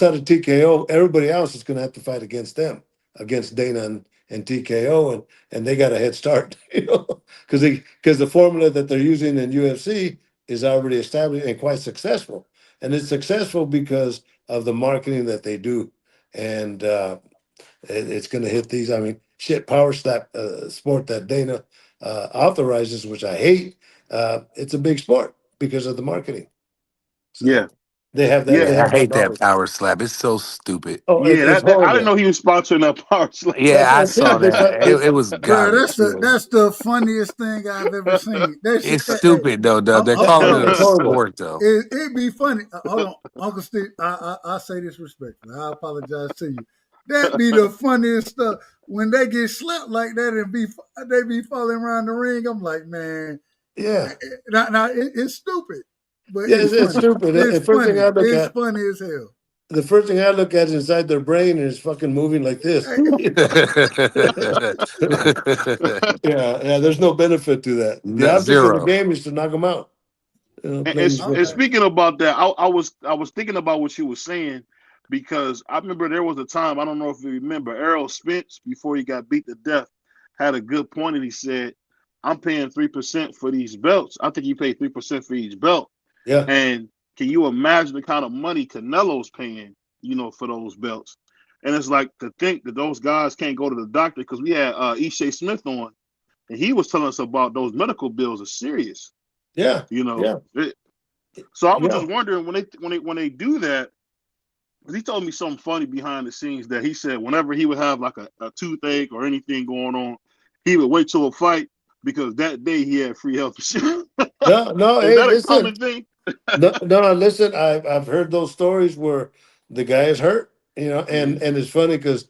Outside of TKO, everybody else is going to have to fight against them, against Dana and TKO, and they got a head start, because the formula that they're using in UFC is already established and quite successful, and it's successful because of the marketing that they do, and it's going to hit these. I mean, shit, power slap sport that Dana authorizes, which I hate. It's a big sport because of the marketing. Yeah, So they have that. yeah, They Yeah, I have that hate that knowledge. power slap. It's so stupid. Oh, yeah. it's That I didn't horrible. know he was sponsoring that power slam. That's Yeah, what I I'm saying. saw that. It was Bro, garbage. that's the funniest thing I've ever seen. That shit, It's stupid though, Dub. They're calling it a It's horrible. sport though. it be funny. Hold on, Uncle Steve. I say this respectfully. I apologize to you. That be the funniest stuff when they get slapped like that and they be falling around the ring. I'm like, man, Yeah, it's stupid, but yeah, it's it's funny. stupid. It's The first thing funny. I look It's at, funny as hell. the first thing I look at is inside their brain, and it's fucking moving like this. Hey, Yeah. There's no benefit to that. The object of the Zero. game is to knock them out. And, Plain and and simple. speaking about that, I was thinking about what you were saying because I remember there was a time, I don't know if you remember, Errol Spence before he got beat to death had a good point, and he said, "I'm paying 3% for these belts. I think he paid 3% for each belt." Yeah, And can you imagine the kind of money Canelo's paying, for those belts? And it's like to think that those guys can't go to the doctor because we had Ishe Smith on, and he was telling us about those medical bills are serious. yeah, You know, yeah, so I was yeah. just wondering when they do that, because he told me something funny behind the scenes that he said whenever he would have like a toothache or anything going on, he would wait till a fight because that day he had free health insurance. No, no. Is Hey, that a listen. common thing? No, no. Listen. I've heard those stories where the guy is hurt. Mm-hmm. And it's funny because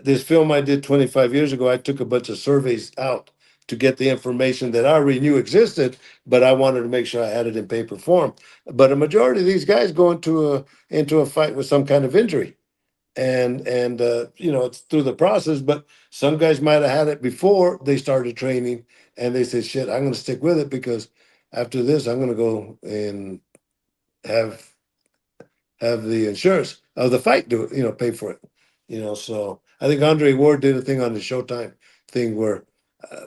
this film I did 25 years ago, I took a bunch of surveys out to get the information that I already knew existed, but I wanted to make sure I had it in paper form. But a majority of these guys go into a fight with some kind of injury, and it's through the process. But some guys might have had it before they started training, and they said, "Shit, I'm going to stick with it because after this, I'm going to go and have have the insurance of the fight do it, pay for it." So I think Andre Ward did a thing on the Showtime thing where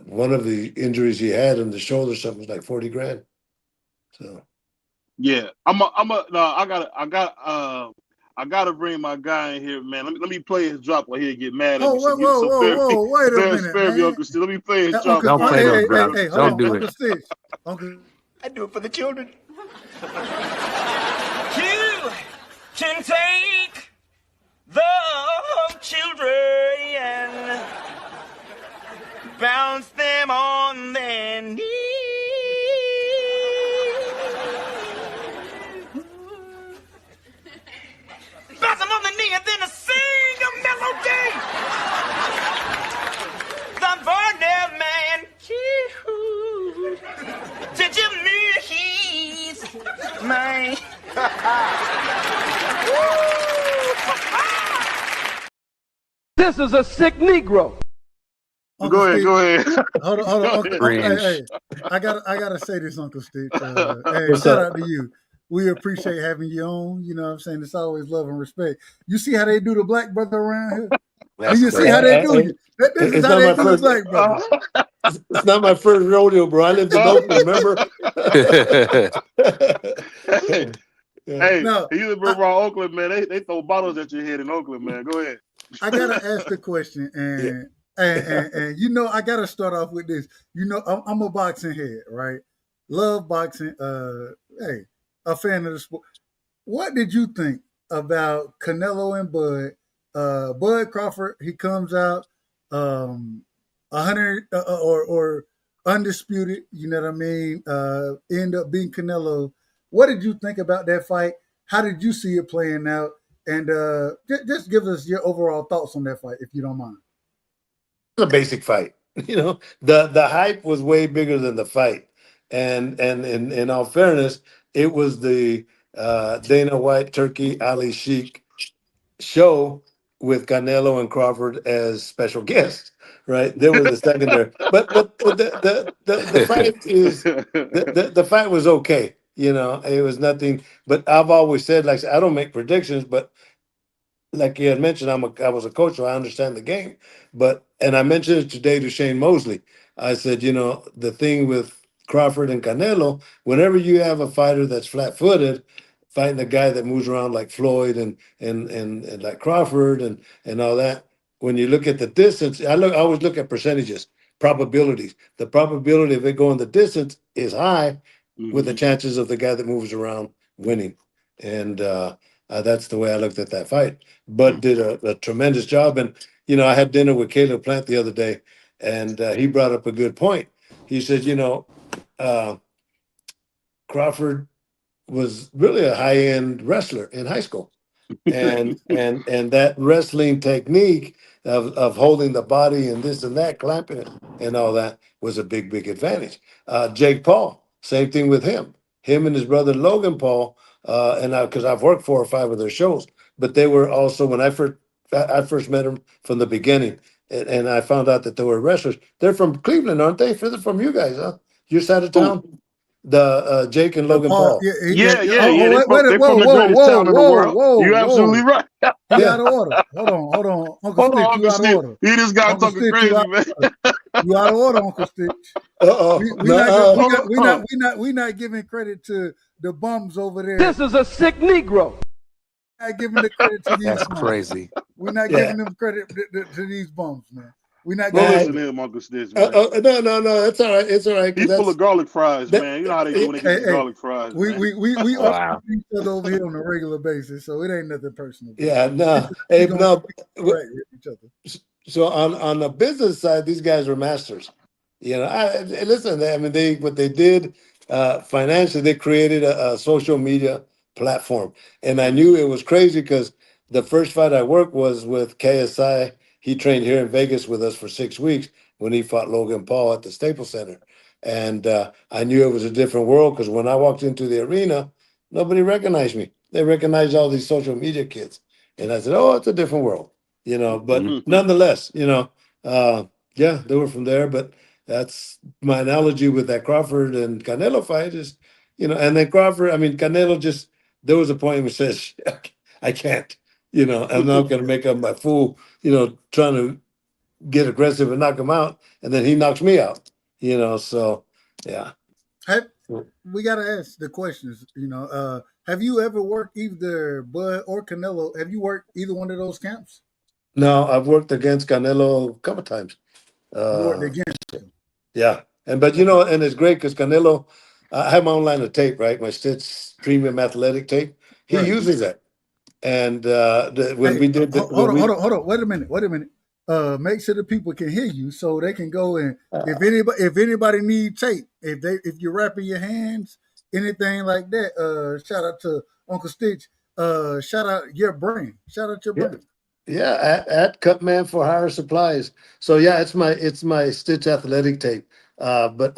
one of the injuries he had in the shoulder, something was like 40 grand. So Yeah, no, I gotta bring my guy in here, man. Let me play his drop while he get mad at oh, me. So whoa, give whoa, so whoa, spare me, whoa! Wait a minute, spare me, man. Uncle Steve. Let me play his drop Uncle, Don't before I play go no to hey, bed, hey, drops. hey, Uncle hold Don't Steve. on, do Uncle it. Stitch. Uncle, I do it for the children. You can take the children and bounce them on their knees. Bounce them on the knee and then sing a melody. The Barnell man. Did you mean he's mine? This is a sick Negro. Uncle Go ahead, Steve. go ahead. Hold on, Go Uncle, ahead. hey, Cringe. I gotta say this, Uncle Stitch. Hey, what's shout up? out to you. We appreciate having you on. You know what I'm saying? It's always love and respect. You see how they do the black brother around here? Do That's you see Yeah, how crazy. they do you? This is it's how not they my do the first. black brother. It's not my first rodeo, bro. I lived in Oakland. Remember? Hey, Yeah. hey, Now, you live I, around Oakland, man. They throw bottles at your head in Oakland, man. Go ahead. I gotta ask the question, Yeah. and I gotta start off with this. I'm a boxing head, right? Love boxing. Hey, a fan of the sport. What did you think about Canelo and Bud? Bud Crawford, he comes out, 100 or undisputed. You know what I mean? End up being Canelo. What did you think about that fight? How did you see it playing out? And just give us your overall thoughts on that fight, if you don't mind. A basic fight. The hype was way bigger than the fight. And in all fairness, it was the Dana White Turkey Ali Sheik show with Canelo and Crawford as special guests. Right, there was a second there, but the fight is the fight was okay. It was nothing. But I've always said, like I don't make predictions, but like you had mentioned, I was a coach, so I understand the game. And I mentioned it today to Shane Mosley. I said, the thing with Crawford and Canelo, whenever you have a fighter that's flat-footed, fighting a guy that moves around like Floyd and like Crawford and all that, when you look at the distance, I always look at percentages, probabilities. The probability of it going the distance is high with the chances of the guy that moves around winning. And that's the way I looked at that fight. Bud did a tremendous job. And, I had dinner with Caleb Plant the other day, and he brought up a good point. He said, uh, Crawford was really a high-end wrestler in high school. And that wrestling technique of holding the body and this and that, clamping it and all that was a big advantage. Jake Paul, same thing with him. Him and his brother Logan Paul, because I've worked 4 or 5 of their shows, but they were also when I first met them from the beginning, and I found out that they were wrestlers. They're from Cleveland, aren't they? They're from you guys, huh? Your side of Who? town, the Jake and The Logan Paul, Paul. Oh, They wait, from wait, they whoa, from the whoa, greatest whoa, town in the whoa, world. whoa, You absolutely whoa. right. He Yeah, out of order. Hold on. Uncle Hold Stitch, on, you Uncle out of Stitch. order. He just got Uncle talking Stitch, you crazy, out man. of order. You out of order, Uncle Stitch. We not give, no, Hold on. we not giving credit to the bums over there. This is a sick Negro. Not giving the credit to these That's bums. crazy. We're not yeah. giving them credit to these bums, man. We're not Don't giving Nah, listen them. to him, Uncle Stitch, man. no, it's all right. It's all right He because full of garlic fries, that. man. You know how they do when they get Hey, them hey, garlic fries, we man. we we we argue Wow. with each other over here on a regular basis, so it ain't nothing personal, bro. Yeah, We no, just hey, we gonna no. correct with each other. So on the business side, these guys are masters. Listen. I mean, what they did financially, they created a social media platform, and I knew it was crazy because the first fight I worked was with KSI. He trained here in Vegas with us for 6 weeks when he fought Logan Paul at the Staples Center, and I knew it was a different world because when I walked into the arena, nobody recognized me. They recognized all these social media kids, and I said, "Oh, it's a different world." But nonetheless, yeah, they were from there. But that's my analogy with that Crawford and Canelo fight is, and then Crawford, I mean, Canelo just, there was a point where he says, I can't, I'm not going to make up my fool, trying to get aggressive and knock him out. And then he knocks me out, so yeah. Have, we gotta ask the questions. Have you ever worked either Bud or Canelo? Have you worked either one of those camps? No, I've worked against Canelo a couple times. You worked Uh, against them. Yeah, but Okay. and it's great because Canelo, I have my own line of tape, right? My Stitch Premium Athletic tape. He Right. uses that, and when Hey, we did when we hold on. Wait a minute. Make sure the people can hear you so they can go and uh, if anybody need tape, if you're wrapping your hands, anything like that, shout out to Uncle Stitch. Shout out your brand. Shout out your yeah, brand. yeah, at Cutman for Higher Supplies. So yeah, it's my Stitch Athletic tape. But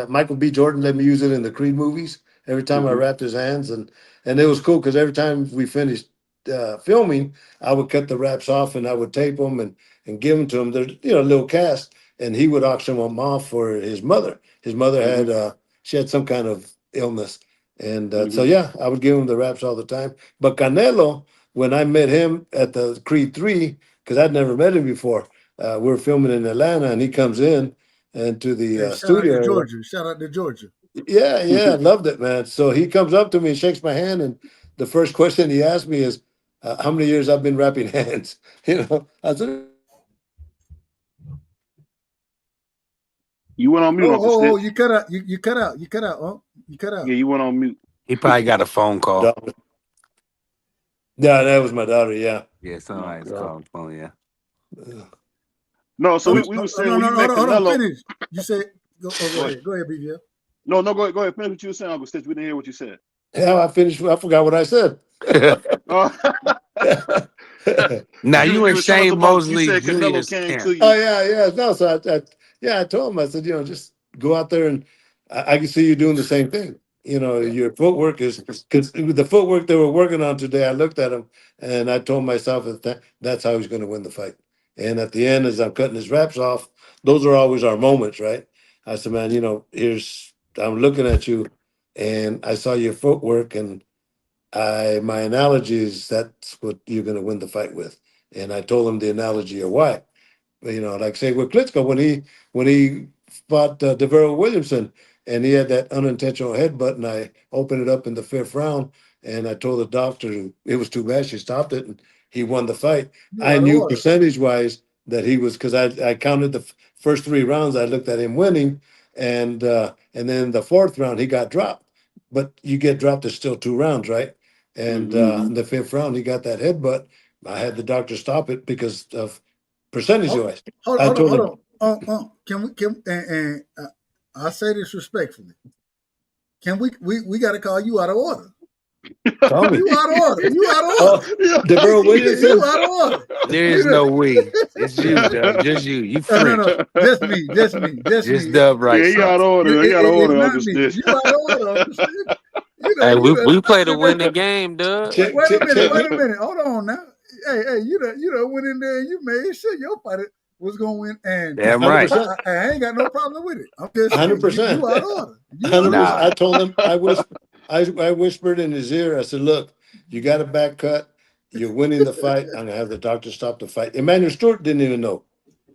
Michael B. Jordan let me use it in the Creed movies every time I wrapped his hands, and it was cool because every time we finished filming, I would cut the wraps off and I would tape them and give them to him. There's a little cast, and he would auction them off for his mother. His mother had she had some kind of illness, and so yeah, I would give him the wraps all the time. But Canelo, when I met him at the Creed 3, because I'd never met him before, we were filming in Atlanta, and he comes in and to the Hey, shout out studio to area. Georgia. Shout out to Georgia. Yeah, loved it, man. So he comes up to me and shakes my hand, and the first question he asked me is, "How many years I've been wrapping hands?" I said, You went on mute, Uncle Oh, Stitch. you cut out. You cut out. You cut out. Oh, you cut out. Yeah, you went on mute. He probably got a phone call. "Daughter." Yeah, that was my daughter. Yeah. Yeah, somebody's Yeah. calling phone. Yeah. No, so We, we were saying No, when no, you no, met hold on. Canelo. Finish. You said. Go Go ahead. ahead. Go ahead, BVL. No, go ahead. Finish what you were saying, Uncle Stitch. We didn't hear what you said. hell, I finished. I forgot what I said. Uh, Now you you and were telling us Shane about you Mosley said Canelo Jr.'s came camp. to Oh you. yeah. No, so I told him, I said, just go out there and I can see you doing the same thing. Your footwork is because the footwork they were working on today. I looked at him and I told myself that's how he's going to win the fight. And at the end, as I'm cutting his wraps off, those are always our moments, right? I said, man, I'm looking at you, and I saw your footwork, and my analogy is that's what you're going to win the fight with. And I told him the analogy of why. Like say with Klitschko when he fought Devereaux Williamson and he had that unintentional headbutt and I opened it up in the fifth round and I told the doctor it was too bad she stopped it and he won the fight. You I out of knew order. percentage wise that he was because I counted the first three rounds. I looked at him winning and then the fourth round he got dropped. But you get dropped, it's still two rounds, right? And in the fifth round, he got that headbutt. I had the doctor stop it because of percentage Hold, wise. hold, I hold on, told hold him, on. Can and I say this respectfully. Can we got to call you out of order? call me. You out of order. You out of order. Oh, Devereaux You Williamson. out of order. There You is know. no we. It's you, Dub. Just you. You No, French. no. Just me. Just me. Just Just me. Dub Yeah, right, he son. got order. He got It's order, not Uncle me. Stitch. You out of order, understand? Hey, You know. we play to win the game, Dub. Check, Wait a check, minute. check Wait me. a minute. Hold on now. Hey. You know went in there and you made sure your fighter was gonna win, and Damn Hundred right. percent, I ain't got no problem with it. I'm just hundred saying you percent, out of order. You out of 100%. order. Nah. I told him. I whispered in his ear. I said, "Look, you got a back cut. You're winning the fight. I'm gonna have the doctor stop the fight." Emmanuel Stewart didn't even know.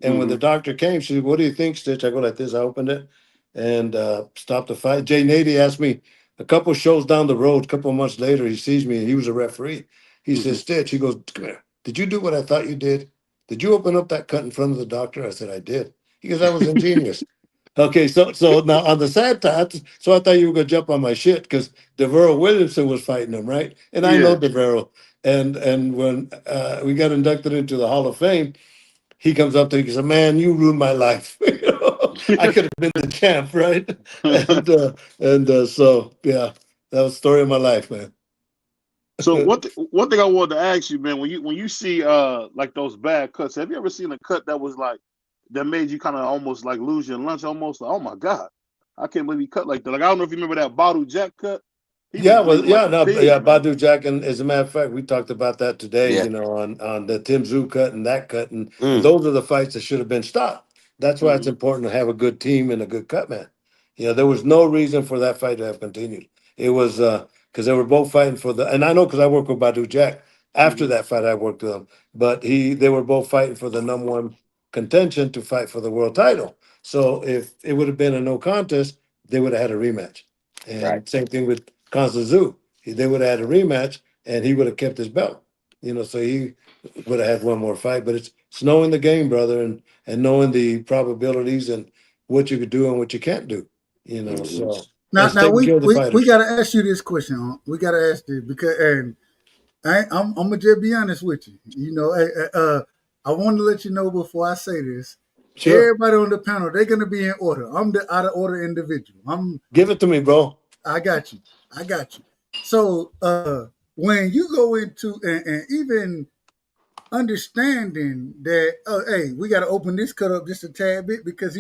And when the doctor came, she said, "What do you think, Stitch?" I go like this. I opened it and stopped the fight. Jay Nady asked me a couple shows down the road. A couple of months later, he sees me and he was a referee. He says, "Stitch," he goes, "Come here. Did you do what I thought you did? Did you open up that cut in front of the doctor?" I said, "I did." He goes, "That was ingenious." Okay, so now on the sad part, so I thought you were gonna jump on my shit because Devereaux Williamson was fighting him, right? And I know Yeah. Devereaux. And when we got inducted into the Hall of Fame, he comes up to me and says, "Man, you ruined my life." I could have been the champ, right? So yeah, that was the story of my life, man. So one thing I wanted to ask you, man, when you see like those bad cuts, have you ever seen a cut that was like that made you kind of almost like lose your lunch, almost like, oh my god, I can't believe he cut like that. Like I don't know if you remember that Bottle Jack cut. He was Yeah, well, bleeding like yeah, a no, pig, yeah, man. Badu Jack, and as a matter of fact, we talked about that today. Yeah. On the Tim Zoo cut and that cut, and Mm. those are the fights that should have been stopped. That's why it's important to have a good team and a good cut man. There was no reason for that fight to have continued. It was because they were both fighting for and I know because I worked with Badu Jack. After that fight, I worked with him, but they were both fighting for the number one contention to fight for the world title. So if it would have been a no contest, they would have had a rematch. Right. And same thing with Constance Zoo. They would have had a rematch and he would have kept his belt. So he would have had one more fight. But it's knowing the game, brother, and knowing the probabilities and what you could do and what you can't do. So that's Now taking care of the we fighters. got to ask you this question. Huh? We got to ask this because, and I'm gonna just be honest with you. I want to let you know before I say this. Sure. Everybody on the panel, they're gonna be in order. I'm the out of order individual. Give it to me, bro. I got you. I got you. So when you go into and even understanding that, oh, hey, we got to open this cut up just a tad bit because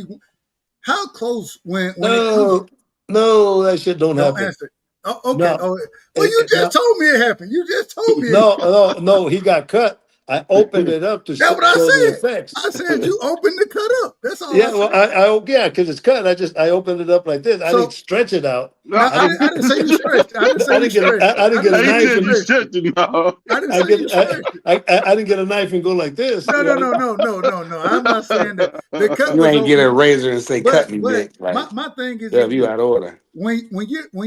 how close when it comes. No, no, that shit don't Don't happen. answer. Oh, okay. No. Oh, well, you just No, told me it happened. You just told me it no, happened. no, no, he got cut. I opened it up to That's what I show the said. effects. I said you opened the cut up. That's all I Yeah, well, said. yeah, because it's cut. I opened it up like this. I didn't So stretch it out. No, now I didn't. I didn't say you stretched. I didn't say I you didn't get. stretched. I didn't I get didn't a he say you knife said you and stretched. stretched it now. I didn't I say you get. stretched. I didn't get a knife and go like this. No. I'm not saying that. The cut You was ain't get a open, razor and say, cut me, but Nick. Like, my thing is Dub, this: you out of order. when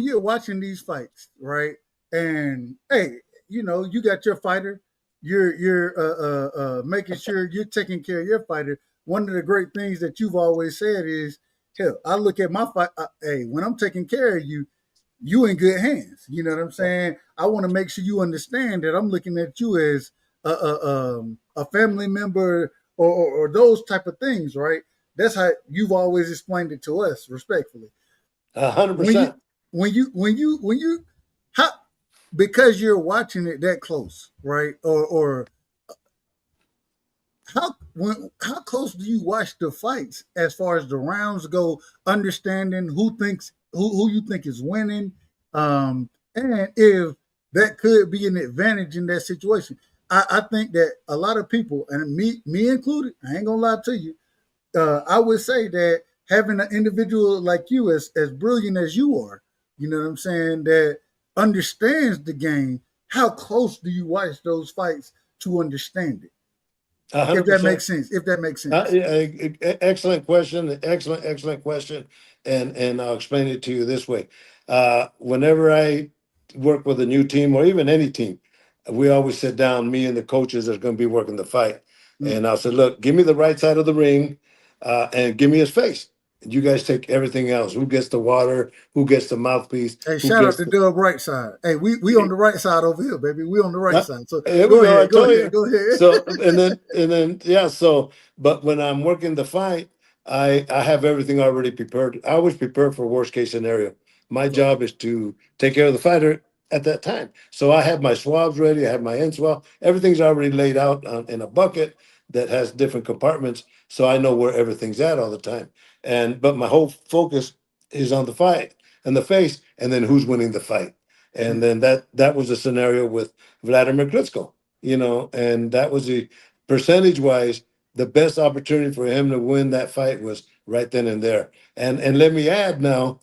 you're watching these fights, right? And hey, you got your fighter. You're making sure you're taking care of your fighter. One of the great things that you've always said is, hell, I look at my fight. Hey, when I'm taking care of you, you in good hands. You know what I'm saying? I want to make sure you understand that I'm looking at you as a family member or those type of things, right? That's how you've always explained it to us, respectfully. A hundred When you percent. when you how because you're watching it that close, right? Or how close do you watch the fights as far as the rounds go, understanding who you think is winning, and if that could be an advantage in that situation. I think that a lot of people, and me included, I ain't gonna lie to you, I would say that having an individual like you, as brilliant as you are, you know what I'm saying, that understands the game, how close do you watch those fights to understand it? If that 100%. makes sense. If that makes sense. Excellent question. Excellent question. And I'll explain it to you this way. Whenever I work with a new team or even any team, we always sit down, me and the coaches that's going to be working the fight. And I'll say, look, give me the right side of the ring and give me his face. You guys take everything else. Who gets the water? Who gets the mouthpiece? Hey, Who shout out gets to the Dub right side. Hey, we on the right side over here, baby. We on the right side. So here we go go. I ahead, go told ahead, you. go ahead. So and then yeah. But when I'm working the fight, I have everything already prepared. I always prepare for worst case scenario. My So, job is to take care of the fighter at that time. So I have my swabs ready. I have my end swab. Everything's already laid out in a bucket that has different compartments, so I know where everything's at all the time. But my whole focus is on the fight and the face, and then who's winning the fight. And then that was a scenario with Vladimir Klitschko, and that was the percentage wise, the best opportunity for him to win that fight was right then and there. And let me add now,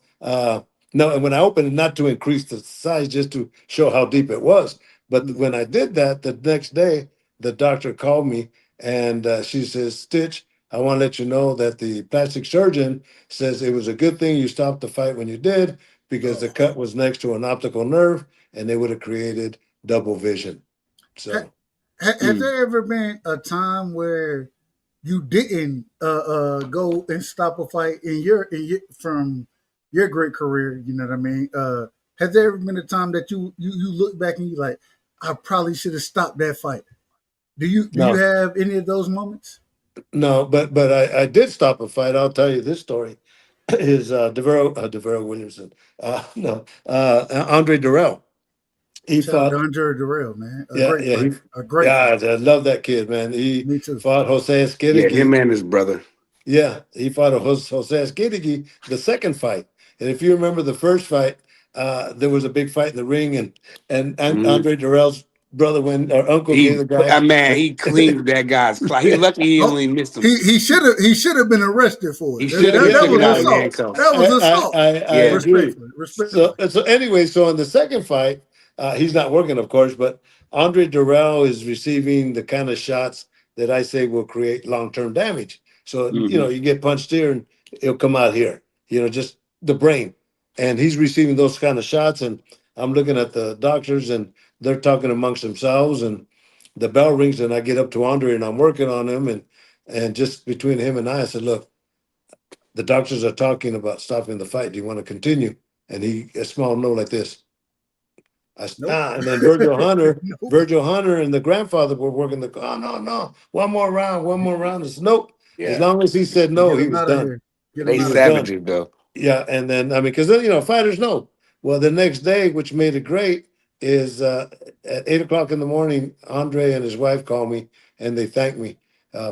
no, and when I opened it, not to increase the size, just to show how deep it was. But when I did that, the next day, the doctor called me and she says, Stitch, I want to let you know that the plastic surgeon says it was a good thing you stopped the fight when you did, because the cut was next to an optical nerve and they would have created double vision. So has there ever been a time where you didn't go and stop a fight in your from your great career? You know what I mean? Has there ever been a time that you look back and you like, I probably should have stopped that fight? Do you no, have any of those moments? no, but I did stop a fight. I'll tell you this story. Is Devero Williamson? No, Andre Durrell. He Shout out to fought. Andre Durrell, man, a Yeah, great yeah, fighter, a great yeah. fighter. I love that kid, man. He Me too. fought Jose Yeah, him Esquidigi. and his brother. Yeah, he fought Jose Esquidigi the second fight. And if you remember the first fight, there was a big fight in the ring, and Mhm. Andre Durrell's brother went, or uncle gave the guy. Man, he cleaned that guy's clock. He lucky he Oh, only missed him. he should have been arrested for He it. should have That, been that taken was out in Yeah, assault. handcuffs. That was assault. I Yeah. agree. Respectfully. So anyway, so in the second fight, he's not working, of course, but Andre Durrell is receiving the kind of shots that I say will create long term damage. So Hmm. you get punched here and it'll come out here. Just the brain, and he's receiving those kind of shots. And I'm looking at the doctors, and they're talking amongst themselves, and the bell rings, and I get up to Andre, and I'm working on him, and just between him and I said, look, the doctors are talking about stopping the fight. Do you want to continue? And he, a small note like this. Nope. And then Virgil Hunter, Nope. Virgil Hunter and the grandfather were working the, oh, no, no, one more round, one more round. It's nope. As Yeah. long as he said no, Get he him was out of done. here. Get They him He out was of here. done. savages though. Yeah. And then, I mean, because fighters know. Well, the next day, which made it great, is at 8 o'clock in the morning, Andre and his wife called me and they thanked me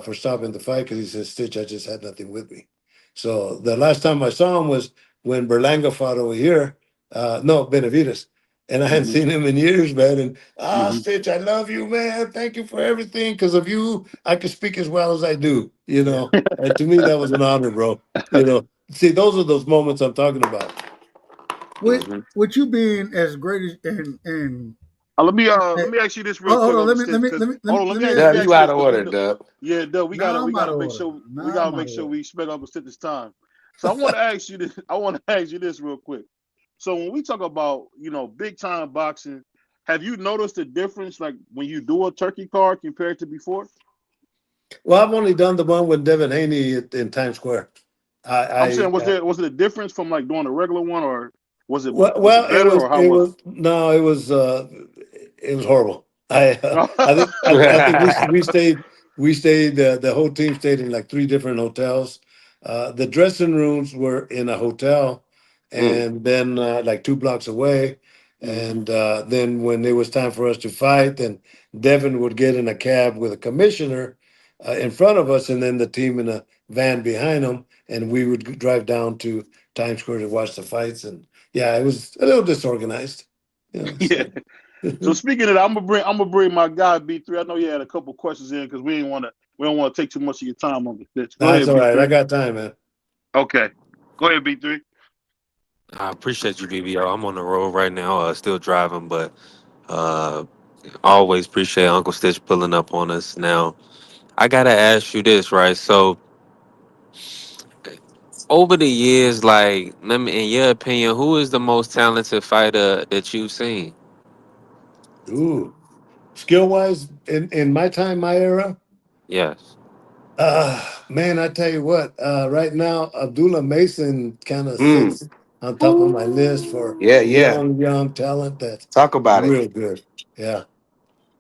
for stopping the fight because he said, Stitch, I just had nothing with me. So the last time I saw him was when Berlanga fought over here. No, Benavides. And I hadn't Hmm. seen him in years, man. And Hmm. Stitch, I love you, man. Thank you for everything. Because of you, I can speak as well as I do. Yeah. And to me, that was an honor, bro. See, those are those moments I'm talking about. With Hmm. with you being as great as and Let me ask you this real oh, hold quick, on, Uncle let me let Stitch, me because let me let hold me on, let me ask let you Dub, me you ask you out this of because order, Dub. yeah, Doug, now we I'm out gotta of make order. sure we Now gotta I'm out make of sure order. we respect Uncle Stitch's time. So I want to ask you this. I want to ask you this real quick. So when we talk about big time boxing, have you noticed the difference, like when you do a turkey card compared to before? Well, I've only done the one with Devin Haney in Times Square. I'm saying, I was it a difference from like doing a regular one, or was it well, better, or how it was it? was no, it was horrible. I think we stayed the whole team stayed in like three different hotels. The dressing rooms were in a hotel, Mm. and then like 2 blocks away. Mhm. And then when it was time for us to fight, then Devin would get in a cab with a commissioner in front of us, and then the team in a van behind him, and we would drive down to Times Square to watch the fights. And yeah, it was a little disorganized. Yeah. So So speaking of that, I'm gonna bring my guy B3. I know you had a couple questions in because we don't want to take too much of your time on this. Go that's ahead, all right. I B3. got time, man. Okay, go ahead, B3. I appreciate you, BBO. I'm on the road right now, still driving, but uh, always appreciate Uncle Stitch pulling up on us. Now, I gotta ask you this, right? So, over the years, like, let me, in your opinion, who is the most talented fighter that you've seen? Ooh, skill wise, in my time, my era. Yes. Man, I tell you what, right now, Abdullah Mason kind of Mm. sits on top of my list for Yeah, yeah. young talent that's Talk about it. real good. Yeah,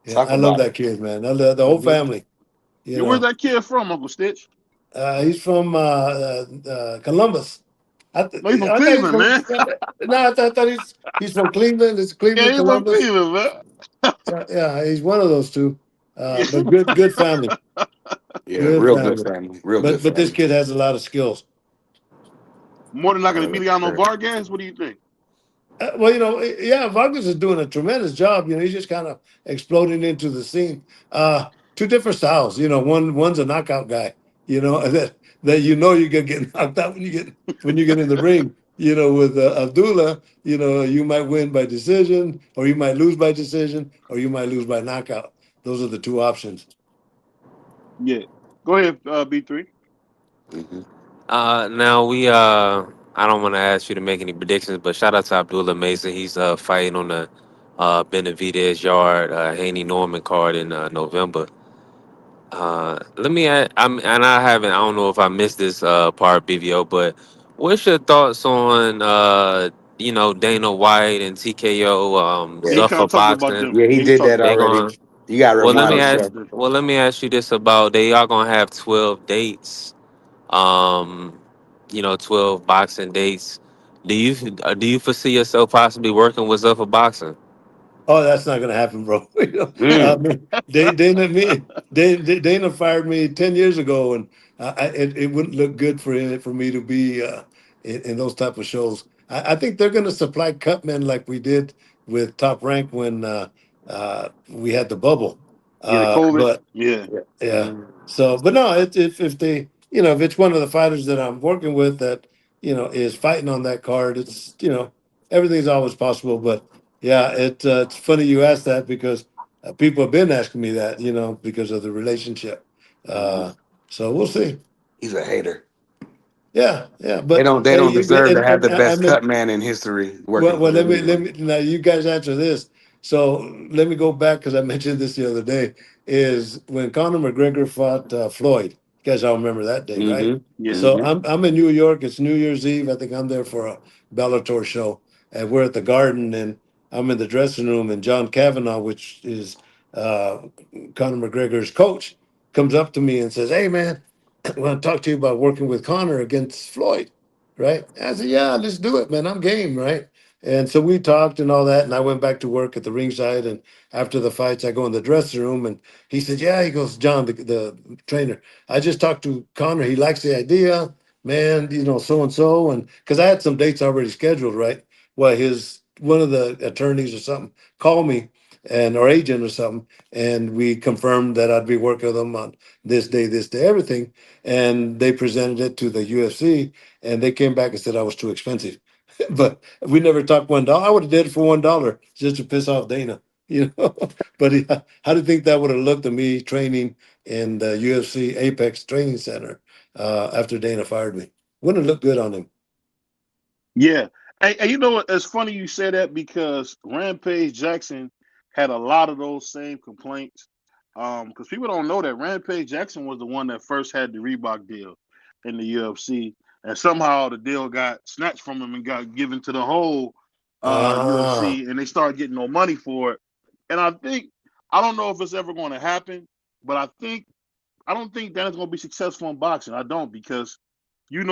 yeah, Talk I love about it. that kid, man. I love the whole Mm-hmm. family. You Yeah, where's know, that kid from, Uncle Stitch? he's from Columbus. No, he's from I thought he's Cleveland, from. man. No, I thought he's from Cleveland. It's Yeah, Cleveland, he's from Columbus. Cleveland, man. Yeah, yeah, he's one of those two. Yeah, But good family, Yeah, good real good family. family. Real good But this family. kid has a lot of skills. more than like an For Emiliano sure. Vargas. What do you think? Well, yeah, Vargas is doing a tremendous job. He's just kind of exploding into the scene. Two different styles. One's a knockout guy. That you're gonna get knocked out when you get in the ring. With Abdullah, you might win by decision, or you might lose by decision, or you might lose by knockout. Those are the two options. Yeah, go ahead, B3. Hmm. Now I don't want to ask you to make any predictions, but shout out to Abdullah Mason. He's fighting on the Benavidez Yard Haney Norman card in November. Let me ask, and I don't know if I missed this part, BVO, but what's your thoughts on Dana White and TKO Yeah. Yeah, he kind Zuffa of talked about boxing? them. Yeah, he Yeah, he did talked that They about them. already. going You got to well. He Let me remind talked us. ask. about them. Well, let me ask you this about they are gonna have 12 dates. 12 boxing dates. Do you foresee yourself possibly working with Zuffa boxing? Oh, that's not going to happen, bro. Mm. Dana fired me 10 years ago, and it wouldn't look good for me to be in those type of shows. I think they're going to supply cut men like we did with Top Rank when we had the bubble. Yeah, the COVID. But Yeah, yeah. Mm. So, but no, if they, if it's one of the fighters that I'm working with that, is fighting on that card, everything's always possible. But yeah, it's funny you asked that because people have been asking me that, because of the relationship. Hmm. Uh, so we'll see. He's a hater. Yeah, yeah. They But don't. They hey, don't deserve to have and the I best mean, cut man in history working well, for them let anyway. me now. You guys answer this. So let me go back because I mentioned this the other day. Is when Conor McGregor fought Floyd. You guys all remember that day, right? Hmm. yeah. So Hmm. I'm in New York. It's New Year's Eve. I think I'm there for a Bellator show, and we're at the Garden, and I'm in the dressing room, and John Kavanaugh, which is uh, Conor McGregor's coach, comes up to me and says, "Hey, man, I want to talk to you about working with Conor against Floyd." Right? I said, "Yeah, let's do it, man. I'm game." Right? And so we talked and all that, and I went back to work at the ringside. And after the fights, I go in the dressing room, and he said, "Yeah." He goes, "John, the trainer, I just talked to Connor. He likes the idea, man. So and so, and because I had some dates already scheduled, right? Well, his one of the attorneys or something called me, and or agent or something, and we confirmed that I'd be working with them on this day, everything. And they presented it to the UFC, and they came back and said I was too expensive." But we never talked $1. I would have did it for $1 just to piss off Dana, you know. But how do you think that would have looked to me training in the UFC Apex Training Center after Dana fired me? Wouldn't have looked good on him. Yeah. And you know what? It's funny you say that because Rampage Jackson had a lot of those same complaints. Because people don't know that Rampage Jackson was the one that first had the Reebok deal in the UFC, and somehow the deal got snatched from him and got given to the whole Ah, UFC, and they started getting no money for it. And I don't know if it's ever going to happen, but I don't think that it's going to be successful in boxing. I don't because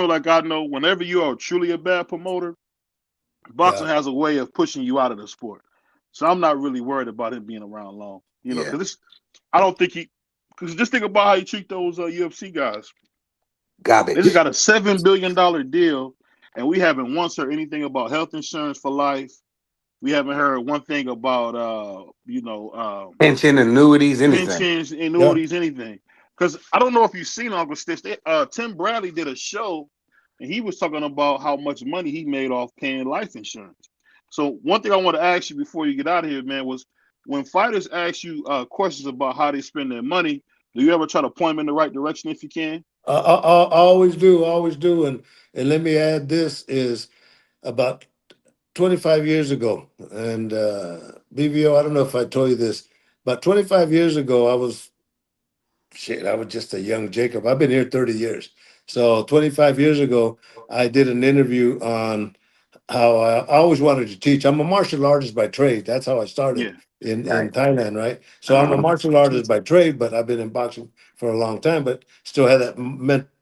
like I know, whenever you are truly a bad promoter, boxing yeah, has a way of pushing you out of the sport. So I'm not really worried about him being around long. Yeah. Because I don't think because just think about how you treat those UFC guys. They just Garbage. got a $7 billion deal, and we haven't once heard anything about health insurance for life. We haven't heard one thing about Pension, annuities, anything. pensions, yeah. annuities, anything. Because I don't know if you've seen Uncle Stitch. Tim Bradley did a show and he was talking about how much money he made off paying life insurance. So one thing I want to ask you before you get out of here, man, was when fighters ask you questions about how they spend their money, do you ever try to point them in the right direction if you can? I always do, and let me add this is about 25 years ago, and BVO. I don't know if I told you this, but 25 years ago, I was just a young Jacob. I've been here 30 years. So 25 years ago, I did an interview on how I always wanted to teach. I'm a martial artist by trade. That's how I started Yeah. in Thailand, right? So I'm a martial artist by trade, but I've been in boxing for a long time, but still had that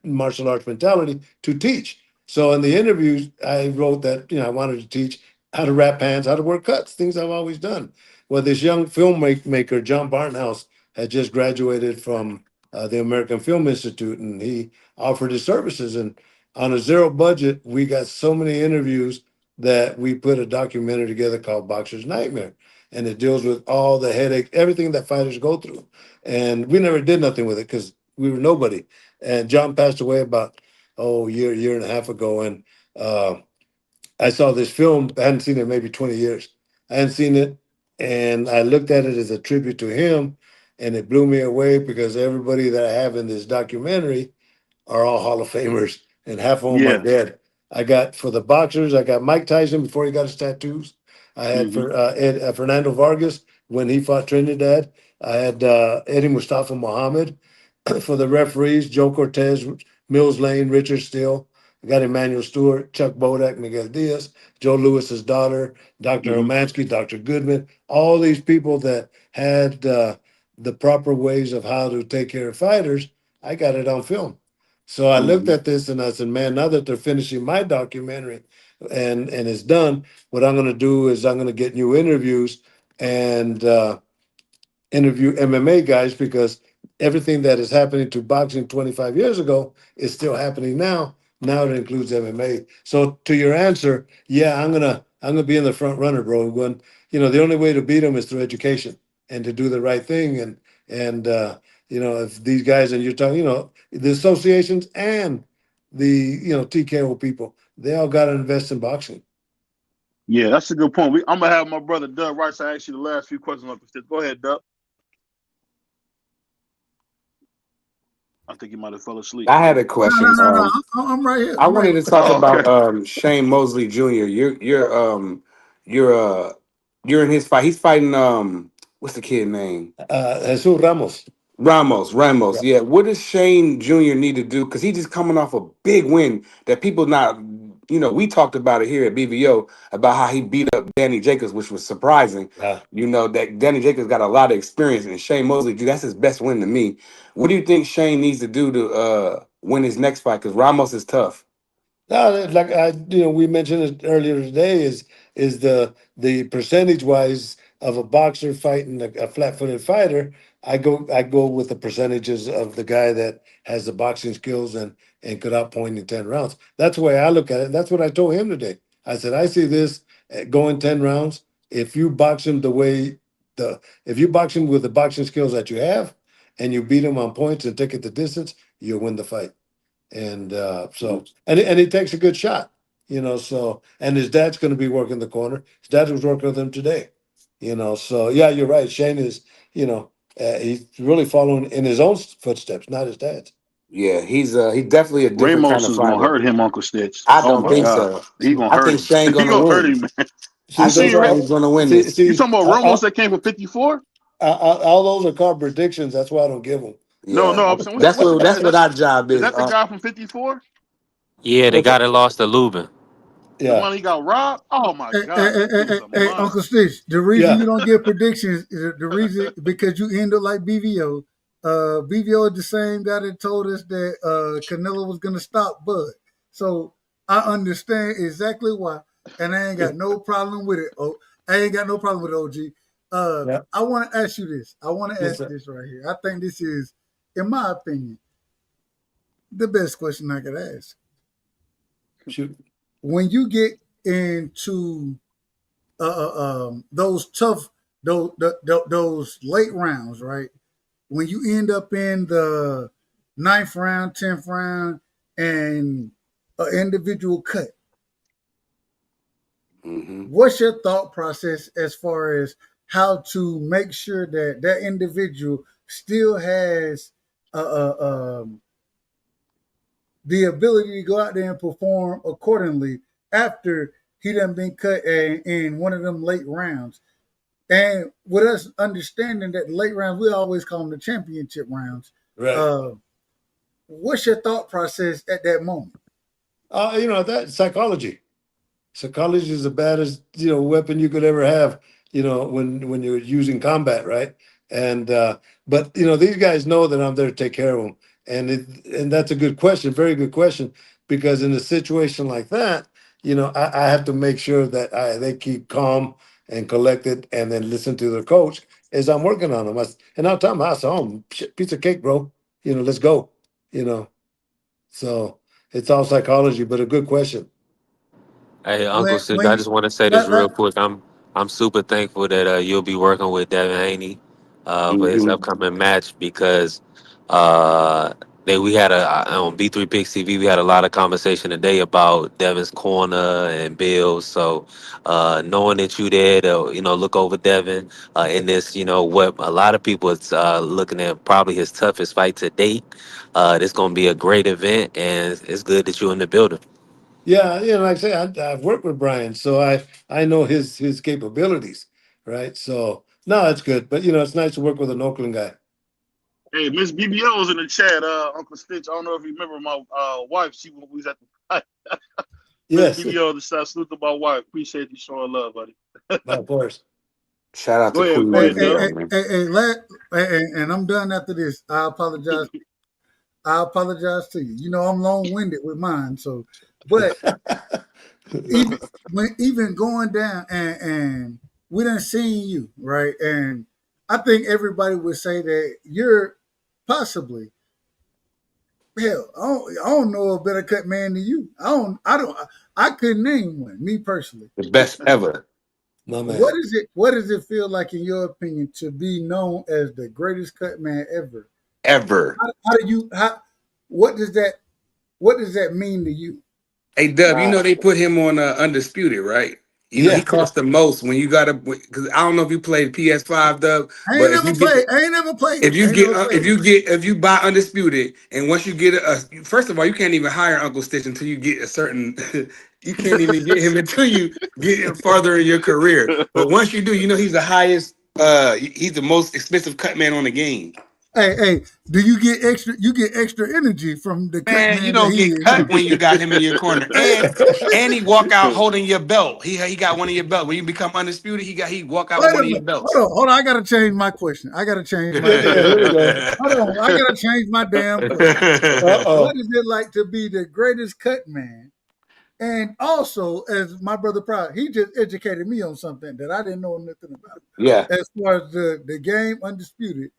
martial arts mentality to teach. So in the interviews, I wrote that, I wanted to teach how to wrap pants, how to work cuts, things I've always done. Well, this young filmmaker, John Barnhouse, had just graduated from the American Film Institute, and he offered his services. And on a zero budget, we got so many interviews that we put a documentary together called Boxer's Nightmare. And it deals with all the headache, everything that fighters go through. And we never did nothing with it because we were nobody. And John passed away about, year and a half ago. And I saw this film. I hadn't seen it in maybe 20 years. I hadn't seen it. And I looked at it as a tribute to him. And it blew me away because everybody that I have in this documentary are all Hall of Famers, and half of them are Yeah. dead. I got for the boxers, I got Mike Tyson before he got his tattoos. I had Hmm. for Fernando Vargas when he fought Trinidad. I had Eddie Mustafa Muhammad. For the referees, Joe Cortez, Mills Lane, Richard Steele. I got Emmanuel Stewart, Chuck Bodak, Miguel Diaz, Joe Lewis's daughter, Dr. Hmm. Omansky, Dr. Goodman, all these people that had the proper ways of how to take care of fighters. I got it on film. So I looked Hmm. at this and I said, man, now that they're finishing my documentary and it's done, what I'm going to do is I'm going to get new interviews and interview MMA guys because everything that is happening to boxing 25 years ago is still happening now. Now it includes MMA. So to your answer, yeah, I'm gonna be in the front runner, bro. When the only way to beat them is through education and to do the right thing. And if these guys and you're talking, the associations and the TKO people, they all got to invest in boxing. Yeah, that's a good point. I'm gonna have my brother Doug Rice ask you the last few questions on this. Go ahead, Doug. I think he might have fell asleep. I had a No, question. no, no, no. I'm right here. I I'm right wanted here. to talk Oh, okay. about Shane Mosley Jr. You're you're in his fight. He's fighting what's the kid name? Jesus Ramos. Ramos. Yeah. What does Shane Jr. need to do? Because he's just coming off a big win that people not. We talked about it here at BVO about how he beat up Danny Jacobs, which was surprising. Yeah. That Danny Jacobs got a lot of experience, and Shane Mosley, dude, that's his best win to me. What do you think Shane needs to do to win his next fight? Because Ramos is tough. No, like we mentioned it earlier today, is the percentage wise of a boxer fighting a flat-footed fighter. I go with the percentages of the guy that has the boxing skills and could outpoint in 10 rounds. That's the way I look at it. That's what I told him today. I said, I see this going 10 rounds. If you box him if you box him with the boxing skills that you have, and you beat him on points and take it the distance, you'll win the fight. And he takes a good shot, So and his dad's going to be working the corner. His dad was working with him today, So yeah, you're right. Shane is, he's really following in his own footsteps, not his dad's. Yeah, he's definitely a different kind Ramos of is gonna fighter. hurt him, Uncle Stitch. I Oh don't my think God, so. he gonna I hurt think him. Shane He gonna gonna hurt win. him, man. I You See think those seen are Shane's gonna win see this. you see talking about Ramos that came for 54? all those are called predictions. That's why I don't give them. No, Yeah, no. I'm saying that's what our job is is. that the guy from 54? Yeah, the What's guy that? that lost to Lubin. The Yeah, one he got robbed? Oh my Hey, God, this dude's a hey, Uncle monster. Stitch, the reason yeah. you don't get predictions is the reason because you end up like BVO. BVO is the same guy that told us that Canelo was going to stop Bud. So I understand exactly why, and I ain't got no problem with it. Oh, I ain't got no problem with it, OG. Yeah. I want to ask you this. I want to Yes, ask sir. this right here. I think this is, in my opinion, the best question I could ask. Shoot. When you get into those tough those late rounds, right? When you end up in the ninth round, 10th round, and an individual cut. Mm-hmm. What's your thought process as far as how to make sure that that individual still has the ability to go out there and perform accordingly after he done been cut in one of them late rounds? And with us understanding that the late rounds, we always call them the championship rounds. Right. What's your thought process at that moment? That psychology. Psychology is the baddest, weapon you could ever have, when you're using combat, right? And but these guys know that I'm there to take care of them, and that's a good question, very good question, because in a situation like that, I have to make sure that they keep calm and collected, and then listen to their coach as I'm working on them. And I'll tell them, I saw them, piece of cake, bro. Let's go. You know, so it's all psychology, but a good question. Hey, Uncle When Sid, when I you just want to say this let, real let, quick. I'm super thankful that you'll be working with Devin Haney for his Mm-hmm. upcoming match because uh, we had on B3 Picks TV we had a lot of conversation today about Devin's corner and Bills. So knowing that you there to look over Devin in this what a lot of people is looking at probably his toughest fight to date. This gonna be a great event and it's good that you're in the building. Yeah, like I say, I've worked with Brian, so I know his capabilities, right? So no, it's good, but it's nice to work with an Oakland guy. Hey, Miss BBO's in the chat, Uncle Stitch. I don't know if you remember my wife. She was at the fight. Miss Yes, BBO, the salute to my wife. Appreciate you showing love, buddy. of course. Shout out Go to ahead, Queen go hey, ahead, hey, Dub. hey, BBL, man. hey, hey, and I'm done after this. I apologize. I apologize to you. You know I'm long winded with mine. So, but even even going down and we done seen you right, and I think everybody would say that you're possibly hell. I don't know a better cut man than you. I couldn't name one. Me personally. The best ever. My What man. is it? What does it feel like, in your opinion, to be known as the greatest cut man ever? Ever. How do you how? What does that? What does that mean to you? Hey, Dub, Uh, they put him on Undisputed, right? He yeah, cost the most when you got to, because I don't know if you played PS5, Dub, I ain't but if never you get played. I ain't never played it. if I you ain't get never played it. if you buy Undisputed, and once you get first of all, you can't even hire Uncle Stitch until you get a certain you can't even get him until you get farther in your career. But once you do, he's the highest he's the most expensive cut man on the game. Hey, do you get extra? You get extra energy from the cut Man, you man that don't he get is, huh? cut when you got him in your corner. And he walk out holding your belt. He got one of your belts. When you become undisputed, he walk out with Wait one a of your minute. belts. Hold on. I gotta change my question. I gotta change my yeah, damn here we question. go. Hold on. I gotta change my damn question. What Uh-oh. is it like to be the greatest cut man? And also, as my brother Pride, he just educated me on something that I didn't know nothing about. Yeah, As far as the game undisputed,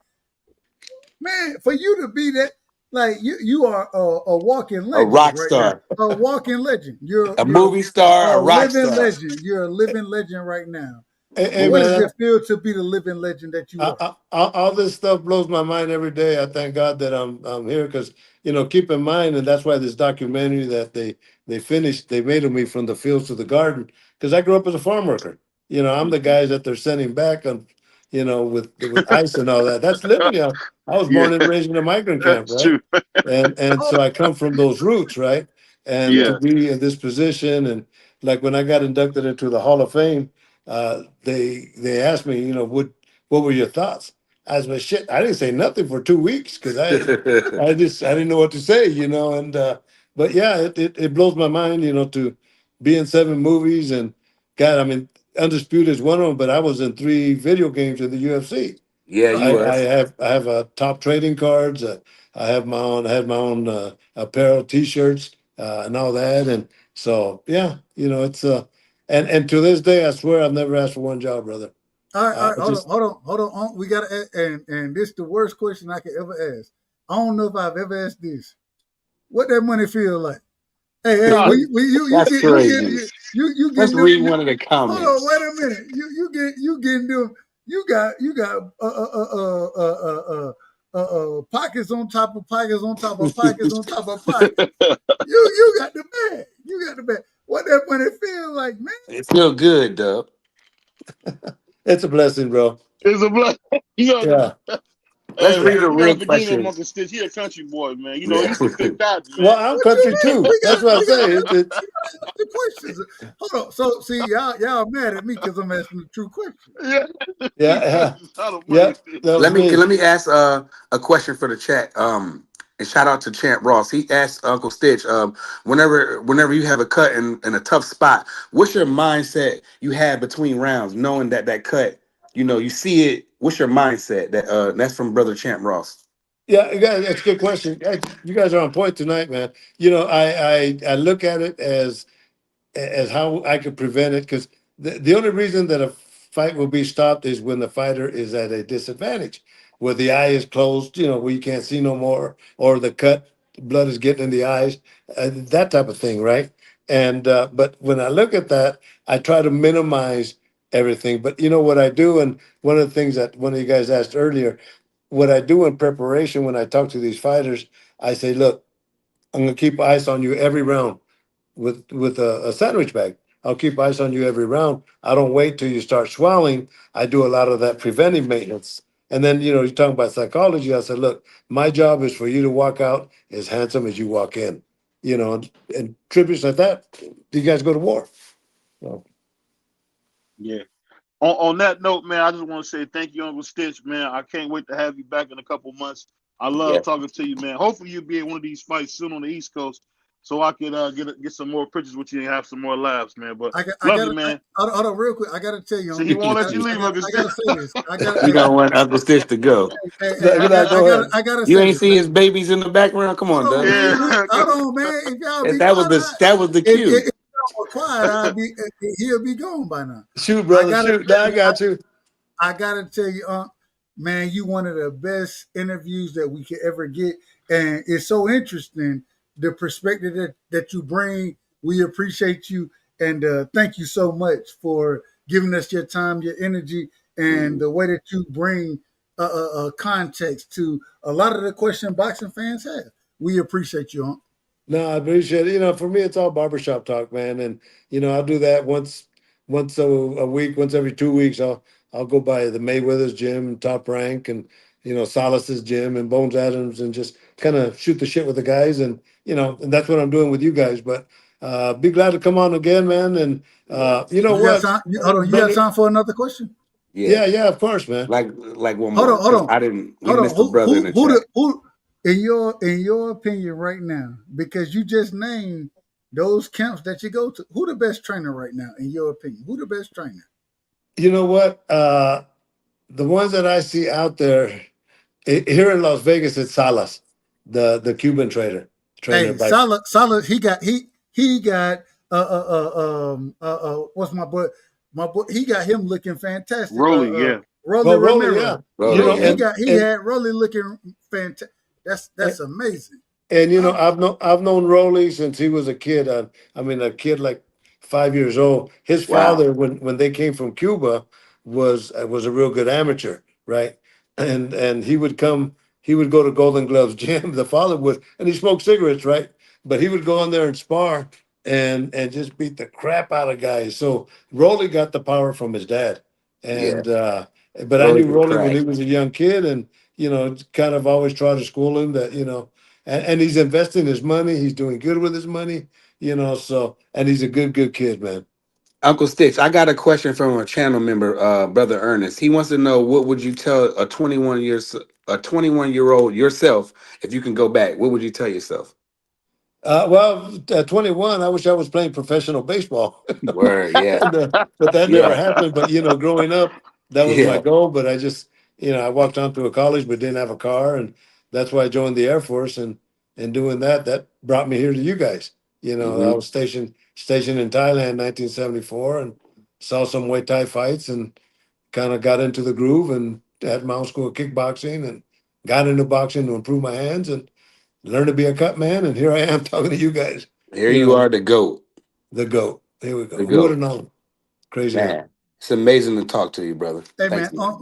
man, for you to be that, like you are a walking a legend rock right now. star, A walking legend. a You're movie star, a a rock living star. legend. You're a living legend right now. Hey, Movie What does man, it star. feel to be the living legend that you are? all this stuff blows my mind every day. I thank God that I'm here because keep in mind, and that's why this documentary that they finished, they made of me from the fields to the garden because I grew up as a farm worker. I'm the guys that they're sending back on, with ice and all that. That's living. I was Yeah, born and raised in a migrant camp, that's right? true. And Oh, so I come from those roots, right? And to Yeah. be in this position, and like when I got inducted into the Hall of Fame, they asked me, what were your thoughts? I was like, shit, I didn't say nothing for 2 weeks because I didn't know what to say, and but yeah, it blows my mind, to be in 7 movies and God, I mean, Undisputed is one of them, but I was in 3 video games in the UFC. Yeah, you was. I have top trading cards. I had my own apparel, T-shirts, and all that, and so yeah, it's and to this day, I swear I've never asked for one job, brother. all right, I hold on, just hold on, hold on. We gotta and this is the worst question I could ever ask. I don't know if I've ever asked this. What that money feel like? Hey, No, you That's get crazy. you Let's getting them. read one of the Hold on, comments. wait a minute. You getting them. You got pockets on top of pockets on top of pockets on top of pockets. You got the bag. You got the bag. What that money feel like, man? It feel good, Dub. It's a blessing, bro. It's a blessing. You know, Yeah. Let's hey, read a you gotta real forgive him, question. Uncle Stitch. He a country boy, man. You know, Yeah. he's from Big Cotton, Well, man. I'm What you country mean? too. That's what I We got say. It's the questions. Hold on. So see, y'all mad at me because I'm asking the true question. Yeah, he yeah, yeah, country's out of money. yeah. That was Let me. me ask a question for the chat. And shout out to Champ Ross. He asked Uncle Stitch, whenever you have a cut in a tough spot, what's your mindset you have between rounds, knowing that cut, you see it. What's your mindset? That's from Brother Champ Ross. Yeah, guys, that's a good question. You guys are on point tonight, man. I look at it as how I could prevent it because the only reason that a fight will be stopped is when the fighter is at a disadvantage, where the eye is closed, where you can't see no more, or the cut blood is getting in the eyes, that type of thing, right? And but when I look at that, I try to minimize everything. But you know what I do, and one of the things that one of you guys asked earlier, what I do in preparation when I talk to these fighters, I say, look, I'm gonna keep ice on you every round with a sandwich bag. I'll keep ice on you every round. I don't wait till you start swelling. I do a lot of that preventive maintenance. And then, you're talking about psychology. I said, look, my job is for you to walk out as handsome as you walk in, and tributes like that. You guys go to war. So, Yeah. On that note, man, I just want to say thank you, Uncle Stitch, man. I can't wait to have you back in a couple months. I Yeah. love talking to you, man. Hopefully, you'll be in one of these fights soon on the East Coast, so I can get some more pictures with you and have some more laughs, man. But I love you, got man. hold on real quick. I gotta tell you, See, he won't let you leave, Uncle I gotta Stitch. say this. I gotta You don't want Uncle Stitch to go. good night. Go ahead. I gotta You say ain't this. see his babies in the background. Come on, Hold on, Dub. man. Yeah. Hold on, man. If y'all If be that was quiet, the if cue. y'all were quiet, he'll be gone by now. Shoot, I brother. gotta Shoot. tell Now I you, got you. I gotta tell you, man, you one of the best interviews that we could ever get, and it's so interesting the perspective that you bring. We appreciate you, and thank you so much for giving us your time, your energy, and Mhm. the way that you bring context to a lot of the question boxing fans have. We appreciate you, Unc. No, I appreciate it. For me, it's all barbershop talk, man. And I'll do that once a week, once every 2 weeks. I'll go by the Mayweather's gym, Top Rank, and Salas's gym and Bones Adams, and just kind of shoot the shit with the guys. And and that's what I'm doing with you guys. But be glad to come on again, man. And Yeah. you know You got what, time? Hold on. You got brother? time for another question? Yeah. Yeah, of course, man. Like one Hold more on, hold because on, I didn't. We hold on. missed a brother in the chat. Who in your opinion right now? Because you just named those camps that you go to. Who the best trainer right now in your opinion? Who the best trainer? You know what? The ones that I see out there here in Las Vegas, it's Salas, the Cuban trainer Hey, by. Salah. He got what's my boy? My boy. He got him looking fantastic. Rolly, yeah. Rolly Well, Rolly, yeah, Romero. Rolly, yeah. He and had Rolly looking fantastic. That's amazing. Uh, I've known Rolly since he was a kid. I mean, a kid like 5 years old. His Wow. father, when they came from Cuba, was a real good amateur, right? And he would come. He would go to Golden Gloves gym. The father would, and he smoked cigarettes, right? But he would go in there and spar and just beat the crap out of guys. So Rolly got the power from his dad, Yeah. and but I Rolly knew can Rolly when crack. he was a young kid, and kind of always tried to school him that and he's investing his money. He's doing good with his money, so and he's a good kid, man. Uncle Stitch, I got a question from a channel member, Brother Ernest. He wants to know what would you tell a 21-year-old yourself if you can go back? What would you tell yourself? Well, at 21, I wish I was playing professional baseball. Word, yeah. But that never Yeah. happened. But growing up, that was my Yeah. goal. But I just, I walked onto a college but didn't have a car, and that's why I joined the Air Force. And doing that brought me here to you guys. I Hmm. was stationed in Thailand, 1974, and saw some Muay Thai fights, and kind of got into the groove, and had my own school of kickboxing, and got into boxing to improve my hands, and learn to be a cut man, and here I am talking to you guys. Here you are, the GOAT. The goat. Here we go. The Who would have GOAT. known? Crazy how. Man, it's amazing to talk to you, brother. Hey man, Thanks, man.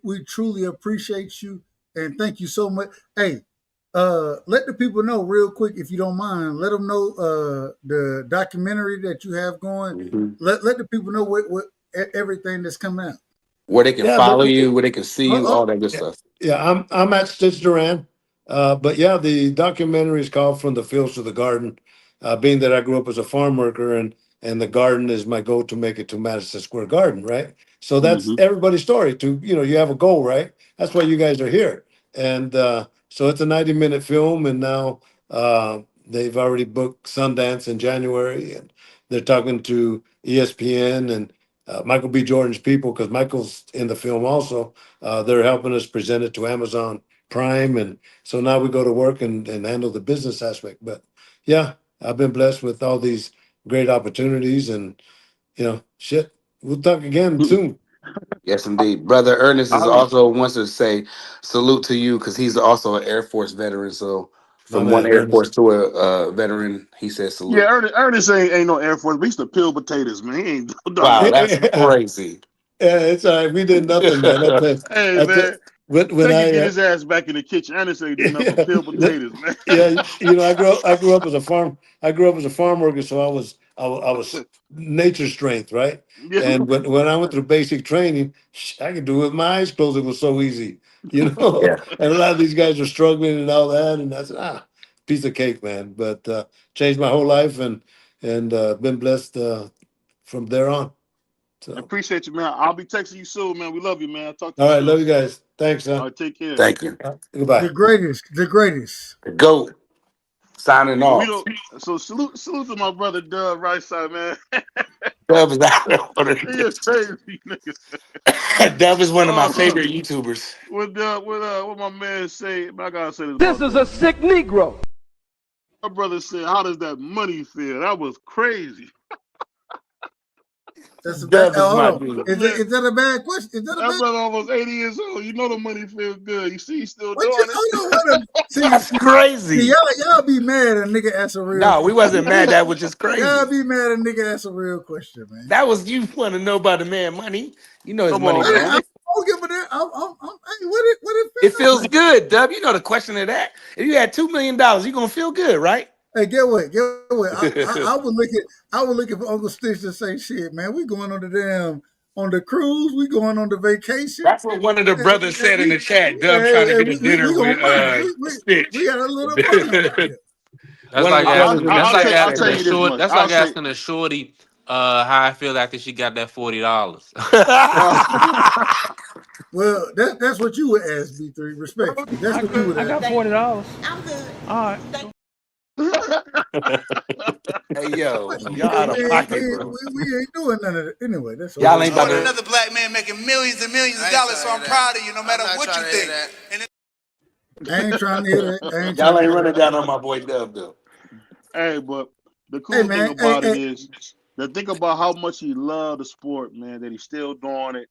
we truly appreciate you, and thank you so much. Hey, let the people know real quick if you don't mind. Let them know the documentary that you have going. Mhm. Let the people know what everything that's coming out. Where they can Yeah, follow you, where they can see you, Oh, all that good yeah, stuff. yeah. I'm at Stitch Duran. But yeah, the documentary is called From the Fields to the Garden. Being that I grew up as a farm worker and the garden is my goal to make it to Madison Square Garden, right? So that's Hmm. everybody's story. To you have a goal, right? That's why you guys are here. And so it's a 90-minute film, and now they've already booked Sundance in January, and they're talking to ESPN and Michael B. Jordan's people because Michael's in the film also. They're helping us present it to Amazon Prime, and so now we go to work and handle the business aspect. But yeah, I've been blessed with all these great opportunities, and shit, we'll talk again soon. Yes, indeed. Brother Ernest is I look, also wants to say salute to you because he's also an Air Force veteran. So My from one man, Air Force Ernest. to a veteran, he says yeah, salute. Ernest ain't no Air Force. But he used to peel potatoes, man. He ain't done Wow, nothing. that's crazy. Yeah, it's all right. We did nothing, man. Hey, I tell man, when they could get I his ass back in the kitchen. Ernest ain't do nothing but yeah, peel potatoes, man. yeah, I grew up as a farm. I grew up as a farm worker, so I was nature strength, right? Yeah. And when I went through basic training, I could do it with my eyes closed. It was so easy, you know. Yeah. And a lot of these guys are struggling and all that, and I said, piece of cake, man. But changed my whole life, and been blessed from there on. So, Appreciate you, man. I'll be texting you soon, man. We love you, man. I'll talk to all you right, love soon. you guys. Thanks, All son. right, take care. Thank you. Goodbye. the greatest. Go signing But we off. don't. So salute to my brother Dub right side, man. Dub is out of order. He is crazy, nigga. Dub is one of my Oh, favorite YouTubers. what my man say? I gotta say this This about is a Dub, man. sick Negro. My brother said, "How does that money feel?" That was crazy. That's a bad. Dub is Hold my on. dude. Man, Is that a bad question? Is that a that bad? brother almost 80 years old. You know the money feels good. You see, he's still What you? doing Hold on. What a That's see crazy. y'all be mad at a nigga ask a real No, we question. wasn't mad. That was just Y'all crazy. be mad at a nigga ask a real question, man. That was you want to know about the man money. You know his Come money, on, I man. man. don't give a damn. Hey, what it It feel feels like? good, Dub. You know the question of that. If you had $2 million, you gonna feel good, right? Hey, get what? Get what? I would look at Uncle Stitch to say, shit, man, we going on the damn on the cruise, we going on the vacation. That's what one of the And, brothers said in we, the chat. Dub trying to get a dinner we gonna with money. We Stitch. got a little money over here. That's One of like the brothers in asking. the That's like chat I'll said asking tell a you that. this short. much. That's I'll like say, asking a shorty how I feel after she got that $40. uh, Well, that's what you would ask, B3, respectfully. That's what you would I ask. got $40. I'm good. All right. Hey yo, y'all Nigga, out of pocket, bro. we ain't doing none of that. Anyway, that's Y'all okay. ain't about Support to. another black man making millions and millions of dollars, so I'm proud of you, no matter what you think. And I ain't trying to hear that. I ain't Y'all trying to ain't hear running that. down on my boy Dub though. hey, but the Hey cool thing man, hey, about it hey, is that think about how much he loved the sport, man. That he's still doing it,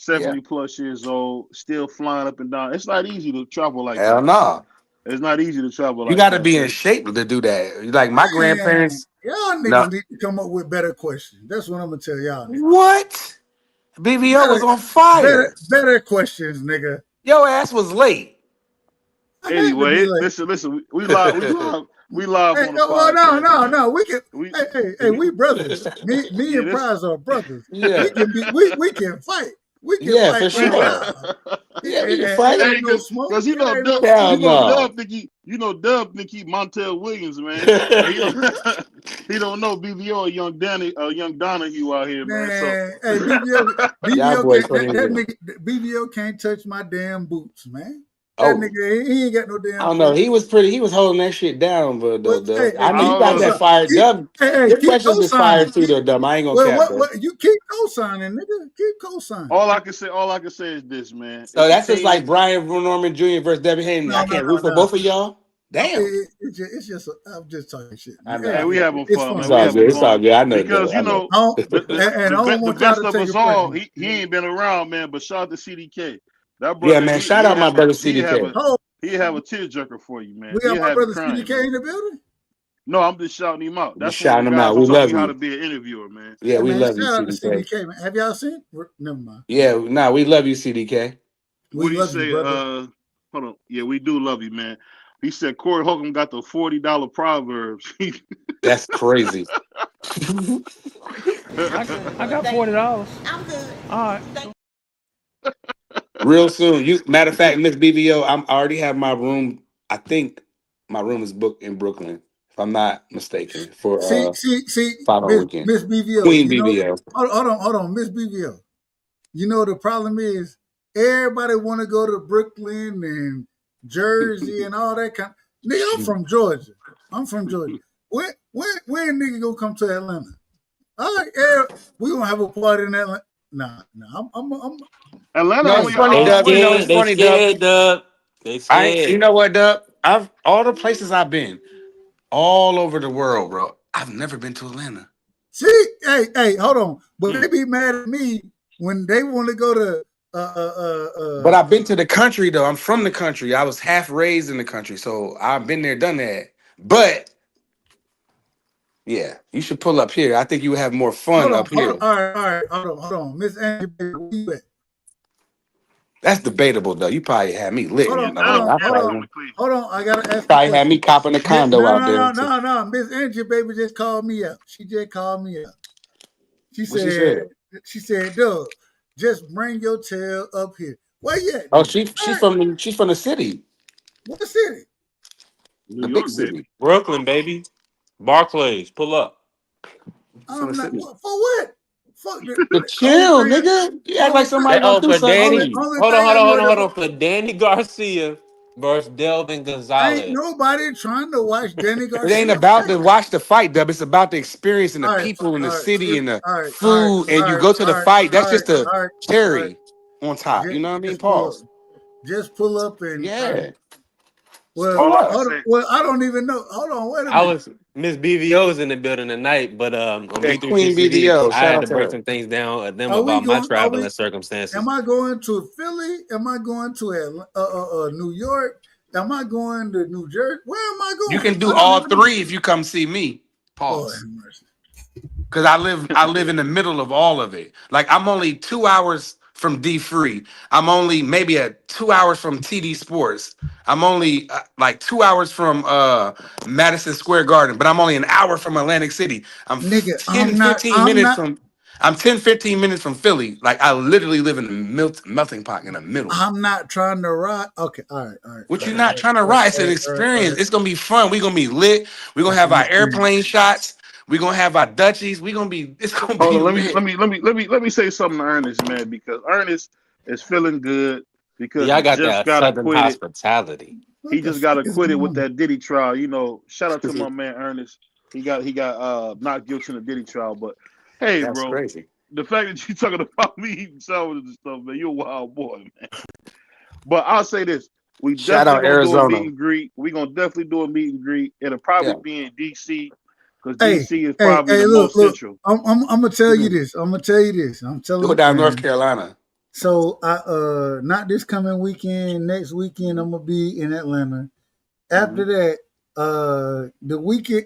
Yeah. 70 plus years old, still flying up and down. It's not easy to travel like Hell that. no. It's not easy to travel You like got to that. be in So shape to do that. Like my man, grandparents. y'all No. niggas need to come up with better questions. That's what I'm gonna tell y'all niggas. What? BBO was Better, on fire. better questions, nigga. Your ass was late. I had to be anyway, like, listen. We live hey, on the oh, no, podcast, no, man. no. We can, We we brothers. Me yeah, and this Prize are brothers. Yeah. We can fight. We can Yeah, fight for right sure. now. Yeah, we can It fight. hey, ain't no smoke. cause you It know ain't no Dub, Hell smoke. no. Dub think he Montel Williams, man. But he don't he don't know BVO or young Donahue out here, man. So Man, hey, Y'all BBO boys can't funny as that hell. nigga BBO can't touch my damn boots, man. That Oh, nigga he ain't got no I damn don't know. boots. He was pretty. He was holding that shit down, but Well, though, Dub. hey, I know I you was got gonna that say, fire, Dub. Your keep questions is fire co-signing. too, though, Dub. I ain't gonna Well, cap though. you keep co-signing, nigga. Keep co-signing. all I can say is this, man. So It's a that's just like team. Brian Norman Jr. versus Debbie Haney. No, I no, can't no, root for no. both of y'all. No, Damn. it's just I'm just talking shit, I man. know. Hey, Hey, I we know. having it's fun, It's man. fun. We all having good. It's fun all good. I know, because Dub. I know. I don't, and I don't the want y'all best to of take us it all. personal. He ain't been around, man. But shout out to CDK. That Yeah, brother, man. Shout out my brother CDK. Oh, he have a tearjerker for you, man. we got He'll my have you brother crying, CDK man. in the building. No, I'm just shouting him out. Just That's one of shouting the them guys out. who We taught love me how you. to be an interviewer, man. Yeah, Hey we man, love you, shout out to CDK. CDK, man. Have y'all seen? Never mind. Yeah, nah, we love you, CDK. We What do you love you, say? brother. Hold on. Yeah, we do love you, man. He said Corey Holcomb got the $40 Proverbs. That's crazy. I got $40. All right. Real soon. Matter of fact, Miss BVO, I already have my room. I think my room is booked in Brooklyn, if I'm not mistaken, for See, 5-hour weekend. Miss BVO. Queen You know, BVO. hold on, Miss BVO. You know the problem is everybody want to go to Brooklyn and Jersey and all that kind. Nigga, I'm from Georgia. When nigga gonna come to Atlanta? All right, we gonna have a party in Atlanta. Nah. I'm Atlanta No, it's only an funny, They hour Dub. You away. know, it's scared. They funny, Dub. scared, Dub. They You scared. know what, Dub? I've all the places I've been, all over the world, bro. I've never been to Atlanta. see, hey, hold on. But they be mad at me when they want to go to But I've been to the country though. I'm from the country. I was half raised in the country, so I've been there, done that. But yeah, you should pull up here. I think you would have more fun up hold here. on, all right, hold on. Miss Angie, where you at? That's debatable though. You probably had me lit Hold in on, Atlanta. I probably, hold on. I gotta ask a probably had me question. copping a condo out there. No. Miss Angie, baby, just called me up. She just called me up. She What she said, said? Doug, just bring your tail up here. Where you at Oh, then? she's All right, from the city, what city? New the big York, city. baby. Brooklyn, baby. Barclays, pull up. She's from the I'm not city. for what? Fuck The the only chill, thing. nigga. You act like Only somebody They gonna do for something. Danny. only Hold on, thing hold I on, know hold on, that hold on. For Danny Garcia versus Delvin ain't Gonzalez. nobody trying to watch Danny It ain't Garcia about to fight. watch the fight, Dub. It's about the experience and the All right, people and the all right, city and the all right, food. And you go to the fight. That's just a all right. cherry on top. You know what I mean? Just pull up. Pause. Just pull up and Yeah. Just well, pull All I can up. hold on. say, Well, I don't even know. Hold on, wait a I minute. was Miss BVO's in the building tonight, but on That Queen B360, BDO. I Shout had out to to break her. some things down with them Are we about my going? Are traveling we? circumstances. Am I going to Philly? Am I going to New York? Am I going to New Jersey? Where am I You going? can do I don't all even know. three if you come see me. Lord Pause. have mercy. Because I live in the middle of all of it. Like I'm only 2 hours from D Free. I'm only maybe at 2 hours from TD Sports. I'm only like 2 hours from Madison Square Garden, but I'm only an hour from Atlantic City. I'm Nigga, 10, 15 I'm minutes not, from I'm 10, 15 minutes from Philly. Like I literally live in the melting pot in the middle. I'm not trying to ride. Okay, all right, What you not trying to ride? It's an all experience. right. It's gonna be fun. We're gonna be lit. We're gonna It's have an our experience. airplane shots. We're gonna have our Dutchies. It's gonna hold be on. lit. Let me say something to Ernest, man, because Ernest is feeling good because Yeah, I he got just that got Southern acquitted. hospitality. He What the just got fuck is acquitted going with on? that Diddy trial. You know, shout out to my man Ernest. He got not guilty in the Diddy trial. But hey, That's bro, crazy. the fact that you talking about me eating sandwiches and stuff, man, you're a wild boy, man. But I'll say this. We Shout definitely out gonna do a meet Arizona. and greet. We gonna definitely do a meet and greet. It'll probably Yeah. be in DC because Hey, DC is probably the look, most central. I'm gonna tell you Mhm. this. I'm gonna tell you this. I'm Do it telling down North and Carolina. so I not this coming weekend, next weekend I'm gonna be in Atlanta. After Mhm. that, the weekend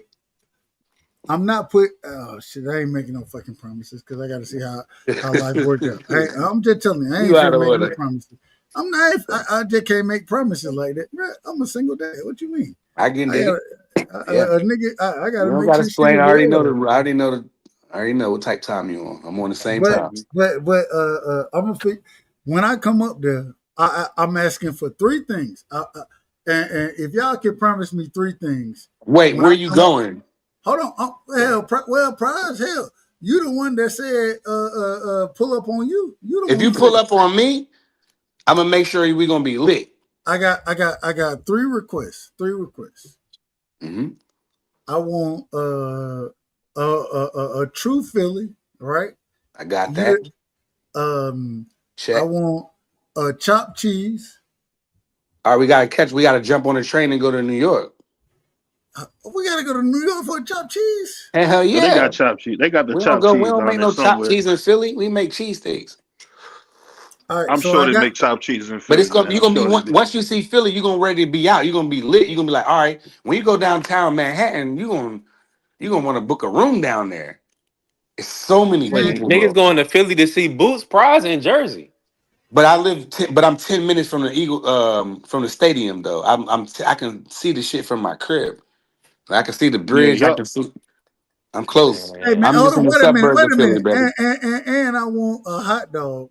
I'm not put. Oh shit! I ain't making no fucking promises because I got to see how life worked out. I'm just telling you, I ain't You out finna of make no order. promises. I'm not. I just can't make promises like that. Bruh, I'm a single dad. What you mean? I can I dig got it. Yeah. a nigga. I got You to don't make gotta sure she explain. was I already know well. the I already know the I already know what type time you on. I'm on the same But time. I'm gonna when I come up there, I'm asking for three things. And if y'all can promise me three things Wait, when where I you come up. going? Hold on. Prize, hell. You the one that said pull up on you. You the If one you who said pull it. up on me, I'm gonna make sure we gonna be lit. I got three requests. Three requests. Hmm. I want a true Philly, right? I got You that. I Check. want a chopped cheese. All right, we gotta jump on a train and go to New York. We gotta go to New York for a chopped cheese. Hell No, they yeah. got chopped cheese. They got the We don't chopped go, we cheese don't down make there no chopped somewhere. cheese in Philly. We make cheesesteaks. All right, I'm so sure I they got make chopped cheese in But it's Philly, gonna man. you're I'm gonna be sure they do. once you see Philly, you're gonna ready to be out. You're gonna be lit. You're gonna be like, all right, when you go downtown Manhattan, you're gonna want to book a room down there. It's so many Wait, see. people, niggas bro. going to Philly to see Boots, Prize, and Jersey. But I'm 10 minutes from the from the stadium though. I can see the shit from my crib. I can see the Yeah, bridge. I yup. can see. I'm close. Hey man, I'm hold just on, in the wait a minute, suburbs wait of a Philly, minute, baby. and I want a hot dog.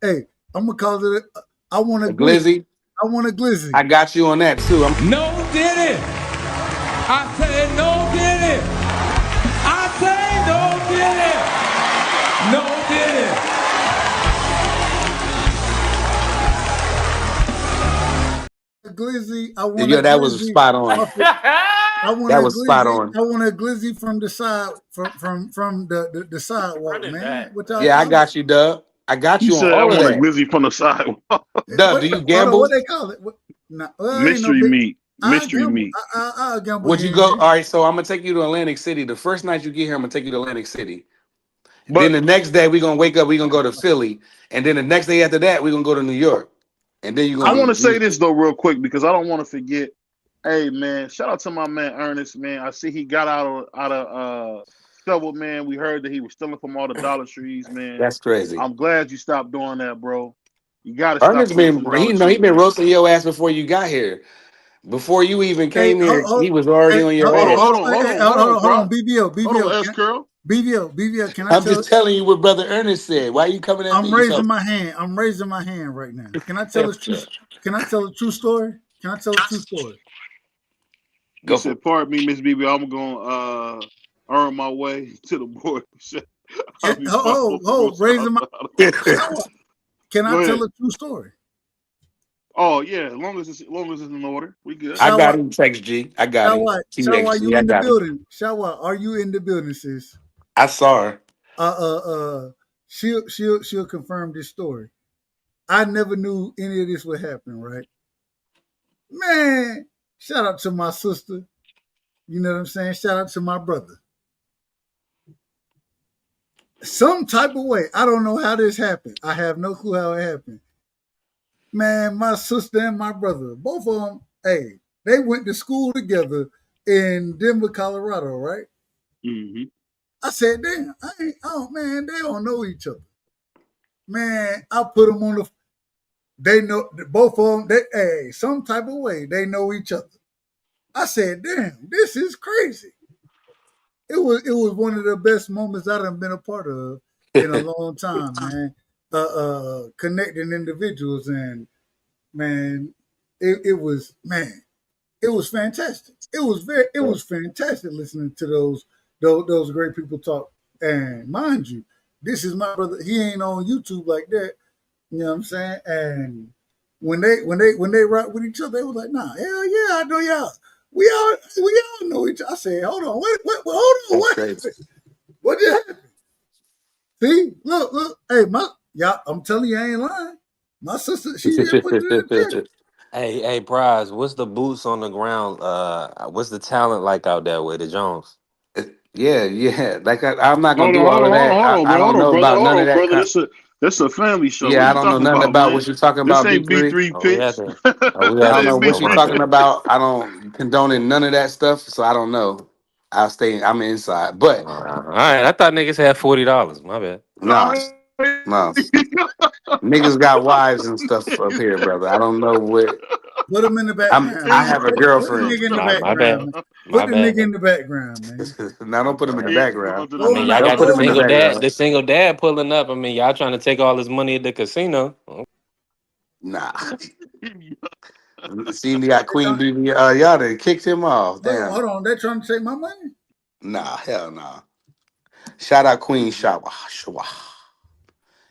Hey, I'm gonna call it. I want a A glizzy. glizzy. I want a glizzy. I got you on that too. No did it. I say no did it. I say no did it. No did it. A glizzy. I want a Yo, that was glizzy. spot on. I want That a was spot glizzy. on. I want a glizzy from the side, from the sidewalk, man. What y'all Yeah, I call it? got you, Dub. I got He you on said, "I all of want a that. glizzy from the sidewalk." Dub, do you Hold on, gamble? what they call it? What, nah, well, ain't no Mystery big. meat. I Mystery gamble. meat. I gamble Would you here and go? there. All right, so I'm gonna take you to Atlantic City. The first night you get here, I'm gonna take you to Atlantic City. Then But the next day we're gonna wake up, we're gonna go to Philly. And then the next day after that, we're gonna go to New York. And then you're I gonna want be to say this though, real quick, because I don't want to forget. Hey man, shout out to my man Ernest, man. I see he got out of Shovel, man. We heard that he was stealing from all the Dollar Trees, man. that's crazy. I'm glad you stopped doing that, bro. You gotta stop Ernest stealing been from Dollar he Tree, been man. roasting your ass before you got here. Before you even Hey, came here, he was already hey, on your ass. Hold on, hold on, BBO, S curl. BBO. Can I I'm tell? just telling you what Brother Ernest said. Why you coming at I'm me? So raising my hand. I'm raising my hand right now. Can I tell a true? Can I tell a true story? Can I tell a true story? He go for it. said, "Pardon me, Miss BB. I'm gonna earn my way to the board. I'll be fine for Raising my shower. Can I Go tell ahead. a true story? Oh yeah, as long as it's in order, we good. I got Shower, him, Text G. I got him. Shower, TXG. you I in the got him. building? Shower, are you in the building, sis? I saw her. Uh, uh, she'll confirm this story. I never knew any of this would happen, right? Man, shout out to my sister. You know what I'm saying? Shout out to my brother. Some type of way, I don't know how this happened. I have no clue how it happened. Man, my sister and my brother, both of them, hey, they went to school together in Denver, Colorado, right? Mm-hmm. I said, damn, oh man, they don't know each other. Man, I put them on the, they know, both of them, hey, some type of way, they know each other. I said, damn, this is crazy. It was one of the best moments I done been a part of in a long time, man. Connecting individuals and man, it was fantastic. It was fantastic listening to those great people talk. And mind you, this is my brother. He ain't on YouTube like that. You know what I'm saying? And when they rock with each other, they was like, nah, hell yeah, I know y'all. We all know each other. I said, hold on, hold on, That's what crazy. what just happened? See, look, hey, y'all, I'm telling you, I ain't lying. My sister, she didn't put it in the chat. Hey, Prize, what's the boots on the ground? What's the talent like out there with the Jones? Yeah. Like I'm not gonna Hold on, do hold all on, of hold on, that. hold on, I bro. don't Hold on, know brother. about Hold none of on, that. brother. This a family show. What are Yeah, I you don't know talking nothing about, about man? what you're talking This about, ain't B B3. three Oh, we picks. got to. Oh, we I got This don't to. know ain't what B Oh you're my three. talking bad. about. I don't condoning none of that stuff, so I don't know. I'm inside. But All right, I thought niggas had $40. My bad. nah, nah. Niggas got wives and stuff up here, brother. I don't know what Put them in the I background, man. have a Put the girlfriend. nigga in the My background, bad. man. My Put the bad. nigga in the background, man. Now don't put him in the Yeah, going background. to the I Hold mean, him y'all out. Don't got put the him in the single Hold him. dad. background. The single dad pulling up. I mean, y'all trying to take all this money at the casino. Nah. See, they got Queen BB. Y'all done kicked him off. Damn. Hold on. They trying to take my money? Nah, hell nah. Shout out Queen Shawa.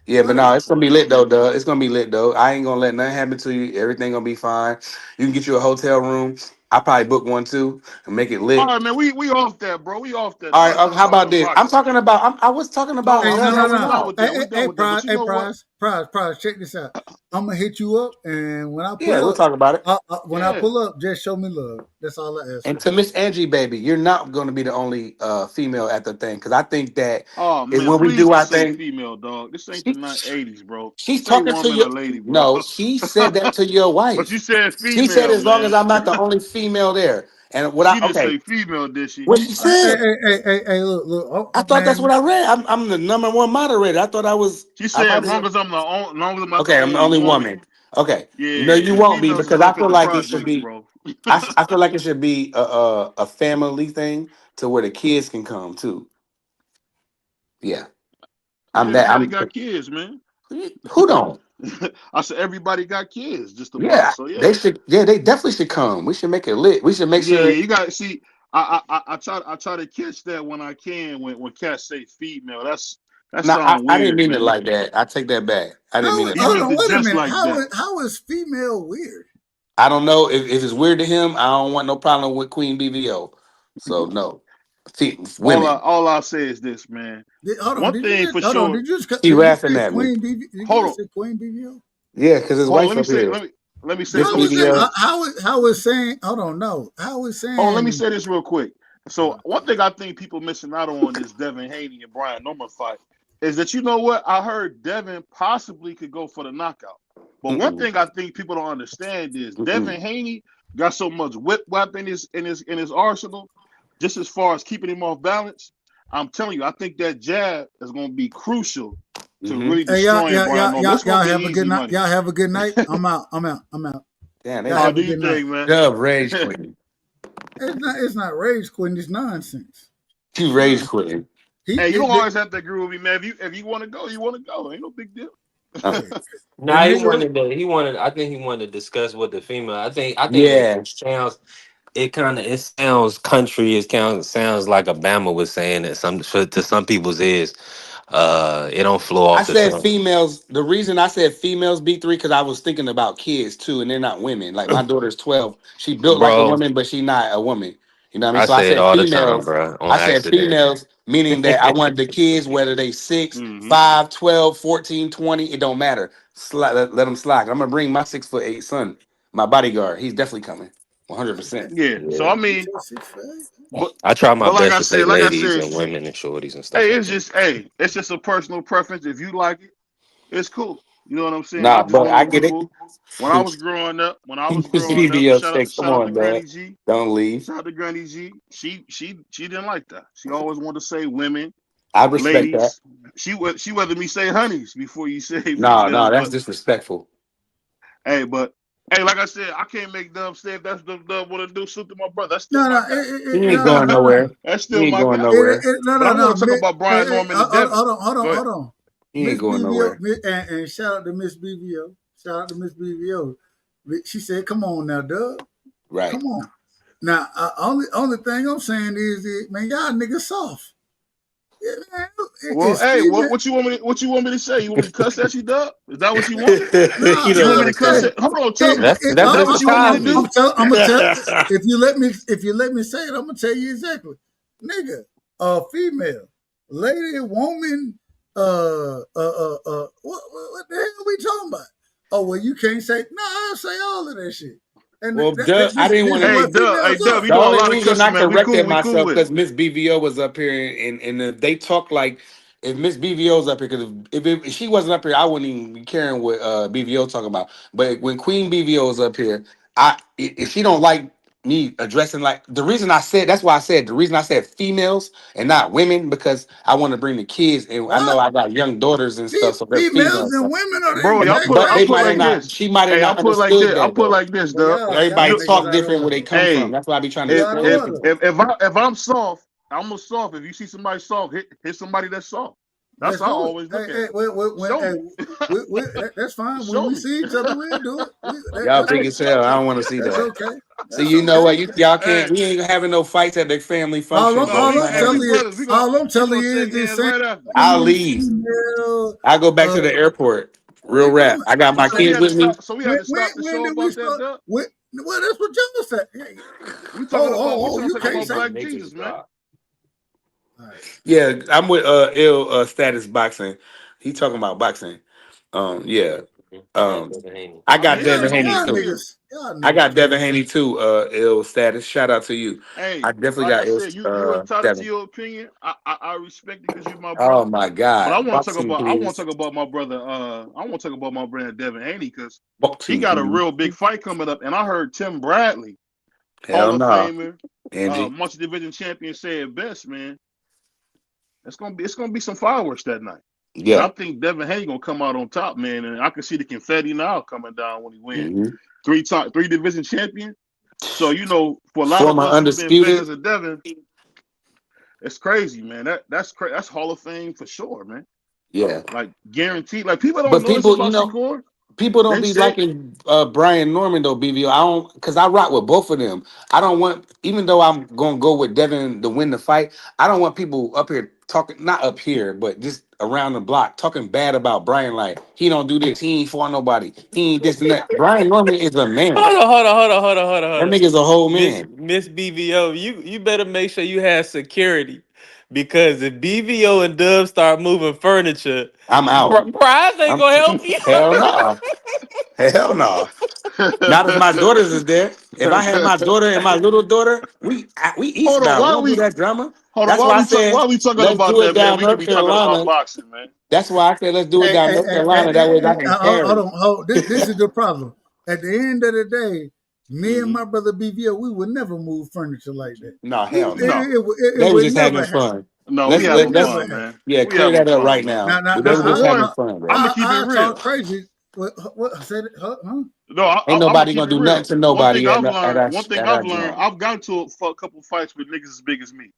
Yeah, but What? no, it's gonna be lit though, Doug. It's gonna be lit though. I ain't gonna let nothing happen to you. Everything gonna be fine. You can get you a hotel room. I probably book one too and make it All lit. right, man. We off that, bro. We off that. All Now right, let's just how talk about some this? I'm boxing. talking about. I was talking about Hey, No, us no. we going done out. with that. We done with that. But you know what? Prize. Check this out. I'm gonna hit you up, and when I Yeah, pull we'll up, talk about it. Yeah. just show me love. That's all I ask And for. to Miss Angie, baby, you're not going to be the only female at the thing because I think that Oh is man, when we please do our just say thing. female, dog. This ain't the She, 1980s, bro. she's Say talking to woman you. or lady, bro. No, she said that to your But you wife. said She said female, as long as man. I'm not the only female there. And what She I didn't okay, say female, did she? what she said? Hey, look. I Oh, thought that's man. what I read. I'm the number one moderator. I thought I was. She I said, might as have. long as I'm the Okay, I'm the only only woman. woman. Okay, no, Yeah, you the won't be females is because I up at feel the like it should projects, be. bro. I feel like it should be a family thing to where the kids can come too. Yeah, Yeah, I'm that. everybody I'm got kids, man. who don't. I said everybody got kids, just about. Yeah, So they yeah, should. Yeah, they definitely should come. We should make it lit. We should make yeah, sure. yeah. You got to see. I try to catch that when I can. When cats say female, that No, sound I didn't weird, mean it man. like that. I take that back. I didn't mean it He like Hold meant on, that. it wait a just minute. like that. How is female weird? I don't know if it's weird to him. I don't want no problem with Queen BBO. So no, women. All I say is this, man. Hold on, One did you thing just for sure. She did you laughing say at me. Queen BB? Did you Hold just on, say Queen BBO? Yeah, because his hold on. wife up here, Let me say Miss let How me is say that? BBO. this. How is saying? Hold on, no. How is Hold on, let me saying? say this real quick. So one thing I think people missing out on this Devin Haney and Brian Norman fight is that, you know what, I heard Devin possibly could go for the knockout. But one Mm-mm, thing I think people don't understand is mm-mm. Devin Haney got so much whip weapon in his arsenal, just as far as keeping him off balance. I'm telling you, I think that jab is going to be crucial to Mm-hmm. really Hey, destroying Brian Norman. It's going y'all to be have a good easy night. money. Y'all have a good night. I'm out. I'm out. Damn, they Y'all I'll have dub, a do your good night. thing, man. dub rage quitting. It's not rage quitting. It's nonsense. She It's rage nonsense. quitting. Hey, you don't The, always have to agree with me, man. If you want to go, you want to go. Ain't no big deal. Uh, hey, the Nah, he nigga. wanted to. He wanted. I think he wanted to discuss with the female. I think yeah, it sounds. It sounds country. Sounds like Obama was saying that to some people's ears. It don't flow I off the said tongue, females. The reason I said females B3 because I was thinking about kids too, and they're not women. Like my daughter's 12. She built like a bro. woman, but she not a woman. You know what I mean? I So I say it said all the time, females. bro, on I said accident. females, meaning that I wanted the kids, whether they 6, Hmm. 5, 12, 14, 20, it don't matter. Let them slide. I'm gonna bring my 6'8" son, my bodyguard. He's definitely coming. 100%. Yeah. So I Yeah, mean, You said 6'5"? but I try my but best to say like I ladies said, and shit. women and shorties and stuff Hey, like that. it's just a personal preference. If you like it, it's cool. You know what I'm saying? I Nah, just but want to I be get it. people. When I was growing up, BBO shout out say, come shout out to on, Granny dog. G. Don't leave. Shout out to Granny G. She didn't like that. She always wanted to say women, I respect that. ladies. She rather me say honeys before you say No, no, females. that's But disrespectful. hey, like I said, I can't make Dub say if that's Dub want to do something to my brother. That's still No, my no, guy. He ain't no, no, going no, no. nowhere. That's He still ain't my going guy. nowhere. No, But no, I no. want to talk about Brian Norman and Devin. Go ahead. Hold on. He ain't Miss going BVO, nowhere. and shout out to Miss BVO. Shout out to Miss BVO. She said, "Come on now, Doug. Right. Come on." Now, only thing I'm saying is, man, y'all niggas soft. Yeah, man, Well, it's hey, female. what you want me to say? You want me to cuss at you, Dub? Is that what you want? No, You You know want what me no. to I'm cuss Hey, saying? it? Hold on, tell me. That's Is that what you want me to Cosby. do? I'm gonna tell. If you let me say it, I'm gonna tell you exactly, nigga. Female, lady, woman. What the hell are we talking about? Oh well, you can't say. No, I'll say all of that shit. And Well, Doug, I didn't this want is to. Hey, what Dub, females you The are. doing a only lot of reason cussing, I man. corrected We cool myself with it. because Miss BVO was up here and they talk like if Miss BVO's up here, because if she wasn't up here, I wouldn't even be caring what BVO talking about. But when Queen BVO is up here, if she don't like me addressing like the reason I said that's why I said the reason I said females and not women because I want to bring the kids and I know What? I got young daughters and stuff, so they're Females females. and women are the Bro, y'all exact put But I'll they same put might have like thing. not. this. She might have Hey, not understood I'll that put though. like this, Well, Dub. Everybody You niggas talk out of different where they order. come from. hey, That's why I be trying to You if out of explain if things. order. if I'm soft, I'm a soft. If you see somebody soft, hit somebody that's soft. That's Let's how I do it. always Hey, look at hey, it. when, Show hey, me. that's fine. When Show we me. see each other, we'll do it. Y'all That's big Hey, as okay. show hell. I me. don't want to see That's that. okay. See, That's you know okay. what? Y'all Hey, can't. We ain't having no fights at the family All function. I'm, Bro. no, It's all not I'm we telling happening. you, brothers. all I'm We telling gonna you is shake this hands same right after. I'll queen leave. female. I go back to Uh, the airport. what are Real you rap. doing? I got my So we kids had to with me. stop. So we had to stop the When show did we about that, start? Duck. Well, that's what y'all said. Hey, We oh, trying you to talk can't about say. My Black matrix Jesus, man. block. All right. Yeah, I'm with ill status boxing. He talking about boxing. Yeah. That Um, doesn't hang. I I mean, got yeah, Devin it's Haney okay. Y'all too. Yeah. niggas, y'all I niggas got Devin crazy. Haney too. Ill status. Shout out to you. Hey, I definitely like got I ill. said, you entitled to Devin. your opinion. I respect it because you're my Oh brother. my But God, boxing I want to please. talk about my brother. I want to talk about my brother Devin Haney because he Boxing got a please. real big fight coming up. And I heard Tim Bradley Hell Hall of no, Famer, Angie. multi-division champion said best, man. It's gonna be some fireworks that night. And Yeah. I think Devin Haney gonna come out on top, man. And I can see the confetti now coming down when he wins. Mm-hmm. Three division champion. So for a lot of Former us who've been undisputed. fans of Devin, it's crazy, man. That's Hall of Fame for sure, man. Yeah. Like guaranteed. Like people don't But know this people, about Shakur. people don't They be say, liking Brian Norman though, BVO. I don't, because I rock with both of them. I don't want, even though I'm gonna go with Devin to win the fight, I don't want people up here talking, not up here, but just around the block talking bad about Brian. Like he don't do this, he ain't for nobody, he ain't this and that. Brian Norman is a man. That nigga's a whole man. Miss BVO, you better make sure you have security. Because if BVO and Dub start moving furniture, I'm out. Prize ain't gonna help you. Hell no. Hell no. Not if my daughters is there. If I had my daughter and my little daughter, we hold on, eastbound. We don't do that drama. That's why why I why said are we talking let's about do it that, man? down We could North be talking about Carolina. boxing, man. That's why I said let's do it down North Carolina. That way I can carry. Hold on. This is the problem. At the end of the day, me and my brother BVO, we would never move furniture like that. No, hell no. It They were would just never having happen. fun. No, we Let's It would having never fun, happen. man. yeah, We clear having that up fun, right man. now. Now, They were For just one, having fun, bro. I'm gonna keep it I real. talk crazy. What I said? Huh? No, Ain't I'm gonna nobody keep gonna it do nothing real. to nobody at our One thing at I've our learned, joint. I've gotten to a couple fights with niggas as big as me.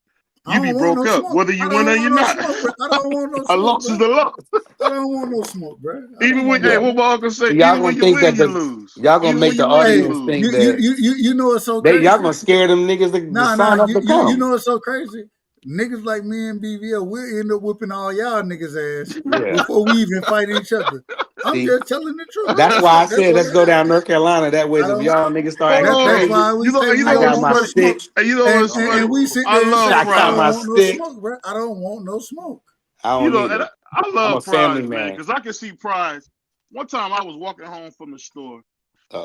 I You be don't want broke no up, smoke. whether I you win or don't you're want no not. smoke, bro. I don't want no A smoke, loss bro. is a loss. I don't want no smoke, bro. I Even don't when, want hey, Yeah. no what smoke. my uncle say, Y'all even gonna when you think win, that you lose. y'all gonna Even make when the you win, you audience Hey, think lose. that you know what's so y'all crazy? gonna scare them niggas to sign Nah. up to You come. know what's so crazy? Niggas like me and BVO, we'll end up whipping all y'all niggas' ass Yeah. before we even fight each other. I'm See, just telling the truth. that's why I That's said what let's go down North Carolina. That way, I if don't. y'all niggas start Hold acting That's on. crazy, why we You know, say you we I know got don't what's my want no funny? smoke. stick. And you know what's funny? And we sit I there and say love I I got don't my Prize. want no stick. smoke, bro. I don't want no smoke. I You don't know, need and it. I I'm a love family Prize, man, man. because I can see Prize. One time I was walking home from the store,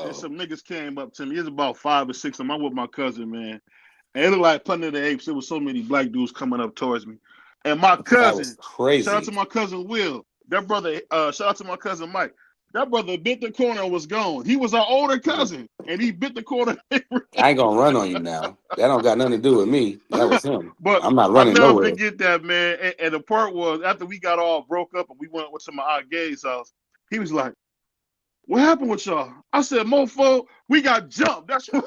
and Oh, some niggas came up to me. It was about 5 or 6 of them. I'm with my cousin, man. And it looked like Planet of the Apes. There was so many black dudes coming up towards me. And my that was cousin, shout out to crazy. my cousin Will, that brother, shout out to my cousin Mike. That brother bit the corner and was gone. He was our older cousin, and he bit the corner. I ain't gonna run on you now. That don't got nothing to do with me. That was him. But I'm not I'll running never nowhere. forget that, man. And the part was after we got all broke up and we went to my aunt Gay's house, he was like, "What happened with y'all?" I said, "Mofo, we got jumped." That's what.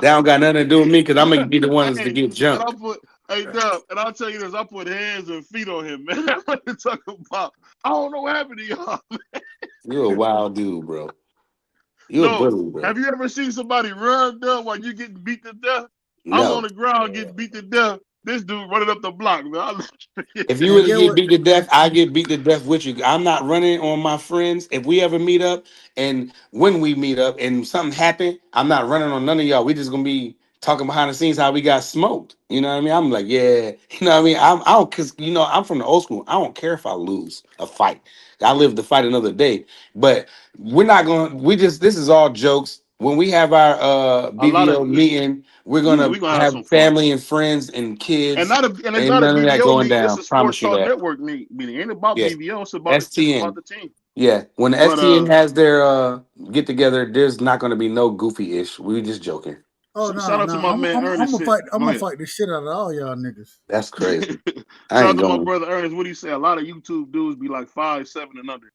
That don't got nothing to do with me because I'm gonna be the ones to Hey, get and I jumped. put, hey, Dub, and I'll tell you this: I put hands and feet on him, man. I'm to talk about. I don't know what happened to y'all. You a wild dude, bro. You a No, bully, bro. have you ever seen somebody run, Dub, while you getting beat to death? I'm on No. the ground getting beat to death. This dude running up the block, man. If you And were to get get what? beat to death, I get beat to death with you. I'm not running on my friends. If we ever meet up and when we meet up and something happened, I'm not running on none of y'all. We just gonna be talking behind the scenes how we got smoked. You know what I mean? I'm like, yeah, you know what I mean? I don't, cause I'm from the old school. I don't care if I lose a fight. I live to fight another day. But we're not gonna. This is all jokes. When we have our A lot of BVO meeting, we're yeah, gonna we gonna have some have fun. family and friends and And kids. it's Ain't not a none of that BVO going meeting. It's down. a sports Promise you talk that. network meeting. It ain't about Yeah. BVO. It's about STN. the team. Yeah. When the But STN has their get together, there's not gonna be no goofy ish. We just joking. Oh no, shout out to my man I'm Ernest. gonna fight. I'm Go gonna ahead. fight the shit out of all y'all niggas. That's crazy. I Shout out ain't to my going. brother Ernest. What he say? A lot of YouTube dudes be like 5'7" and under.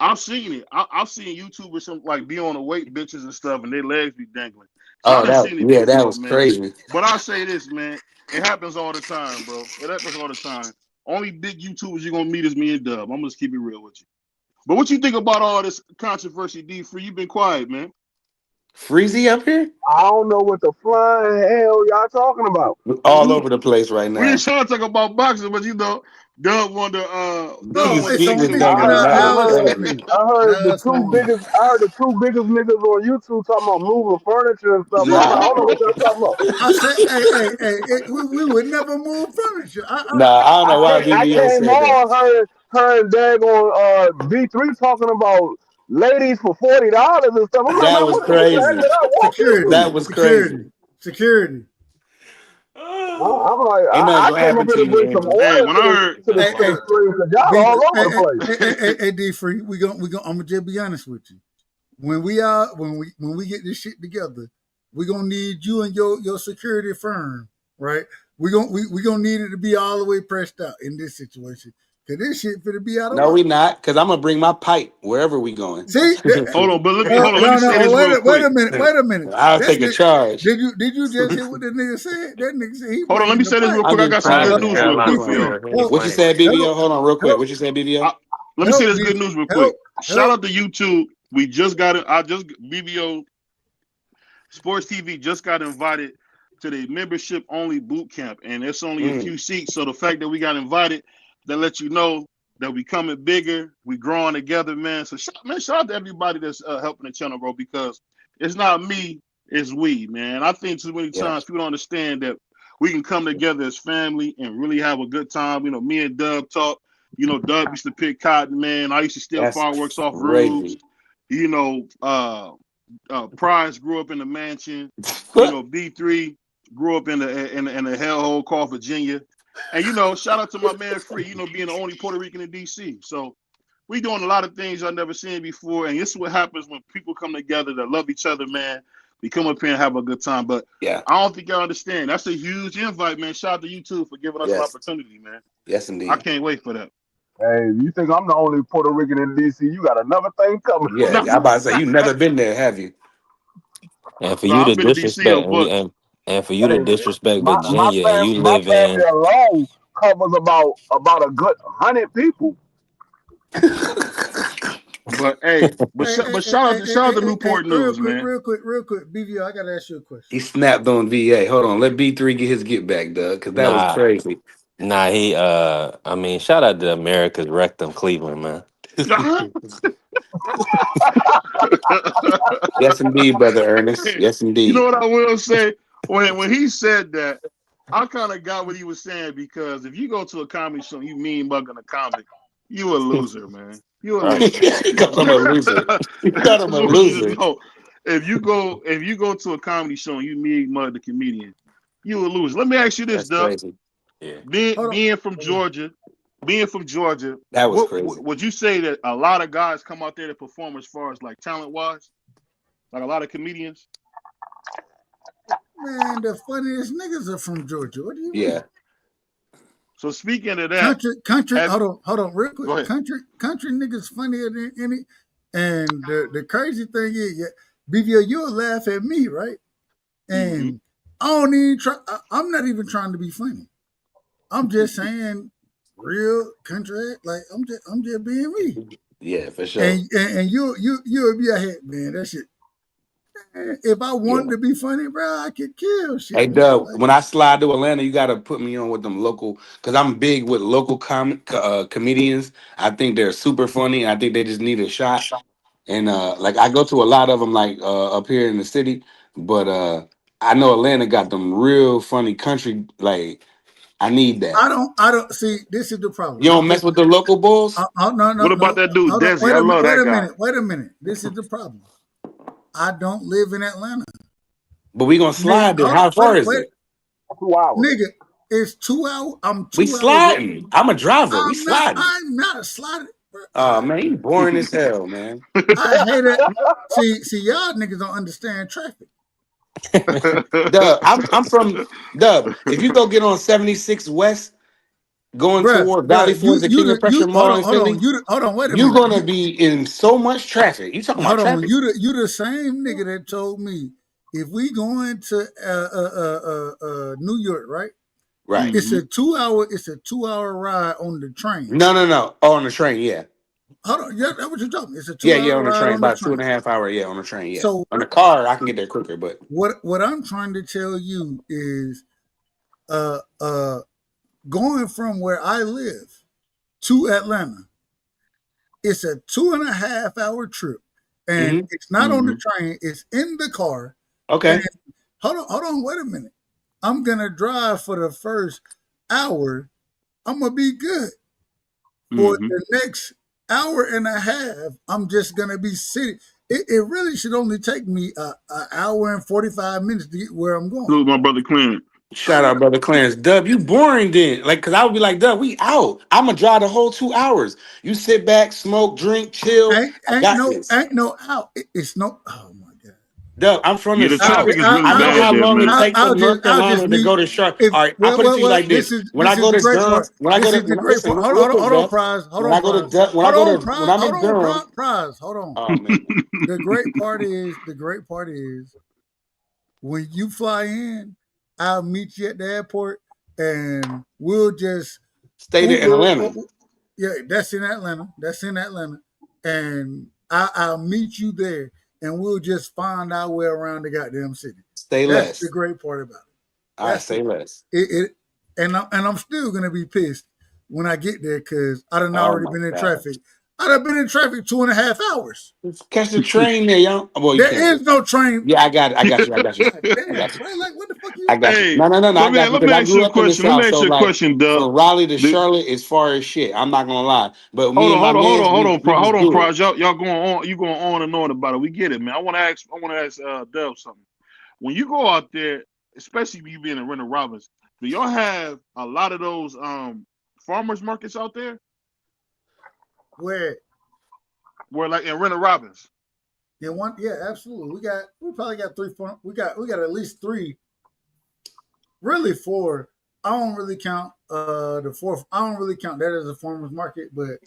I've seen it. I've seen YouTubers some like be on the weight benches and stuff, and their legs be dangling. So I Oh, done seen it that before, was man. crazy. But I'll say this, man. It happens all the time, bro. It happens all the time. Only big YouTubers you're gonna meet is me and Dub. I'm gonna just keep it real with you. But what you think about all this controversy, D Free? You've been quiet, man. Freezy up here? I don't know what the flying hell y'all talking about. All over the place right We ain't now. trying to talk about boxing, but Dub No, wanted to it's He get was on into me. it, dangling. man. I That was Now it's heard on crazy. me. I heard Now the it's on me. I heard the two biggest niggas on YouTube talking about moving furniture and stuff. I'm like, I Nah. don't know what y'all talking about. I said, hey, we would never move furniture. Nah, I don't know why I BBO came said that. on her and Dag on B3 talking about ladies for $40 and stuff. I'm like, That man, was what the heck crazy. did I walk security, into? That was crazy. security, security. I'm like, Ain't nothing I gonna came up happen here to to you, bring some Angie. Hey, order when I heard to the Hey, hey, stream because y'all B, all over the place. hey, D Free. We gonna. I'm gonna just be honest with you. When we get this shit together, we're gonna need you and your security firm, right? We gonna need it to be all the way pressed out in this situation. Cause this shit finna be out of No, work. we not, because I'm gonna bring my pipe wherever we going. See, Hold on, but let me no, say no, this real wait quick. a minute, wait a minute. I'll That's take a charge. did you just hear what the nigga said? That nigga said he Hold on, let me bringing the say this pipe. real I'm quick. I just got some proud good of news the real airline quick for crew y'all. that he ain't What you playing. said, Help, BBO? Hold on, real quick. help, What you said, BBO? Let me say help, this good news real quick. help, Shout help. out to YouTube. We just got it. BBO Sports TV just got invited to the membership only boot camp, and it's only a few seats. So the fact that we got invited, that lets you know that we coming bigger, we growing together, man. So shout out to everybody that's helping the channel, bro, because it's not me, it's we, man. I think too many Yeah, times people don't understand that we can come together as family and really have a good time. You know, me and Dub talk. You know, Dub used to pick cotton, man. I used to steal that's fireworks off roofs. crazy. You know, Prize grew up in the mansion. You know, B3 grew up in the hellhole called Virginia. And you know, shout out to my man Free, you know, being the only Puerto Rican in DC. So we doing a lot of things I've never seen before. And this is what happens when people come together that love each other, man. We come up here and have a good time. But Yeah, I don't think y'all understand. That's a huge invite, man. Shout out to you too for giving us an yes, opportunity, man. yes, I indeed. can't wait for that. Hey, you think I'm the only Puerto Rican in DC? You got another thing coming. Yeah, No, I'm about to say you never been there, have you? And for no, you to I've been to DC though, disrespect but and for you to Hey, disrespect my Virginia, and you my live family in alone covers about a good 100 people. but hey, Hey, hey, but hey, hey, hey, shout out hey, to hey, hey, Newport News, man. real quick, BVO, I gotta ask you a question. He snapped on VA. Hold on, let B3 get his get back, Doug, because that was nah crazy. he I mean, shout out to America's Rectum Cleveland, man. Yes, indeed, brother Ernest. Yes, You know indeed. what I will say? When he said that, I kind of got what he was saying because if you go to a comedy show, you mean mugging a comic, you a loser, man. You a Right. loser. He called him a loser. He I called him just a want you to loser. know. If you go to a comedy show and you mean mug the comedian, you a loser. Let me ask you this, That's Duff. crazy. Yeah, Hold Being from on. Georgia, being from Georgia, that was what crazy. would you say that a lot of guys come out there to perform as far as like talent wise? Like a lot of comedians? Man, the funniest niggas are from Georgia. What do you mean? Yeah. So speaking of that, Country. have Hold on, real quick. go ahead. Country niggas funnier than any. And the crazy thing is, yeah, BVO, you'll laugh at me, right? Mm-hmm. And I don't even try. I'm not even trying to be funny. I'm just saying real country. Like I'm just being me. Yeah, for sure. And you'll be ahead, man. That shit. If I wanted Yeah. to be funny, bro, I could kill Hey, shit, man. Doug, Like when I slide to Atlanta, you got to put me on with them local, because I'm big with local comedians. I think they're super funny. I think they just need a shot. And like I go to a lot of them, like up here in the city, but I know Atlanta got them real funny country. Like I need that. I don't see. This is the problem. You don't mess with the local bulls, No, What about that dude, hold on. Desi? I love that guy. Wait a minute. This is the problem. I don't live in Atlanta, but we gonna nigga. slide there. Hold on, How far is wait, it? 2 hours. nigga. It's 2 hours. I'm We 2 hours. sliding. I'm a driver. We sliding. I'm not a slotted. Bro. Oh man, you boring as hell, man. I hate it. See, y'all niggas don't understand traffic, Dub, I'm from Dub. If you go get on 76 West, going Bruh, toward Valley Forge, the King of Pressure Mall in hold on. Philly, Hold on. Wait a you're minute. gonna be in so much traffic. You talking about Hold on. traffic? You the same nigga that told me if we going to New York, right? Right. It's hmm a 2 hour. It's a 2 hour ride on the train. No. Oh, on the train, yeah. Hold on, yeah, that's what you're talking. It's a two Yeah, hour on the ride train. on the About two train. and a half hour, yeah, on the train, yeah. So On the car, I can get there quicker, but what I'm trying to tell you is, uh, uh, going from where I live to Atlanta, it's a 2.5 hour trip, and hmm it's not on the hmm train. It's in the car. And okay. hold on, wait a minute. I'm gonna drive for the first hour. I'm gonna be good. For hmm the next hour and a half, I'm just gonna be sitting. It really should only take me an hour and 45 minutes to get where I'm going. Salute my brother Clint. Shout out, brother Clarence. Dub, you boring then. Like, cause I would be like, Dub, we out. I'ma drive the whole 2 hours. You sit back, smoke, drink, chill. I got this. Ain't no out. It's no. Oh my god. Dub, I'm from Yeah, the the South. traffic is really I know bad how there, long it man. takes from North I'll just Carolina to meet. go to Charlotte. If All right, I put it to you like this: when I this is go the to great Durham, part. when I go This to is the great listen, part. real quick, Dub. Prize. When I go to when I'm in Durham, Prize. Hold on. oh man, The great part is when you fly in, I'll meet you at the airport and we'll just stay there in Uber. Atlanta. Yeah, that's in Atlanta. And I'll meet you there and we'll just find our way around the goddamn city. Say That's the less. great part about it. I say less. And I'm still gonna be pissed when I get there because I done Oh already my been in God. traffic. I done been in traffic 2.5 hours. Catch the train there, young. Well, you There can't. is no train. Yeah, I got it. I got you. I got you. God I damn, got you. bro! Like what the fuck you? I got you. Hey, No. I got you let because me I ask you grew a up in the question. Let South. me ask So you a like question, Dub. from Raleigh to The, Charlotte is far as shit. I'm not gonna lie. But me hold on, and my hold on, hold mans, on, hold on, we was hold on, good. Prize. Y'all going on. You going on and on about it. We get it, man. I want to ask Dub something. When you go out there, especially you being in Renner Robbins, do y'all have a lot of those farmers markets out there? Where? Where like in Renner Robbins? Yeah, absolutely. We probably got three. We got at least three. Really four. I don't really count the fourth. I don't really count that as a farmers market, but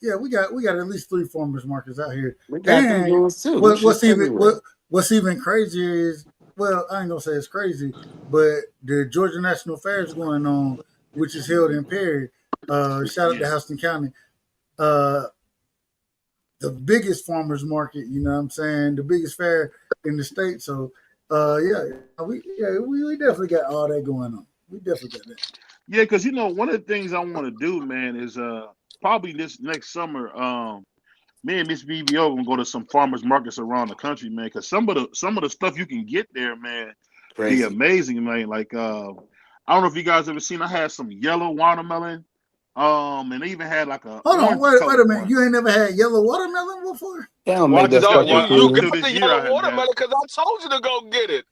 yeah, we got at least three farmers markets out here. We got them And doing too. Them shits everywhere. what's even crazier is, well, I ain't gonna say it's crazy, but the Georgia National Fair is going on, which is held in Perry. Shout out to Houston County. Uh, the biggest farmers market, you know what I'm saying? The biggest fair in the state. So we definitely got all that going on. We definitely got that. Yeah, because one of the things I want to do, man, is probably this next summer. Me and Miss BBO gonna go to some farmers markets around the country, man. Because some of the stuff you can get there, man, be Crazy. amazing, man. Like I don't know if you guys ever seen. I had some yellow watermelon, and they even had like a Hold on, orange wait colored a minute. one. You ain't never had yellow watermelon before? They don't Well, I make that just stuff in up You Queens. got until the this year I yellow hadn't had watermelon it. because I told you to go get it.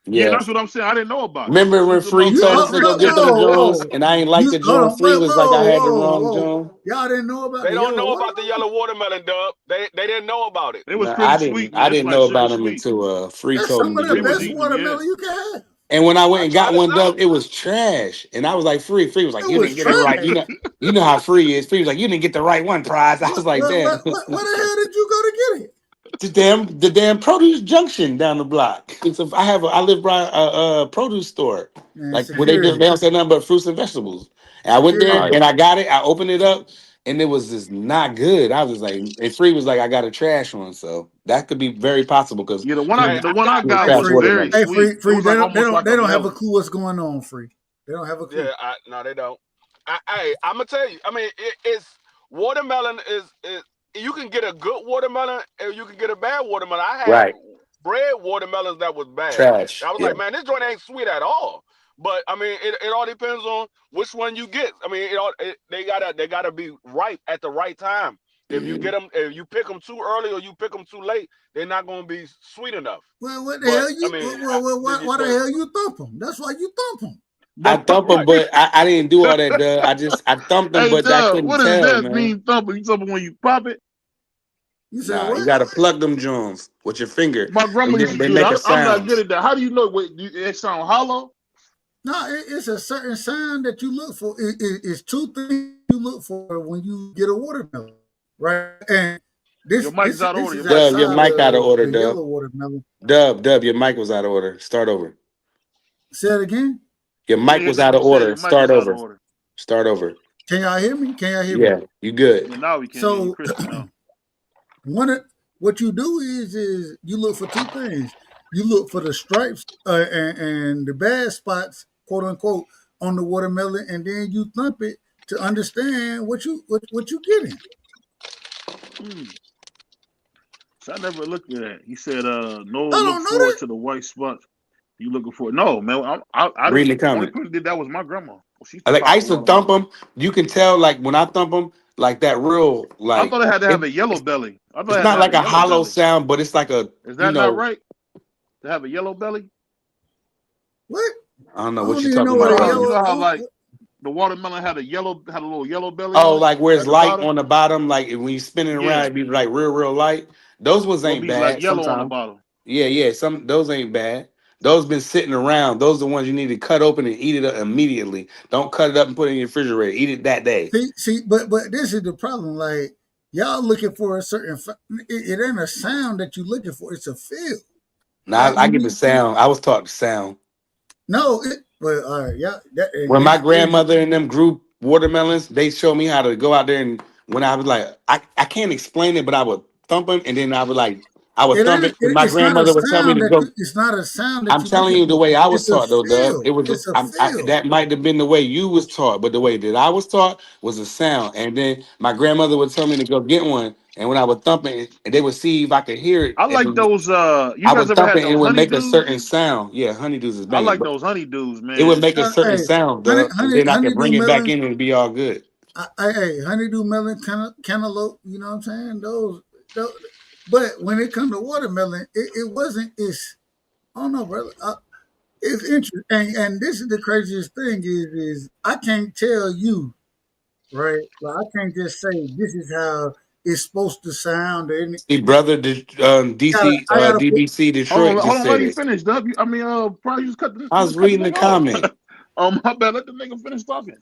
Yeah, Yeah. that's what I'm saying. I didn't know about it. Remember So when it's Free about told something us to Free go get suggested. them Whoa. Jones, and I ain't like You the hold Jones. on, Free wait, was like I had the whoa, wrong whoa. Jones. Y'all didn't know about They the don't yellow know about the watermelon? yellow watermelon, Dub. They didn't know about it. It was No, pretty sweet, I man. It's didn't like know sugar about them sweet. until Free That's told some me of to the get Free them was best Jones. eating them, yeah. watermelon you can have. And when I went I and got tried it one out. dub, it was trash. And I was like, Free was like, It you was didn't get it right. trash. You know how Free is. Free was like, you didn't get the right one, prize. I was like, damn. Where the hell did you go to get it? The damn produce junction down the block. I live by a produce store, Man, like where they security. don't sell nothing but fruits and vegetables. And I went there Security. and I got it. I opened it up and it was just not good. I was like, and Free was like, I got a trash one, so that could be very possible because Yeah, the one I Hey, people the I one I got do got Hey, was trash free. very watermelon. Hey, sweet. It free. was like They almost don't. like They a don't have a melon. clue what's going on. Free. They don't have a clue. yeah. No, they don't. I'm gonna tell you. I mean, it's watermelon is you can get a good watermelon and you can get a bad watermelon. I had Right. red watermelons that was bad. Trash. I was Yeah. like, man, this joint ain't sweet at all. But I mean, it all depends on which one you get. I mean, they gotta be ripe at the right time. Mhm. If you pick them too early or you pick them too late, they're not gonna be sweet enough. Well, what the But hell I you? mean, Why the hell you thump them? That's why you thump them. I But thump them, right. but I didn't do all that. I thumped them, hey, but I Dub, couldn't what does tell, that man. mean? Thumping? You thumping when you pop it? You said Nah, you what? gotta plug them joints with your finger, My grandma and used then to they do make a that. I'm not sound. good at that. How do you know? Wait, it sound hollow? No, it's a certain sign that you look for. It's two things you look for when you get a watermelon, right? And Your mic is out of this order. Your is mic is Dub, out your of outside order. mic out of of order, the Dub. yellow watermelon. Dub, your mic was out of order. Start over. Say it again. Your We ain't mic hear was nothing out you of said. order. Your mic Start is out of over. order. Start over. Can y'all hear me? Can y'all hear me? Yeah, you good. Yeah, now we can. Yeah, you So crispy now. what you do is you look for two things. You look for the stripes and the bad spots, quote unquote, on the watermelon, and then you thump it to understand what you getting. Hmm. So I never looked at that. He said, "No, I look don't know forward that. to the white spots." You looking for it? No, man. I Reading the didn't. Only comment. person did that was my grandma. She used to Like I pop a used to thump watermelon. them. You can tell, like when I thump them, like that real, I like thought it had to have it. a yellow belly. I thought it It's had to not have like a a yellow hollow belly. sound, but it's like a, Is you that not know, right? To have a yellow belly? What? I don't know I what don't you're even talking know You what about, a know how you homie. know yellow. how like the watermelon had a little yellow belly Oh, on it like where it's at the light bottom. on the bottom, like when you spin it around, Yeah, it'd be like real light. Those ones or ain't be like bad yellow on the sometimes. bottom. Yeah. Those ain't bad. Those been sitting around. Those are the ones you need to cut open and eat it up immediately. Don't cut it up and put it in your refrigerator. Eat it that day. See, but this is the problem. Like y'all looking for a certain, it ain't a sound that you looking for. It's a feel. Now Like I you get the need sound. I was taught the sound. no. But all right, yeah. That, When my this grandmother and them grew watermelons, they showed me how to go out there and when I was like, I can't explain it, but I would thump them and then I would it thump ain't. it and my It's not a grandmother would tell me sound to that go. you. It's not a sound that I'm you telling looking you the for. way I was It's a taught though, Dub. feel. It was It's a feel. that might have been the way you was taught, but the way that I was taught was a sound. And then my grandmother would tell me to go get one, and when I would thump it, and they would see if I could hear it, I like and those. You I guys would ever thump had it, and it those would make a honeydews? certain sound. Yeah, honeydews is I banging, like but those honeydews, it would man. make a certain Hey, sound, Dub, and then I could honeydew bring it back melon. in and it'd be all good. Hey, honeydew melon, cantaloupe. You know what I'm saying? Those. But when it comes to watermelon, it wasn't. I don't know, brother. It's interesting, and this is the craziest thing is I can't tell you, right? Like I can't just say this is how it's supposed to sound. And See, brother, DC, I gotta put. DBC, Detroit Hold just on, said let him this. finish, Dub. Probably just I was cut the reading the nigga off. comment. My bad. Let the nigga finish talking.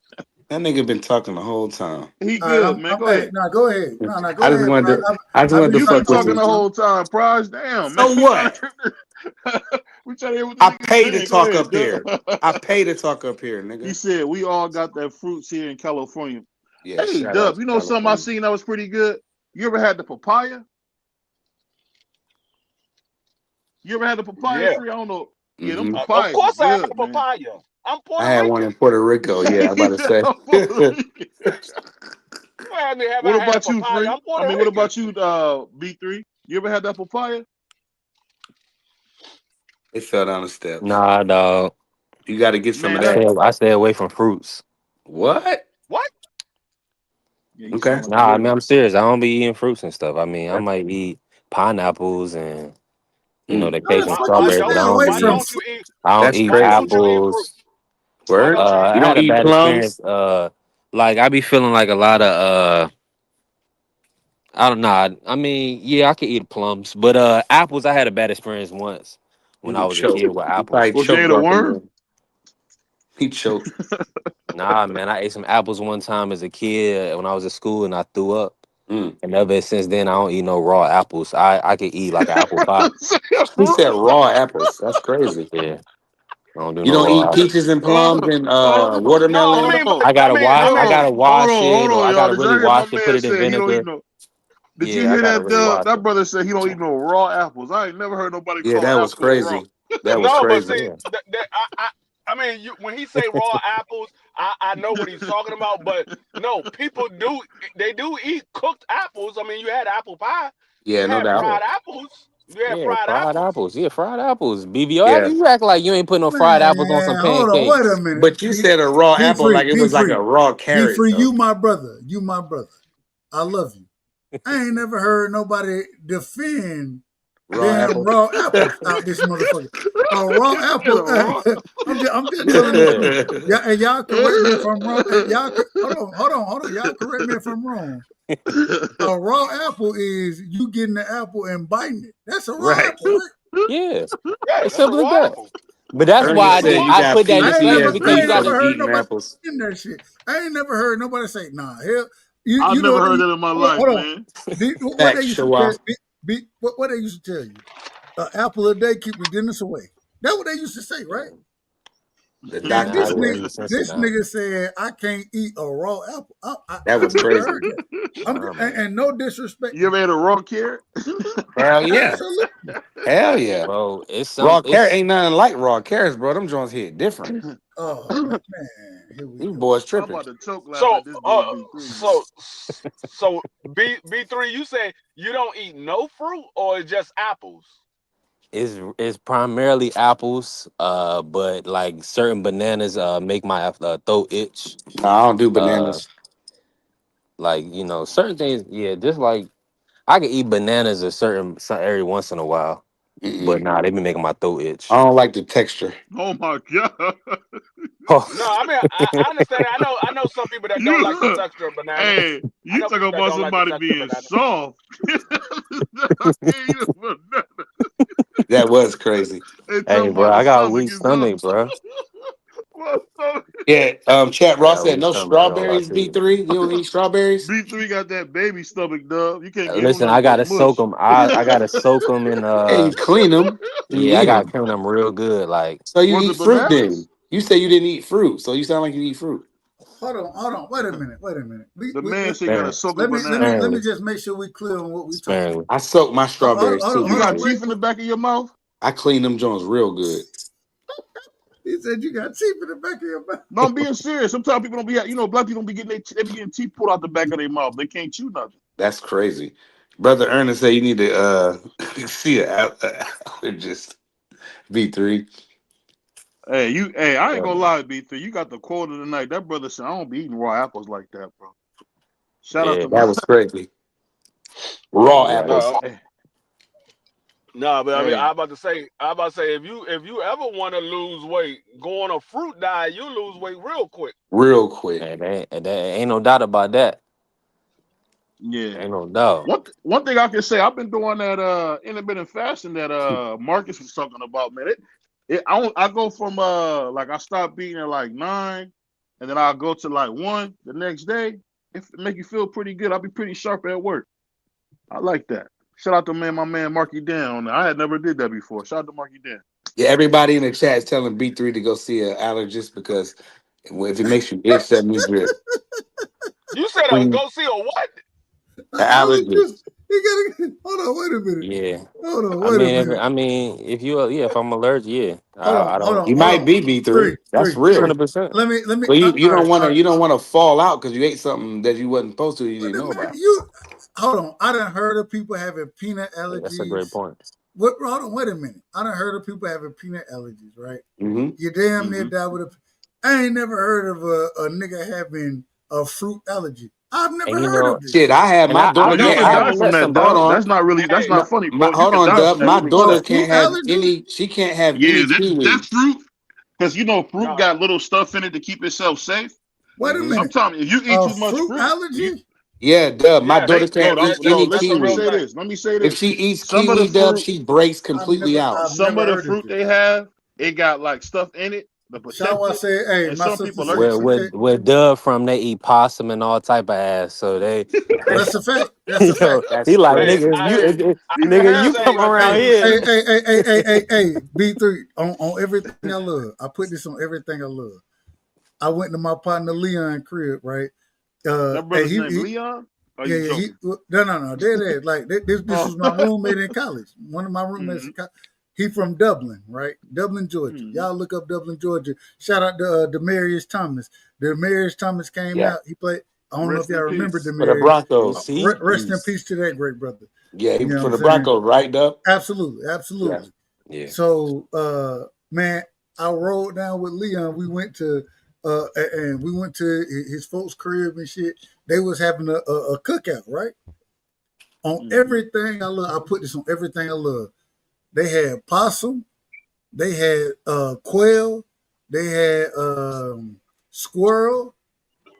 That nigga been talking the whole time. He All right, good, man. Go hey, ahead. no, go ahead. No, I go just ahead. wanted to, I just I've wanted been to You been fuck trying to with talking you. the listen. whole time, Prize. Damn, man. So what? We trying to hear what the I nigga pay to saying. Go talk ahead, up here. I Dub. pay to talk up here, He nigga. said we all got that fruits here in California. Yeah, Hey, shout out Dub, to you know something I California. seen that was pretty good? You ever had the papaya? You ever had the papaya Yeah. tree? I don't know. Yeah, them Hmm. Of papayas is course I had a good, man. papaya. I'm I Puerto had one Rican. in Puerto Rico. Yeah, I'm about to say. Puerto Rican. You had me have What I had a about you, papaya. Free? I'm Puerto What Rican. about you, B3? You ever had that papaya? It fell down the steps. Nah, dog. You got to get some of Man, I that. that. stay away from fruits. What? What? Yeah, you Okay. sound like a Nah, I mean liberal. I'm serious. I don't be eating fruits and stuff. I mean I Okay. might eat pineapples and the Mm, Why the occasional fuck Why you strawberries, but don't stay you away why from? don't you eat I don't that's eat why crazy. don't you eat fruit? apples. Why Word? don't you eat You I don't had fruit? a eat bad plums? experience. Like I be feeling like a lot of I don't know. I mean, yeah, I could eat plums, but apples. I had a bad experience once when I He was a kid choked. with He apples. probably Was you choked ate a off in worm? there. He choked. Nah, man, I ate some apples one time as a kid when I was at school, and I threw up. Mm. And ever since then, I don't eat no raw apples. I could eat like an apple pie. He said raw apples. That's crazy. Yeah, I don't do You no don't raw eat apples. peaches and plums Oh, and No, I watermelon. mean, but I gotta wash. I gotta wash hold it, or on, I y'all. gotta Did really y'all hear my wash it, put man it in say he don't eat vinegar. no? Did you Yeah, I hear gotta that, really Dub? wash That it. brother said he don't eat no raw apples. I ain't never heard nobody Yeah, call that an was apple raw. crazy. That was no, but crazy. see, Yeah. I mean, when he say raw apples, I know what he's talking about. But no, people do they do eat cooked apples. I mean, you had apple pie, Yeah, you no had doubt. Yeah. fried apples, you had Yeah, fried fried apples. apples. Yeah, fried apples. BBO, Yeah. you act like you ain't putting no fried apples on some Man, hold on, wait a pancakes. minute. But you said a raw Be apple free, like it be was like free, a raw be carrot, free. though. You my brother. You my brother. I love you. I ain't never heard nobody defend Raw damn apple. raw apples out this motherfucker. A raw He said a apple. raw. I'm just telling the Yeah. truth. Yeah, and y'all correct me if I'm wrong. Hold on. Y'all correct me if I'm wrong. A raw apple is you getting the apple and biting it. That's a raw Right. apple, right? Yeah. Yeah, It's that's a simple as raw that. apple. But that's Ernie why That's a said raw you I got put apple. that disclaimer I because you PTSD ain't from never gotta heard eating nobody apples. in that shit. I ain't never heard nobody say, nah, hell, I've you know never what heard that in my life, hold on. man. What they Facts, used to show off. tell what they used to tell you? An apple a day keep the dentist away. That's what they used to say, right? The And nah, doctor they away. ain't sense it this now. nigga said I can't eat a raw apple. That I've was never crazy. heard that. Nah, man. And no disrespect. You ever had a raw carrot? Hell yeah. Absolutely. Hell yeah. Bro, Raw carrot it's ain't nothing like raw carrots, bro. Them joints hit different. Oh man, here we These go. boys I'm tripping. about to choke laughing So, at this dude B3, man. so B3, you say you don't eat no fruit or it's just apples? it's primarily apples, but like certain bananas make my throat itch. No, I don't do Uh bananas. like, certain things, yeah, just like I can eat bananas every once in a while. But Mm-mm. nah, they be making my throat itch. I don't like the texture. Oh my god. Oh, No, I mean I understand. I know some people that don't like the You texture of bananas. hey, I you know talk people that about don't like the somebody texture of being bananas. soft. I can't eat a banana. That was crazy. They Hey, talking bro, about the I got a stomach weak is up. stomach, bro. Well, Yeah. Chat I Ross got a said weak no stomach. I don't lie strawberries. to you. B3. You don't eat strawberries. B3 got that baby stomach, dub. You can't give him Listen, nothing I but gotta soak mush. them. I gotta soak them in Yeah, you clean them and you yeah, I eat gotta them. clean them real good. Like So you Was eat it fruit bananas? then? You say you didn't eat fruit, so you sound like you eat fruit. Hold on. Wait a minute. The man said you gotta sparingly, soak a Let me sparingly, banana. just make sure we clear on what we talking sparingly. about. I soak my strawberries too, You Hold got on. B3. teeth in the back of your mouth? I clean them joints real good. He said you got teeth in the back of your mouth. No, I'm being serious. Sometimes people don't be, black people don't be getting they be getting teeth pulled out the back of their mouth. They can't chew nothing. That's crazy. Brother Ernest said you need to see a allergist. B3. Hey, I ain't Yeah, gonna man. lie, B3. You got the quote of the night. That brother said, I don't be eating raw apples like that, bro. Shout out Yeah, to That my was crazy. Raw you right. apples. No, hey, no, but I mean, hey, I about to say, if you ever want to lose weight, go on a fruit diet, you lose weight real quick. Real quick. And there ain't no doubt about that. yeah. Ain't no doubt. One thing I can say, I've been doing that intermittent fasting that Marcus was talking about, man. I go from like I stop eating at like 9, and then I'll go to like 1 the next day. It make you feel pretty good. I'll be pretty sharp at work. I like that. Shout out to my man Marky Dan. I had never did that before. Shout out to Marky Dan. Yeah, everybody in the chat is telling B3 to go see an allergist because if it makes you itch, that means you're You said, an go see a what? allergist. He gotta hold on, wait a minute. Yeah. Hold on, wait a minute. If you if I'm allergic, yeah. I don't You might be B3. That's real. 100%. Let me But you, all right, all right. you don't want to fall out because you ate something that you wasn't supposed to. You Wait didn't a know minute. about. You hold on. I done heard of people having peanut Yeah, that's a great allergies. point. Hold on, wait a minute. I done heard of people having peanut allergies, right? Mm-hmm. You damn near Mm-hmm. die with a. I ain't never heard of a nigga having a fruit allergy. I've never And you heard know, of Shit, this. I have and my No, daughter I've you met can't can I have. die haven't from met that, somebody. Hold dub. on, That's Hey, not funny, folks. You hold can on, die Dub. from that My fruit. A daughter fruit can't have allergy? any. She can't have Yeah, any that kiwi. fruit, because fruit no, got little stuff in it to keep itself safe. Wait a Mm-hmm. minute. Sometimes if you eat A too much fruit fruit, allergy? Yeah, Dub. My yes, daughter can't eat no. any that's Listen, a let me real kiwi. say thing. this. Let me say If this. she eats Some of the kiwi, Dub, fruit, she breaks completely out. I've some never of the heard of fruit this. they have, it got like stuff in it to protect Shawa it, said, hey, and my some sister people said, allergic Where to she it. said, Dub from, they eat possum and all type of ass. So they that's a fact. That's you a know, fact. That's he like Hey, crazy. nigga, I I nigga, have you that come right around there. here. Hey, B3, on everything I love. I put this on everything I love. I went to my partner Leon crib, right? That And brother's name Leon? Are you he joking? no, dead ass. Like this Oh. was my roommate in college. One of my roommates Mm-hmm. in college. He from Dublin, right? Dublin, Georgia. Mm-hmm. Y'all look up Dublin, Georgia. Shout out to Demarius Thomas. Demarius Thomas came Yeah, out. He played. I don't know if Rest y'all in remember peace. for the Demarius. Broncos. See? Rest in peace to that great brother. Yeah, You know what for I'm the saying? Broncos, right, Dub? Absolutely, Yeah, absolutely. yeah. So, man, I rode down with Leon. We went to and we went to his folks' crib and shit. They was having a cookout, right? On Mm-hmm. everything I love, I put this on everything I love. They had possum, they had quail, they had squirrel.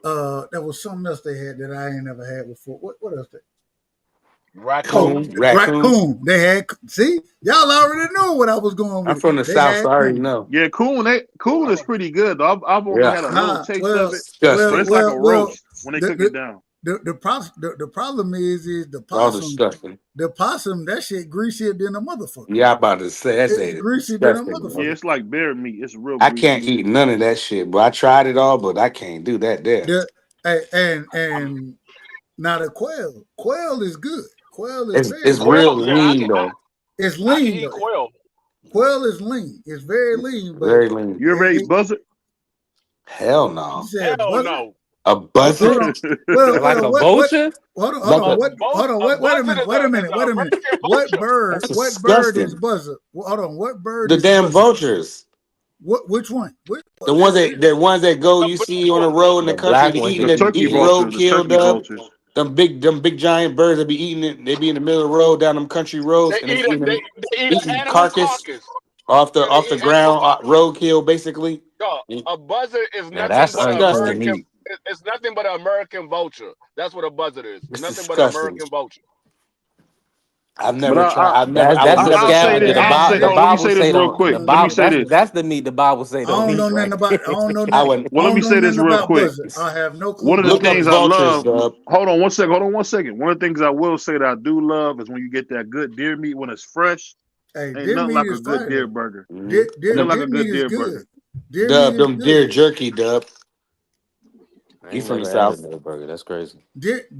There was something else they had that I ain't never had before. What else? Oh, Raccoon. Raccoons. raccoon. They had. See, y'all already knew what I was going I'm with. from the They South, so had I already coon. know. Yeah, coon is pretty good though. I've only Yeah, had a little Nah, taste of well, it, but disgusting. it's like a well. roast when they The cook it down. the problem is the All possum. disgusting. The possum, that shit greasier than a motherfucker. Yeah, I'm about to say that's It's a greasier than a disgusting. Yeah, motherfucker. it's like bear meat. It's real I can't greasy. eat none of that shit, but I tried it all, but I can't do that there. The and not a quail. Quail is good. Quail is very It's good. real Quail, yeah, lean though. It's I can lean eat though. quail. Quail is lean. It's very lean, but Very lean. You ever ate it, buzzard? Hell you no. said Hell buzzard. no. A Hold buzzard? on. Well, Like a what? vulture? Hold on. Buzzard. What? Hold on. A Wait a buzzard minute. is a Wait a minute. American What vulture. bird? That's What bird is disgusting. buzzard? Hold on. What bird The is a damn buzzard? vultures. What? Which one? The ones that go The you black see on the one. road in the The country, black they ones eating the that the you turkey eating yeah. vultures. The roadkill, turkey Dub. vultures. Them big giant birds that be eating it, they be in the middle of the road down them country roads They and they eat a eating they eat an eating animal carcass carcass. Yeah, they off the eat animal ground, carcass. roadkill basically. Dog, a buzzard is Now nothing that's but an unclean Disgusting. American. meat. It's nothing but an American vulture. That's what a buzzard is. It's Nothing but an disgusting. American vulture. I've But never tried. I've never. I would That's the never I'll say try scavenger. this. The that. I'll Bible, say. the Hold on. Let me Bible say this say real don't. quick. The Let me Bible. say this. That's the meat. The Bible say I don't don't eat. know nothing Right. about. I don't know I nothing. wouldn't. I Well, let don't me know say this nothing real about quick. buzzard. I have no clue One of the about Look up things buzzard. I vultures, love. Dub. Hold on one second. Hold on one second. One of the things I will say that I do love is when you get that good deer meat when it's fresh. Hey, Ain't deer nothing meat like a is good fire deer though. burger. Deer, And deer, Nothing like deer a meat good is deer good. burger. Deer meat Dub, is them deer good. jerky, Dub. I You ain't from the never had a south? deer burger. That's crazy.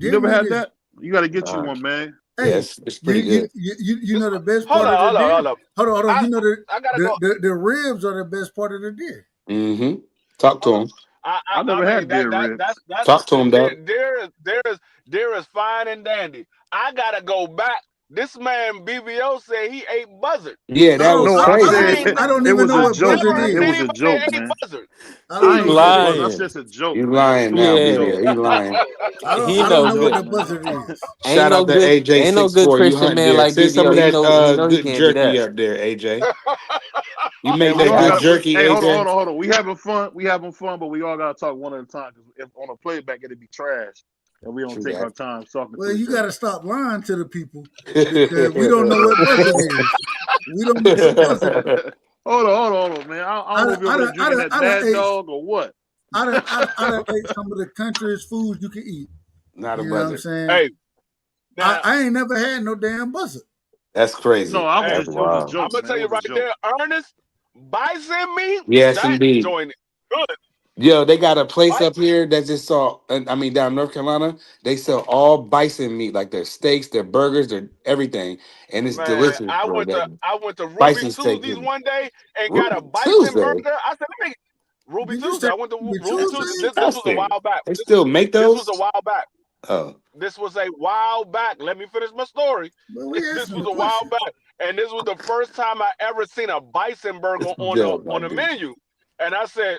You Deer never meat had is. that? You got to get you Nah. one, man. Hey, Yes, it's you pretty you good. you know the best Hold part of on, the hold on, deer. hold on. Hold on. You know I gotta go. the ribs are the best part of the deer. Mm-hmm. Talk to Hold on. him. I I never mean had deer ribs. that's Talk to him, Dub. there is fine and dandy. I gotta go back. This man BBO said he ate buzzard. Yeah, I that don't. was No, I, I I crazy. said I ain't I don't it even was know a I what joke. buzzard never It heard is. was a anybody joke, eat man. buzzard. I don't I He ain't know. eat that, bro. That's lying. just a joke, You man. lying It's now, a Yeah. joke. BBO. You lying. He I It's don't a no know what joke, good. the man. buzzard is. Ain't Shout no out to good. AJ Ain't no six good four. You Christian hunt man there. like Send some BBO. of He that know. He know he good can't do jerky that. up there, AJ. You Hey, make we that all good got. jerky, Hey, hold on, AJ. hold on, hold on. We having fun. We having fun, but we all got to talk one at a time. Because if on a playback, it'd be trash, and we don't True take that. our time talking Well, to you each got other. to stop lying to the people because we don't know what buzzard is. We don't know what buzzard is. Hold on, man. I don't know if you're over there drinking that Mad Dog or what. I done ate some of the countryest foods you can eat. Not a You know what I'm buzzard. saying? Hey, now I ain't never had no damn buzzard. That's No, crazy. I was hey, That's just. It was a wild. I'm joke, gonna man. tell It you was a right joke. there, Ernest, bison meat, Yes, that indeed. joint is good. Yo, they got a place Bison, up here that just saw. I mean, down in North Carolina, they sell all bison meat, like their steaks, their burgers, their everything, and it's man, delicious, bro. That I went to Ruby bison steak Tuesdays is one day and got a Ruby bison Tuesday. burger. I said, let me Ruby Did you Tuesday. say I went to Ruby Ruby That's Tuesday. Tuesday? This was a disgusting. while back. They still make This was a those? while back. Oh, This was a while back. Let me finish my story. But we This asking was a a while question. back, and this was the first time I ever seen a bison burger yeah, my on the dude. menu. And I said,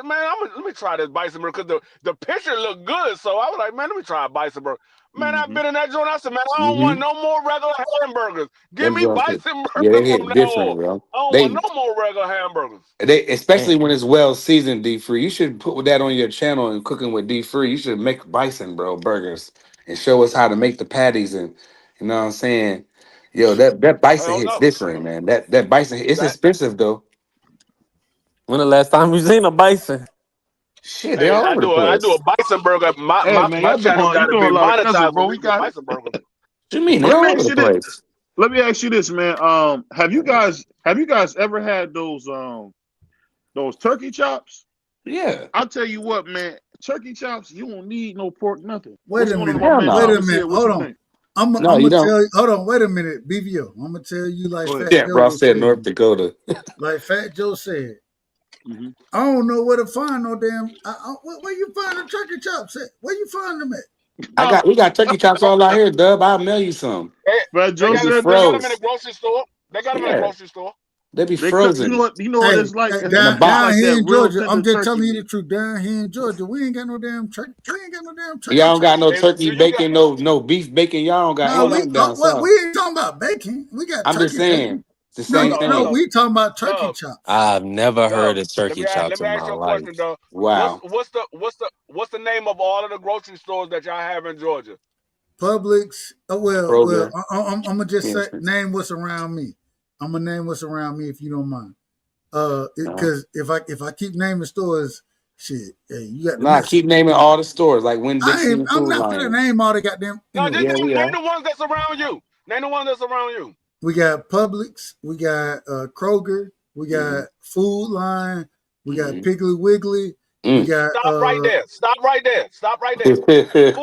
man, let me try this bison burger because the picture looked good. So I was like, man, let me try a bison burger. Man, I've Mm-hmm. been in that joint. I said, man, I don't want Mm-hmm. no more regular hamburgers. Give Them me joints, bison yeah, they burgers from hit now different, on. bro. I don't want They no more regular hamburgers. especially Damn. when it's well seasoned, D free. You should put that on your channel and cooking with D free. You should make bison, bro, burgers and show us how to make the patties and you know what I'm saying. Yo, that bison Hell hits no. different, man. That bison, it's That expensive though. When the last time you seen a bison? Shit, they hey, all over the I do a place. bison burger. Hey, man, My channel you got to doing be a lot of cussing, monetized bro. when We we do got it. bison burgers. What you mean? But They let me all over ask the you this. place. Let me ask you this, man. Have you guys ever had those turkey chops? Yeah. I'll tell you what, man. Turkey chops, you don't need no pork, nothing. Wait What's a going on with minute. my Hell man Wait no. a Thomas minute. here? What Hold you on. think? I'm No, you gonna don't. tell you. Hold on. Wait a minute, BVO. I'm gonna tell you like Go ahead. Fat Yeah, Joe bro. I was said North saying. Dakota. Like Fat Joe said. Mm-hmm. I don't know where to find no damn. Where you find the turkey chops at? Where you find them at? We got turkey chops all out here, Dub. I'll mail you some. Hey, Fat Joe They be said they that. got them in the froze. grocery store. They got them in the Yeah. grocery store. They be They cook. You know frozen what? You know what Hey, it's like. in a It's down like box. here that in real Georgia, I'm tender just turkey telling you the meat. truth. Down here in Georgia, we ain't got no damn turkey. We ain't got no damn turkey Y'all don't got chops. no Do turkey you got bacon, no beef bacon. Y'all don't got No, ain't hold up, nothing down we south. ain't talking about bacon. We got I'm just turkey saying bacon. it's the No, same no, no. hold up, thing. We talking about turkey Dub, chops. I've never Dub. heard of turkey Let chops me in ask my you a life. question, Dub. Wow. What's the name of all of the grocery stores that y'all have in Georgia? Publix. Kroger. I'm gonna just say Kinsman's. name what's around me. I'm gonna name what's around me if you don't mind. Uh-huh. Because if I keep naming stores, shit, hey, you got the Nah, keep Mexican. naming all the stores like Winn Dixie and I'm Food not gonna Lion. name all the goddamn. No, just Yeah, we name are. the ones that's around you. Name the ones that's around you. We got Publix, we got Kroger, we Mm-hmm. got Food Line, we got Mm-hmm. Piggly Wiggly, we Mm. got Stop right there. Stop right there. Stop right there.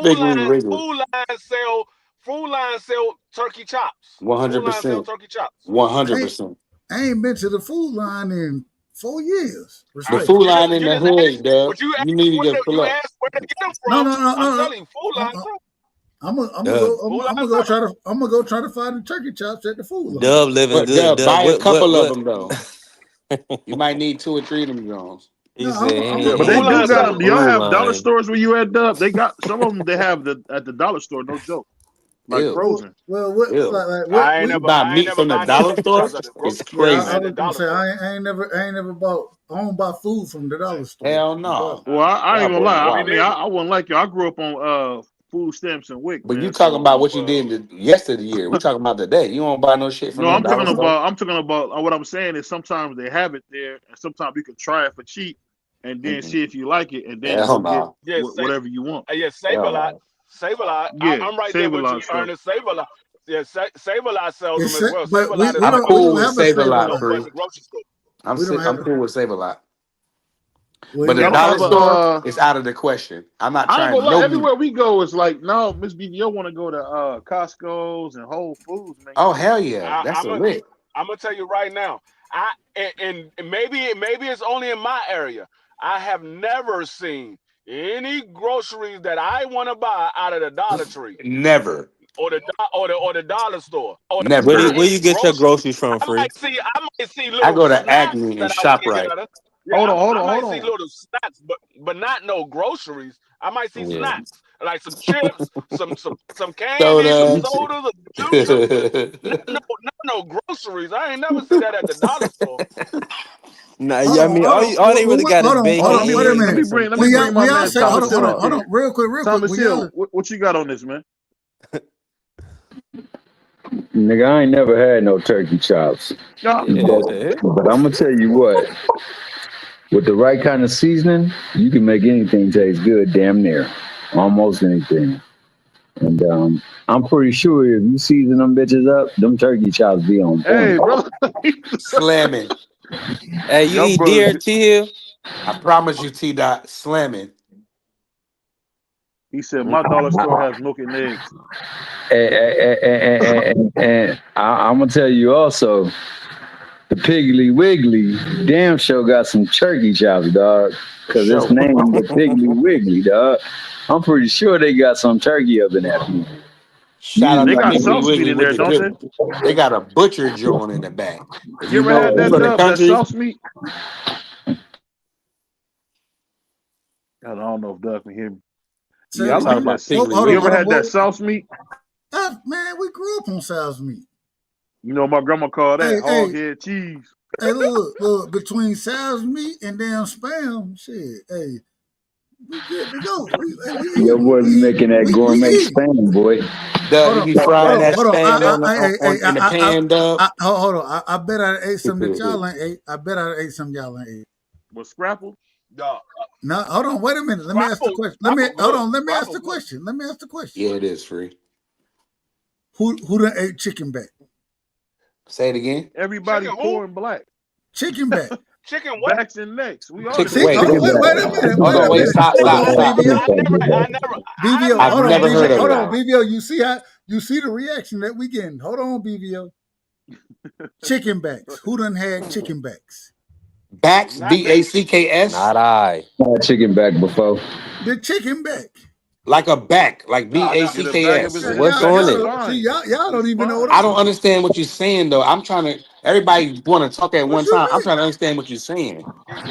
Big Wing Wrigley. Food line sell turkey chops. Food line sell 100%. turkey chops. 100%. I ain't been to the Food Line in 4 years. The I, Food Respectfully, Line in you the just hood, asked, Dub. but you You need to just pull you up. asked where to get them no, from. no, no, I'm no, no. telling you, food line sell. Dub, I'm gonna go try to. I'm gonna go try to find the turkey chops at the Food Line. Dub living But good. Dub, Dub, buy a couple of what? them though. You might need 2 or 3 of them Jones. He No, said Yeah, But he they food ain't been do line to got the sell. them. Do y'all food have dollar line. stores where you at, Dub? They got some of them. They have at the dollar store. No joke, like Ew. well, frozen. what Ew. what You buy I ain't meat never from the buy no dollar turkey store? chops at the It's grocery store. Yeah, I I crazy. buy the was gonna dollar say store. I ain't never bought. I don't buy food from the dollar store. Hell I'm sorry. no. Well, I ain't Y'all gonna boys lie. Me I wild. mean, neither. I wouldn't like you. I grew up on food stamps and WIC, But you man. talking So about what you did yesterday. We talking about today. You don't buy no shit from no, no I'm dollar talking store. about what I'm saying is sometimes they have it there, and sometimes you can try it for cheap, and then see if you like it, and then Hell go get no. whatever you want. Save a Hell lot. no. Save a lot. Yeah, I'm right there Save a with you, Lot stuff. Ernest. Save a lot. Yeah, Save a lot sells them It's as well. Save but a lot is we I'm pretty don't we much cool don't with have a Save a Save a Lot, no Lot. but free. the grocery store. We don't I'm have. cool with Save a Lot. We But ain't the Y'all got don't dollar have that. store a. is out of the question. I'm not I ain't trying gonna lie. no meat. Everywhere we go, it's like no, Miss BBO want to go to Costco's and Whole Foods, man. Oh hell yeah. That's I'm a a lick. I'm gonna tell you right now. And maybe it's only in my area. I have never seen any groceries that I want to buy out of the Dollar Tree Never. or the dollar store. Where do Never. where you get your Groceries. groceries from, Free? I might see I little go to snacks Acme and that I would shop get right. out of. Yeah, Hold on, hold I on, might hold see on. little snacks, but not no groceries. I might see Yeah. snacks like some chips, some candy, some Soda. sodas, some juices, but no groceries. I ain't never see that at the dollar store. Nah, Hold yeah, I on, mean, hold on, all they really got is hold on, Hold bacon, on, hold on. Wait a eggs, let and me minute. some bring We my all man say Thomas hold Hill on, up hold here. on, real quick. Thomas We Hill, all what you got on this, man? Nigga, I ain't never had no turkey chops. Yeah. yeah, But, what the heck? but I'm gonna tell you what, with the right kind of seasoning, you can make anything taste good, damn near. Almost anything. And I'm pretty sure if you season them bitches up, them turkey chops be on Hey, point. brother. Slamming. Hey, you Y'all eat brothers. deer, T Hill? I promise you, T Dot, slamming. He said my dollar store has milk and eggs. And I'm gonna tell you also, the Piggly Wiggly damn sure got some turkey chops, dog. For Cause it's sure. named the Piggly Wiggly, dog. I'm pretty sure they got some turkey up in that food. Shout out They to got Usually, Piggly sauce meat Wiggly in with there, the don't they? good. They got a butcher joint in the back. If You you ever know, had if you that from the dub, that country, sauce meat? I don't know if Doug can hear me. say Yeah, I I'm talking like again. that. about Piggly You ever Wiggly. had that sauce meat? Man, we grew up on sow's meat. You know, my grandma called that Hey, hog head cheese. look, between sow's meat and damn spam, shit. Hey, we good to go. We your eating, boy be making that we gourmet eating. spam, boy. Dub, you be frying that Hold on. spam in the pan, Dub. Hold on. I bet I ate something that y'all ain't ate. I bet I ate something y'all ain't ate. With scrapple? Dog, No, hold on. Wait a minute. Let me ask the scrapple, question. scrapple Hold good. on. Let me ask Scrapple the good. question. Yeah, it is free. Who done ate chicken back? Say it again. Everybody Chicken who? poor and black. Chicken back. Chicken what? Backs and necks. We all Chicken. did. See, Wait, hold on. Chicken Wait back. a minute. hold Wait a on. Wait, minute. stop, Chicken stop, Hold on, back. stop. BBO. BBO. I've I've Hold on, never heard BBO. of Hold it. on, BBO. You see the reaction that we getting. Hold on, BBO. Chicken backs. Who done had chicken backs? Backs, not me. Backs, Not I. Had chicken back before. The chicken back. like a back, like Get a bag of his Backs. What's back on is Y'all it? don't see. fine. Y'all don't It's even know what fine. I'm I don't talking. understand what you're saying though. I'm trying to. Everybody want to talk at What one you time. I'm mean? trying to understand what you're saying.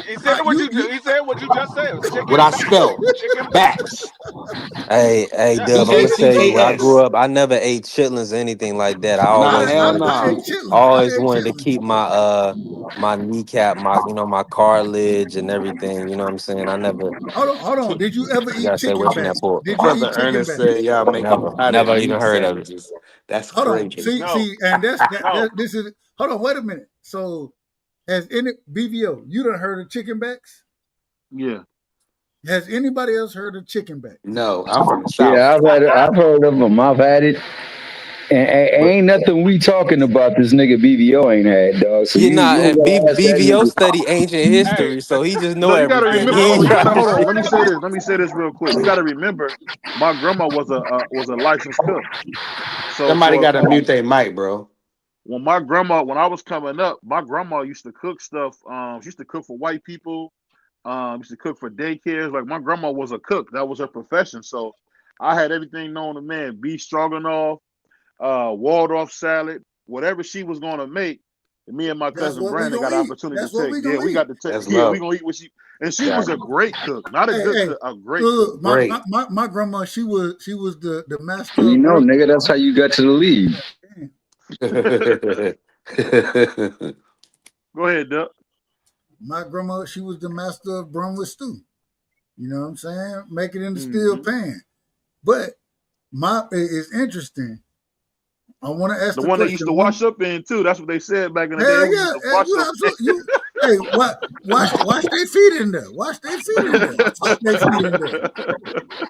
He said what you You he said what you just said. What Chicken I backs. spell Chicken backs. backs, Hey, Yeah. Dub, B I'm A gonna C tell you, K when I grew S. up, I never ate chitlins or anything like that. I Nah, always hell wanted to I nah. ate keep, chitlins. I always ate wanted to chitlins. keep my kneecap, my cartilage and everything. You know what I'm saying? I never. Hold on. Did you ever You eat gotta stay away chicken from that backs? pork. Did you Brother eat chicken Ernest backs? said y'all make a pot of Never even meat heard of it. sandwiches. That's Hold on. crazy. No. And No. this is. Hold on. Wait a minute. So has any BVO? You done heard of chicken backs? Yeah. Has anybody else heard of chicken backs? No, I'm from the South. Yeah, I've heard of them. I've had it. And But ain't nothing we talking about this nigga BBO ain't had, dog. So You you know, don't and gotta ask that BVO nigga. study ancient Hey, history, so he just know No, you got to hey, remember. everything. He Hold ain't on. You got trying to to hold on. say. Let me say this. Let me say this real quick. You got to remember, my grandma was a licensed cook. So somebody got to for mute their mic, bro. when I was coming up, my grandma used to cook stuff. She used to cook for white people. Used to cook for daycares. Like my grandma was a cook. That was her profession. So I had everything known to man: beef stroganoff, Waldorf salad, whatever she was gonna make. Me and my That's cousin what we Brandon got gonna an eat. opportunity to That's what take. we Yeah, gonna we eat. got to take. That's Yeah, we love. gonna eat what she. And she was a Exactly. great cook, not a good Hey, cook, a great cook. look, Great. my grandma, she was the master You of know, bro. nigga, that's how you got to the league. Go ahead, Duck. My grandma, she was the master of Brunwood stew. You know what I'm saying? Make it in the steel Mm-hmm. pan. But It's interesting. I want to ask The the one they question. used to wash up in too. That's what they said back in the day. Hell We yeah, used to wash you up. absolutely. Hey, wash their feet in there. Wash their feet in there. Fuck their feet in there.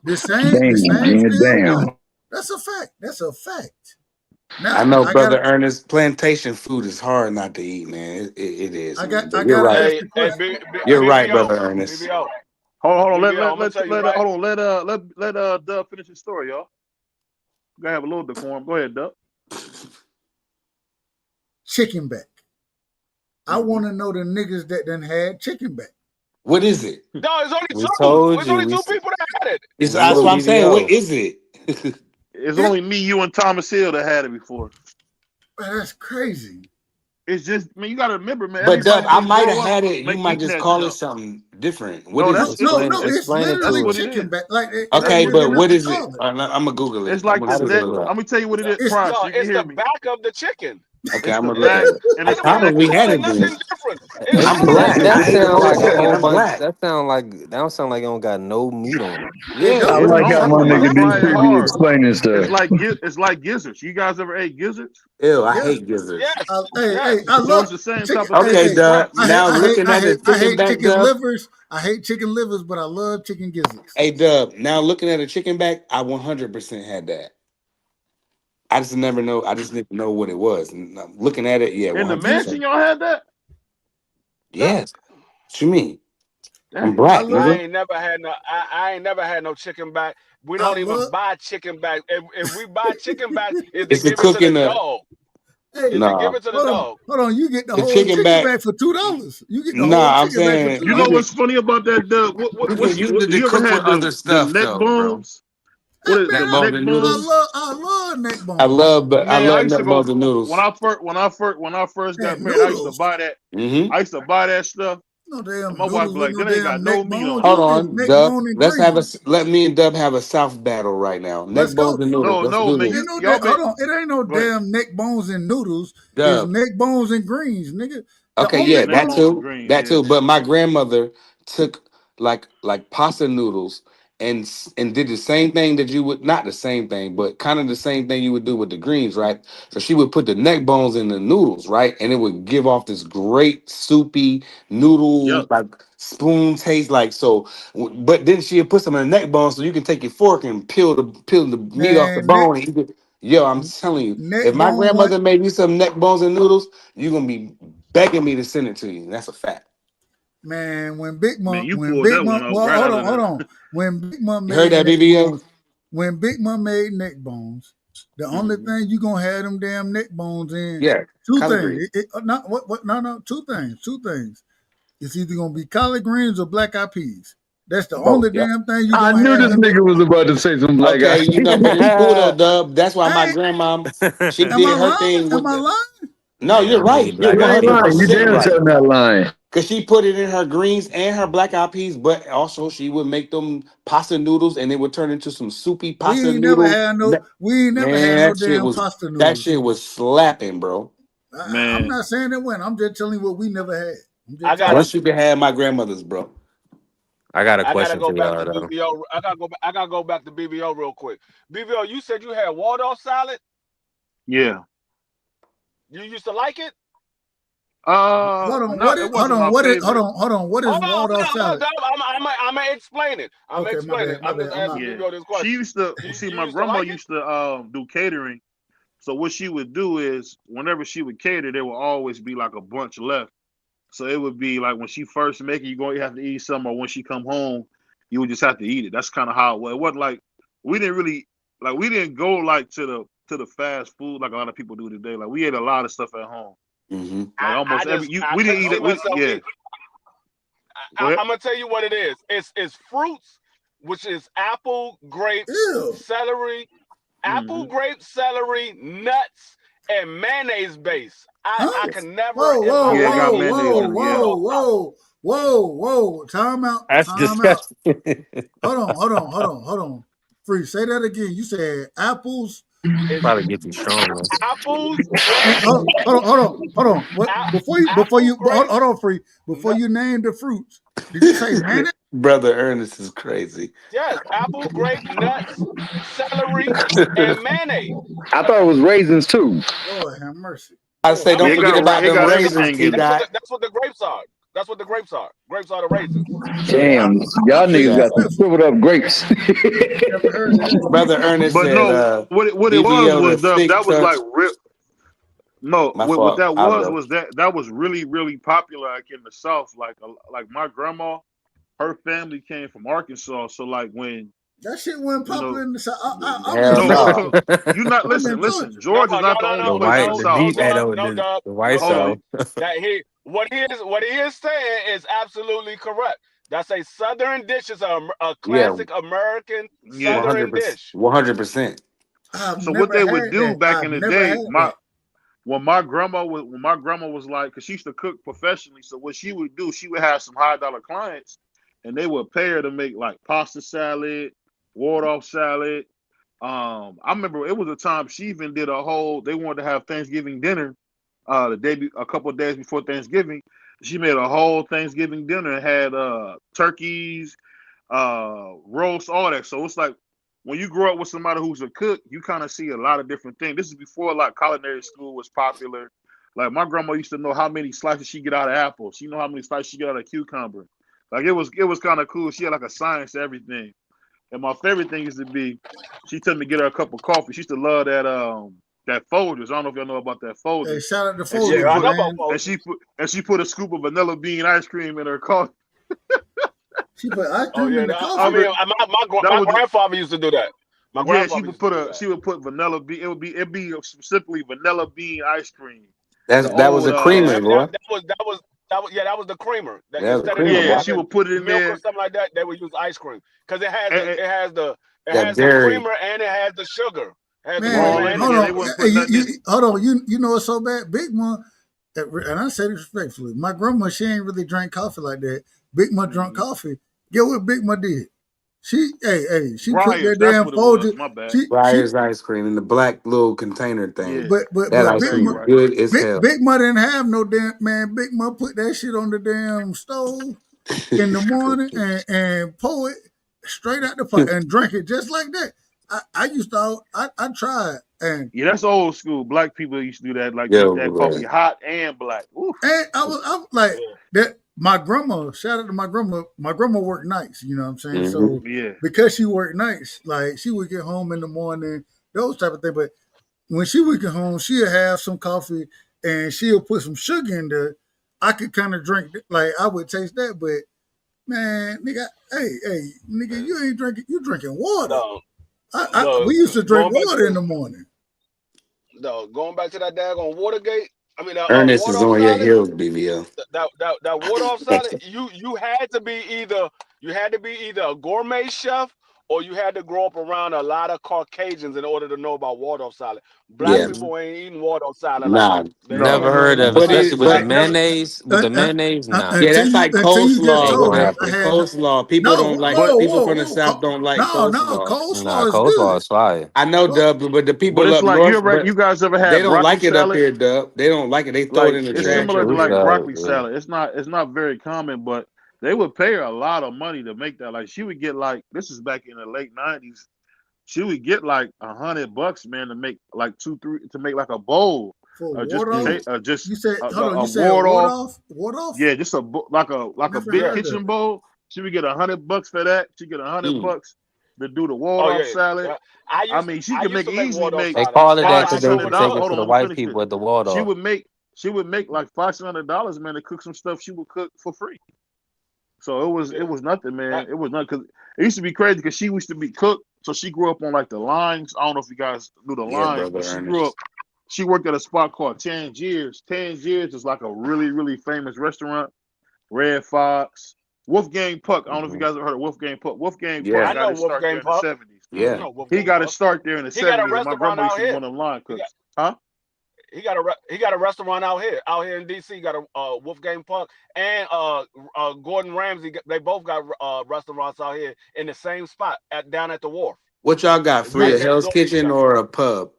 The same film. Damn. That's a fact. That's a fact. I Now know, I got brother Ernest. Plantation food is hard not to eat, man. It is, man. But I you're gotta right. ask Hey, the hey, question. You're right, BBO, brother Ernest. BBO, Hold on. BBO. I'm gonna tell you right. Hold on. Let Dub finish his story, y'all. We gotta have a little decorum. Go ahead, Dub. Chicken back. I want to know the niggas that done had chicken back. What is it? No, it's only We two. told It's you. only two people that had it. That's what I'm saying. What BBO. is it? It's only me, you, and Thomas Hill that had it before. Man, that's crazy. It's just, man, you gotta remember, man. But Dub, Everybody I didn't might have grow up had it. You might eating just that call it stuff. something different. What No, is that's it? it's It's Explain it that's literally to what us. it chicken is. back. Like Okay, that's but literally what what they is it? call it. I'm gonna Google it. It's I'm like gonna the How just does it neck. look it look? up. I'm gonna tell you what it is. It's Price, No, so you can it's hear the me. back of the chicken. Okay, It's I'm the gonna look back at it. and I it's the I probably neck call had it it bone. then. nothing different. It's I'm It's chicken. black. that I ate it sound for a like a second. whole I'm bunch. black. That don't sound like it don't got no meat on it. Hey, Yeah, Dub, I It what are like you how don't. talking my When you nigga about? D try it be hard, explaining stuff. it's like gizzards. You guys ever ate gizzards? Ew, I yeah. hate gizzards. Yes, Hey, yes. I So love it's the same chicken. type of Okay, thing. Hey, It's Dub. price. Now looking at the I chicken hate back, chicken Dub. livers. I hate chicken livers, but I love chicken gizzards. Hey, Dub. Now looking at a chicken back, I 100% had that. I just never know. I just didn't know what it was. And I'm looking at it, yeah, In the You know, mansion, 100%. y'all had that? Yes. What you mean? I'm Dang. I black, love I nigga. ain't never had no. I ain't never had no chicken back. We I don't even love buy chicken back. If we buy chicken back, is to It's the give it to the cooking. dog. hey, Is to give Nah, it to the dog. hold on. You get the the whole chicken chicken back. back for $2. You get the whole Nah, I'm chicken back for saying You you know can what's funny about that, Doug? you can use it to You ever cook with had other the stuff, neck though, bro. bones? Hey, What is Neck the man, bones neck and bones? noodles. I love neck I bones. love, I Man, I love used to neck go bones and noodles. when I first got Man, married. I used to noodles. buy that. Mm-hmm. I used to buy that stuff, No and damn my wife be noodles with like, no "That ain't got damn no neck meat bones. on it." Hold You get on, neck Dub. bone and Let's have a greens. let me and Dub have a South battle right now. Neck Let's bones go. and noodles. No, Let's no, do man. this. Y'all make Hold on. It ain't no go ahead. damn neck bones and noodles. It's Dub. neck bones and greens, nigga. The Okay, only yeah, Neck that hold bones and too. greens, That yeah. too. But my grandmother took like pasta noodles and did the same thing that you would not the same thing, but kind of the same thing you would do with the greens, right? So she would put the neck bones in the noodles, right? And it would give off this great soupy noodle Yep, like spoon taste, like so. But then she would put some in the neck bones so you can take your fork and peel the meat off the man bone and eat it. Yo, I'm telling you, neck if my bone one grandmother made me some neck bones and noodles, you're gonna be begging me to send it to you. That's a fact. man man. You pulled that one out Well, right out of hold the. on. When Big Mom You heard made that, neck BBO? bones, the only Mhm. thing you gonna have them damn neck bones in Yeah, two collard things. greens. Not what no, two things. It's either gonna be collard greens or black eyed peas. That's the Both. only Yep. damn thing you I gonna knew have this in that. nigga was about to say some black Okay, you know, but it's cool though, Dub. That's why my I ain't, grandma, she am I did her lying? thing Am with I the. lying? No, Yeah, you're I need right. You're black You eyed ain't peas lying. on You 100% damn everything. right. sure not lying. Cause she put it in her greens and her black eyed peas, but also she would make them pasta noodles, and it would turn into some soupy pasta noodles. We ain't never Man, had no damn pasta that noodles. shit was slapping, bro. I'm Man, not saying it went. I'm just telling you what we never had. I'm I just telling gotta you. Once you can have my grandmother's, bro. I got a I gotta question go for back y'all to though. BBO. I gotta go back to BBO real quick. BBO, you said you had Waldorf salad. yeah. You used to like it. No, it wasn't my favorite. Hold on. What is Waldorf Hold salad? on. I'm gonna explain it. Okay, my bad. My I'm bad. just I'm not. asking Yeah, BBO this she question. used to see You my used to grandma like it? used to do catering. So what she would do is whenever she would cater, there would always be like a bunch left. So it would be like when she first make it, you have to eat some, or when she come home, you would just have to eat it. That's kind of how it was. It wasn't like we didn't go like to the fast food like a lot of people do today. Like we ate a lot of stuff at home. Mm-hmm. Like almost I we didn't couldn't eat see it. myself Yeah, eating. go ahead. I'm gonna tell you what it is. It's fruits, which is apple, grape, Ew. celery, Hmm. nuts, and mayonnaise base. I Huh? can never Whoa, in my whoa, Yeah, it life got whoa, eat mayonnaise whoa, in it. Yeah. Waldorf salad. whoa. Time out. That's Time out. disgusting. Hold on. Free. Say that again. You said apples. It's Probably get you stronger. apples, Hey, grapes, hold on. What apple, hold grapes, on, free before nut. you name the fruits? Did you say mayonnaise? Brother Ernest is crazy. Yes, apple, grape, nuts, celery, and mayonnaise. I thought it was raisins too. Lord have mercy. I Lord say, have don't Yeah, mercy. forget about it them got raisins, everything T in it. Dot. That's what the grapes are. That's what the grapes are. Grapes are the raisins. I, Damn, I y'all beg niggas to got some differ. shriveled up grapes. Never heard of that. Brother Ernest But said, no, what it BBO the was thick that was like touch. real. No, My what fault. that I'll go. was that was really popular like in the South. Like my grandma, her family came from Arkansas. So like when That shit wasn't you popular know in the South. I've been Hell no, told. no. so you not I've been listen. told you. No, Georgia's no, not the no, only no, place in the no, The no, South. deep, Dub, the, no, Dub, the white no, Hold Dub. side. on. That what he is saying is absolutely correct. That's a Southern dish. Is a Yeah, classic American Yeah. Southern 100%. dish. 100%. I've So what never they had would do that. back I've in the never had day, that. when my grandma was like, because she used to cook professionally, so what she would do, she would have some high dollar clients, and they would pay her to make like pasta salad, ward off salad. I remember it was a time she even did a whole. They wanted to have Thanksgiving dinner, a couple of days before Thanksgiving. She made a whole Thanksgiving dinner and had turkeys, roast, all that. So it's like when you grow up with somebody who's a cook, you kind of see a lot of different things. This is before like culinary school was popular. Like my grandma used to know how many slices she get out of apples. She know how many slices she get out of cucumber. Like it was kind of cool. She had like a science to everything. And my favorite thing used to be, she told me to get her a cup of coffee. She used to love that Folgers. I don't know if y'all know about that Hey, Folgers. shout out to And she Yeah, would Folgers, I put know about man. Folgers. and she put a scoop of vanilla bean ice cream in her coffee. She put ice Oh cream yeah, in the I I coffee. mean, mean, that my was grandfather used to do that. My yeah. She grandfather would used to do that. she would put vanilla bean. It'd be specifically vanilla bean ice cream. The That was old a Yeah, creamer, boy. that was the creamer. That That was a instead of creamer, them yeah. boy. She having would put it in milk or there. something like that, they would use ice cream because And, it That has the dairy. creamer and it has the sugar. It has the Man, creamer all and in the it. hold Yeah, they on. sugar. wouldn't Hey, put nothing in it. hold on. You know it's so bad. Big Mom, and I say this respectfully. My grandma, she ain't really drank coffee like that. Big Ma drunk Mm-hmm. coffee. Get what Big Ma did? She put that Briars, that's damn what it was. Folger. My bad. She Briar's ice cream in the black little container thing. Yeah, That ice there Big cream you Ma, was right. good as hell. Big Ma didn't have no damn man. Big Ma put that shit on the damn stove in the morning and pour it straight out the pot and drink it just like that. I used to I tried Yeah, that's old school. Black people used to do that, like Yo, drink that coffee man. hot and black. Oof. and I was like Yeah. that. My grandma, shout out to my grandma. My grandma worked nights. You know what I'm saying? Hmm. So Yeah. because she worked nights, like she would get home in the morning, those type of things. But when she would get home, she'll have some coffee and she'll put some sugar in there. I could kind of drink, like I would taste that, but man, nigga, hey, nigga, you ain't drinking, you drinking water. No, We the used to drink going back water in to the morning. going back to that daggone Watergate. I mean, that Ernest water is off on your salad. heels, BBL. That water off salad. You had to be either a gourmet chef or you had to grow up around a lot of Caucasians in order to know about water off salad. Black Yeah. people ain't eating water off salad like Nah. that. They No. Never ain't heard eating it. of, But especially it, with the but Never, mayonnaise. With the mayonnaise, nah. yeah, that's like until you just Ain't coleslaw, told gonna bro. me happen. I And had coleslaw. People no. don't like Whoa, people whoa, from the whoa. south don't like No. coleslaw. Nah, Coleslaw is coleslaw good. is fire. I know, Co- Dub, but the But people it's up like north, but you guys ever they had don't broccoli like it up salad? here, Dub. They don't like it. They throw it Like in the it's Yeah, trash similar or to fruit like whatever. salad. broccoli Yeah. salad. It's not very common, but they would pay her a lot of money to make that. Like she would get like this is back in the late 90s. She would get like $100, man, to make like two, three to make like a bowl, for just ward off. just You said hold on. a You said ward ward off. off. Ward off. Yeah, just like a Never big Yeah. heard of kitchen it. bowl. She would get $100 for that. She get a hundred Mm. bucks to do the ward Oh off yeah. salad. Yeah. I mean, she I could used make to make easily water off make They salad. call it That's that five how I because six they, know hundred it they was take dollars. it good. Hold to the on, let me white finish people this. at the water She off. would make she would make like $500, man, to cook some stuff she would cook for free. So Yeah. it was nothing, That, man. It was nothing because it used to be crazy because she used to be cooked. So she grew up on like the lines. I don't know if you guys knew the Yeah, lines, brother but she grew up. Ernest. She worked at a spot called Tangiers. Tangiers is like a really famous restaurant. Red Fox, Wolfgang Puck. I don't know if you Hmm. guys ever heard of Wolfgang Puck. Wolfgang Puck I Yeah, got know his start there Wolfgang in the Puck. '70s. I yeah. know He Wolfgang got his Puck. start there in the He got a '70s, and my restaurant grandma used out to be here. one of them line He got cooks. Huh? he got a restaurant out here in DC. Got a Wolfgang Puck and Gordon Ramsay. They both got restaurants out here in the same spot down at the wharf. What y'all got? Free a Right next Hell's door to each Kitchen other. or a pub?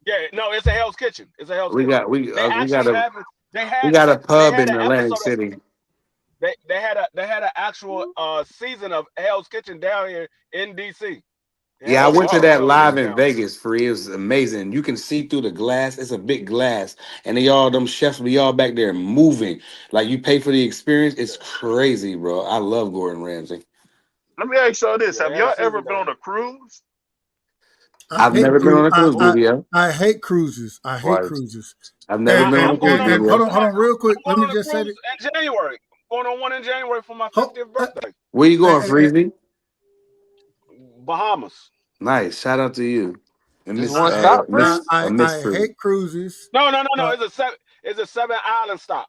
Yeah, no, it's a Hell's Kitchen. It's a Hell's We Kitchen. got we They we got actually a have it. we got a They pub had in an Atlantic episode of City. they had an actual season of Hell's Kitchen down here in DC. They had Yeah, I Oh some went to wow. that episodes of live that in down Vegas. Free, it was amazing. You can see through the glass. It's a big glass, and they all them chefs be all back there moving. Like you pay for the experience. It's crazy, bro. I love Gordon Ramsay. Let me ask y'all this: there. Yeah, have they had a y'all ever season been down on here. a cruise? I I've hate never been cruise. on a cruise, BBL. I hate cruises. I hate Twice. cruises. I've never been on a I'm cruise, going on a And cruise. BBL. hold on, real quick. I'm Let going me on a just say cruise that. in January. Going on one in January for my Ho, 50th birthday. Where you going, hey, hey, Freezy? Bahamas. Nice. Shout out to you. And Just Miss one stop, Miss free? Miss I Free. hate cruises. No. Uh, It's a 7 island stop.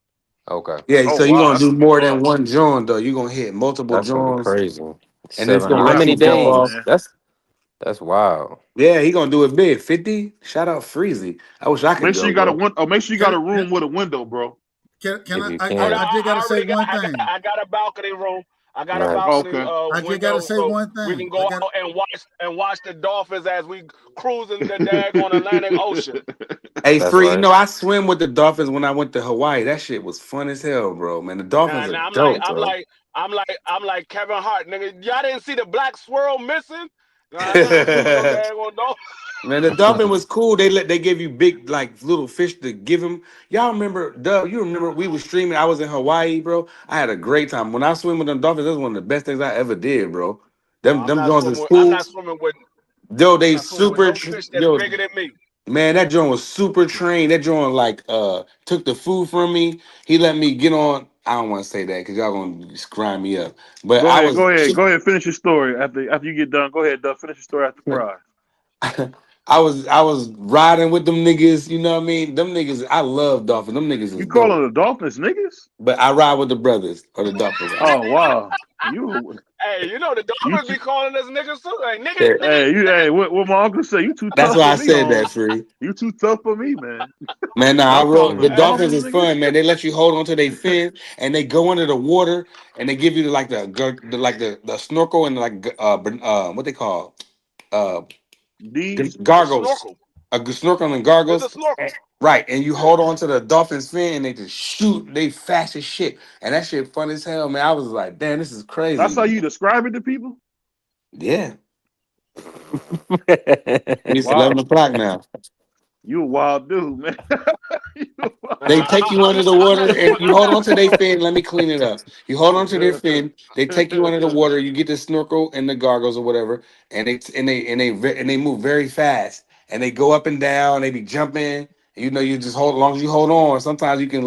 Okay. Yeah, Oh so you're wow, gonna that's do gonna be more than fun. one joint though. You're gonna hit multiple That's gonna be joints, crazy. and it's Seven. gonna You How gotta let have you many some jump fun, off. days? man. That's wild. Yeah, he gonna do it big. 50. Shout out Freezy. I wish I could Make sure go, you got a bro. win. Oh, make sure you got can, a can, room with a window, bro. can If I, you I, Oh I no, can. I just I gotta say already got. one thing. I got a balcony room. I got a Nice. balcony Okay. I just gotta window, say so one we thing. can go out and watch the dolphins as we cruising the daggone Atlantic Ocean. Hey, That's Free, you right. know I swim with the dolphins when I went to Hawaii. That shit was fun as hell, bro. Man, the dolphins And are dope, bro. I'm like Kevin Hart, nigga. Y'all didn't see the black swirl missing? No, I ain't never seen no daggone dolphin. Man, the dolphin was cool. They gave you big like little fish to give him. Y'all remember, Dub? You remember we was streaming? I was in Hawaii, bro. I had a great time when I swim with them dolphins. That's one of the best things I ever did, bro. No, Them joints is cool. I'm They not swimming with super. no fish that's Yo, bigger than me. man, that joint was super trained. That joint like took the food from me. He let me get on. I don't want to say that because y'all gonna grind me up. But Go I ahead, was go ahead, go ahead. Finish your story after you get done. Go ahead, Doug. Finish your story after Fry. I was riding with them niggas. You know what I mean? Them niggas. I love dolphins. Them niggas is You dope. calling the Dolphins niggas? But I ride with the brothers or the dolphins. Oh wow, you Hey, you know the you dolphins too. be calling us niggas too. Like Yeah, Hey, what my uncle say? You too that's tough why for I me, said that, Holmes. Free. You too tough for me, man. Man, nah, I Don't call rode the them hey, dolphins Dolphins is niggas. fun, man. They let you hold onto their fin and they go under the water and they give you like the snorkel and what they call uh D's. the gargles, snorkel. snorkel and It's a gargles. snorkel. Right, and you Yeah. hold on to the dolphin's fin and they just shoot. They fast as shit, and that shit fun as hell, man. I was like, damn, this is That's how crazy. you describe it to people. Yeah, it's Wow, 11 o'clock now. you a wild dude, man. You a wild- They take you under the I'm water not and swimming. you I'm hold not on to their swimming. fin. Let me clean it up. You hold on to their fin. They take you under the water. You get the snorkel and the gargles or whatever, and they move very fast. And they go up and down. They be jumping. You know, you just hold. As long as you hold on, sometimes you can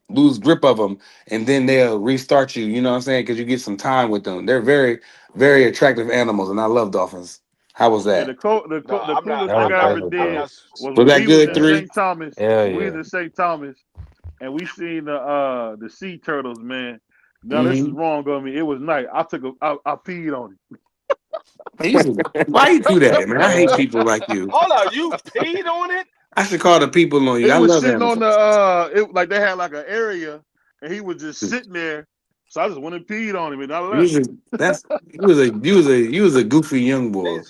lose grip of them, and then they'll restart you. You know what I'm saying? Because you get some time with them. They're very, very attractive animals, and I love dolphins. How was Yeah, that? No, the coolest That thing was I ever crazy, I'm bro. did not. was Was when that we was good? in Yeah. Three. St. Thomas. Hell When we was yeah. in St. Thomas and we seen the sea turtles, man. Now this is Mm-hmm. wrong on me. It was night. I peed on it. Why you do that, man? I hate Uh, people like you. Hold on, you peed on it? I should call the people on you. It I was love sitting on the animals. it like they had like an area and he was just sitting there. So I just went and peed on him and I You left. was a, that's you was a goofy young They boy.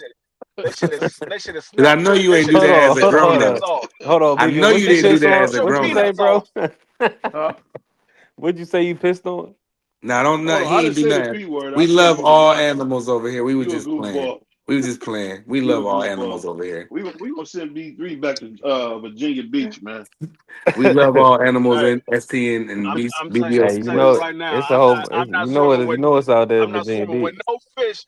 should they should have Cause I snapped know your you ain't do hold that as on, a hold grown on, up. peanuts off. hold on, I BB. know What you you They didn't should do have piss that on? as snapped a your What you grown say, up. peanuts bro? off. What'd you say you pissed on? Now don't Hold not on, I he didn't ain't do say the nothing. P word. I We said love you a all nut. animals over here. We was You a just playing. goofball. We was just playing. We You a love all animals goofball. over here. We gonna send B3 back to Virginia Beach, man. We love all animals Hey, in ST and I'm Hey, BBOC you telling you know place. right now, it's a whole. I'm not You know what? swimming You with know what's out there in I'm not Virginia swimming with Beach. no fish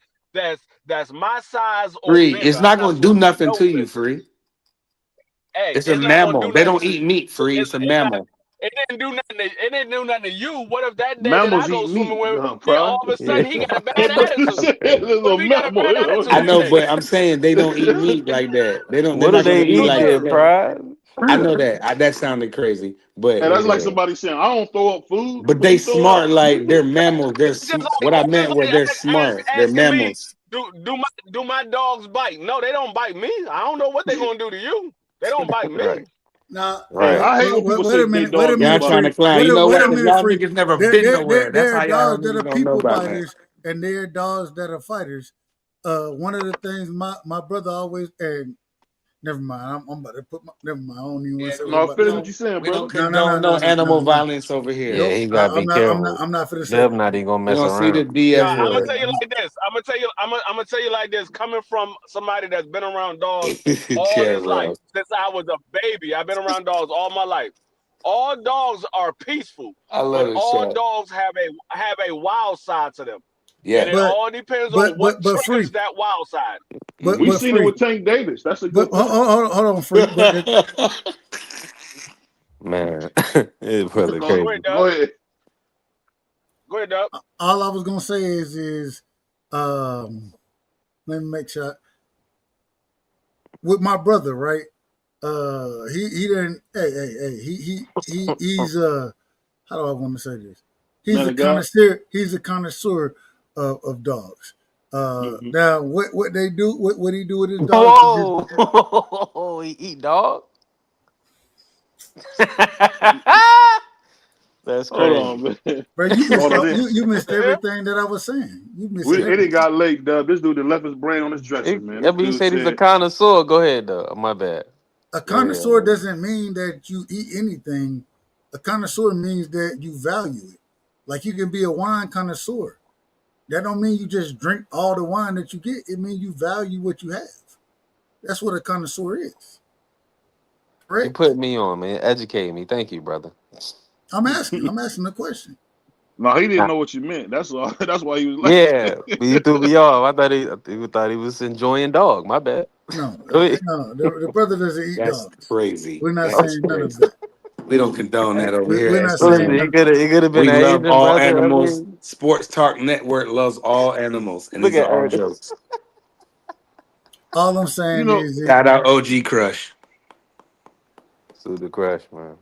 that's my size or Free. bigger. It's I'm not not gonna do swimming with nothing no to you, fish. Free. Hey, It's a it's not gonna mammal. do They nothing don't to eat meat, Free. it's It's a it's not mammal. it didn't do nothing to, it didn't do nothing to you. What if that day that I Mammals go eat swimming meat, with, then Pry. all of a Yeah. sudden he got a bad But you attitude? said it's What a if he got a mammal. bad I attitude that know, day? but I'm saying they don't eat meat like that. They're What do not they gonna eat eat like there, Look, that. Pride? I know that. That sounded crazy, but And that's like Yeah. somebody saying, I don't throw up food, but but they you throwing up smart. Like they're food? mammals. What I it's meant just was like they're smart. They're asking me, mammals. do my dogs bite? No, they don't bite me. I don't know what they're gonna do to you. They don't bite Right. me. now, Hey, Right. I hate when people wait say a they minute. Wait a dogs be Y'all minute, trying to free. biting. clown. You know Wait what? a Because minute, y'all free. niggas never been nowhere. That's There how are y'all dogs that niggas are don't know people about that. biters, and there are dogs that are fighters. one of the things my brother always, and never mind. I'm about to put my, never mind. I don't even want Yeah, to say what I'm No, about to finish say. what you saying, we don't brother. No, no, no, condone no, no no, no, animal no. violence over here. Yeah, Nope. he gotta be careful. I'm not finna say Dub that. not even gonna We mess don't see the around. D No, F I'm gonna word. tell you like this. I'm gonna tell you like this. Coming from somebody that's been around dogs all his life, Cherrell. since I was a baby, I've been around dogs all my life. All dogs are peaceful, I love but it, all Shaq. dogs have a wild side to them, and Yeah. it But all depends on what but free. triggers that wild side. We But seen it free. with Tank Davis. That's a But good point. hold on, free. But Man, his brother Go, Go ahead, crazy. Doug. go ahead. Go ahead, Doug. all I was gonna say is let me make sure with my brother, right? He didn't. Hey. He's how do I want to say this? He's Man a of God. connoisseur. He's a connoisseur of dogs. Hmm. Now what they do, what he do with his dogs is just Whoa, he eat dog. That's Hold crazy. on, man. bro. You missed Hold on. It, you missed Yeah. everything that I was saying. You missing it ain't everything. got late, Dub. This dude that left his brain on his dresser, man. I This mean, he dude said he's a said, connoisseur. Go ahead, though. My bad. A Go ahead, connoisseur man. doesn't mean that you eat anything. A connoisseur means that you value it. Like you can be a wine connoisseur. That don't mean you just drink all the wine that you get. It means you value what you have. That's what a connoisseur is. You Correct? put me on, man. Educate me. Thank you, brother. I'm asking. I'm asking the question. no, he didn't Nah. know what you meant. That's all. That's why he was Yeah, laughing. you threw me off. I thought he was enjoying dog. My bad. No, Go ahead. no. The brother doesn't eat That's dogs. crazy. We're not That is saying none of crazy. that. We don't condone that over here We're at not saying Listen, STN. none. it could have been We an love Asian all brother. I animals. mean, Sports Talk Network loves all animals, and look these are at all Ernest. jokes. All I'm You saying know, is, Shout out OG Crush. Sue the crush, man.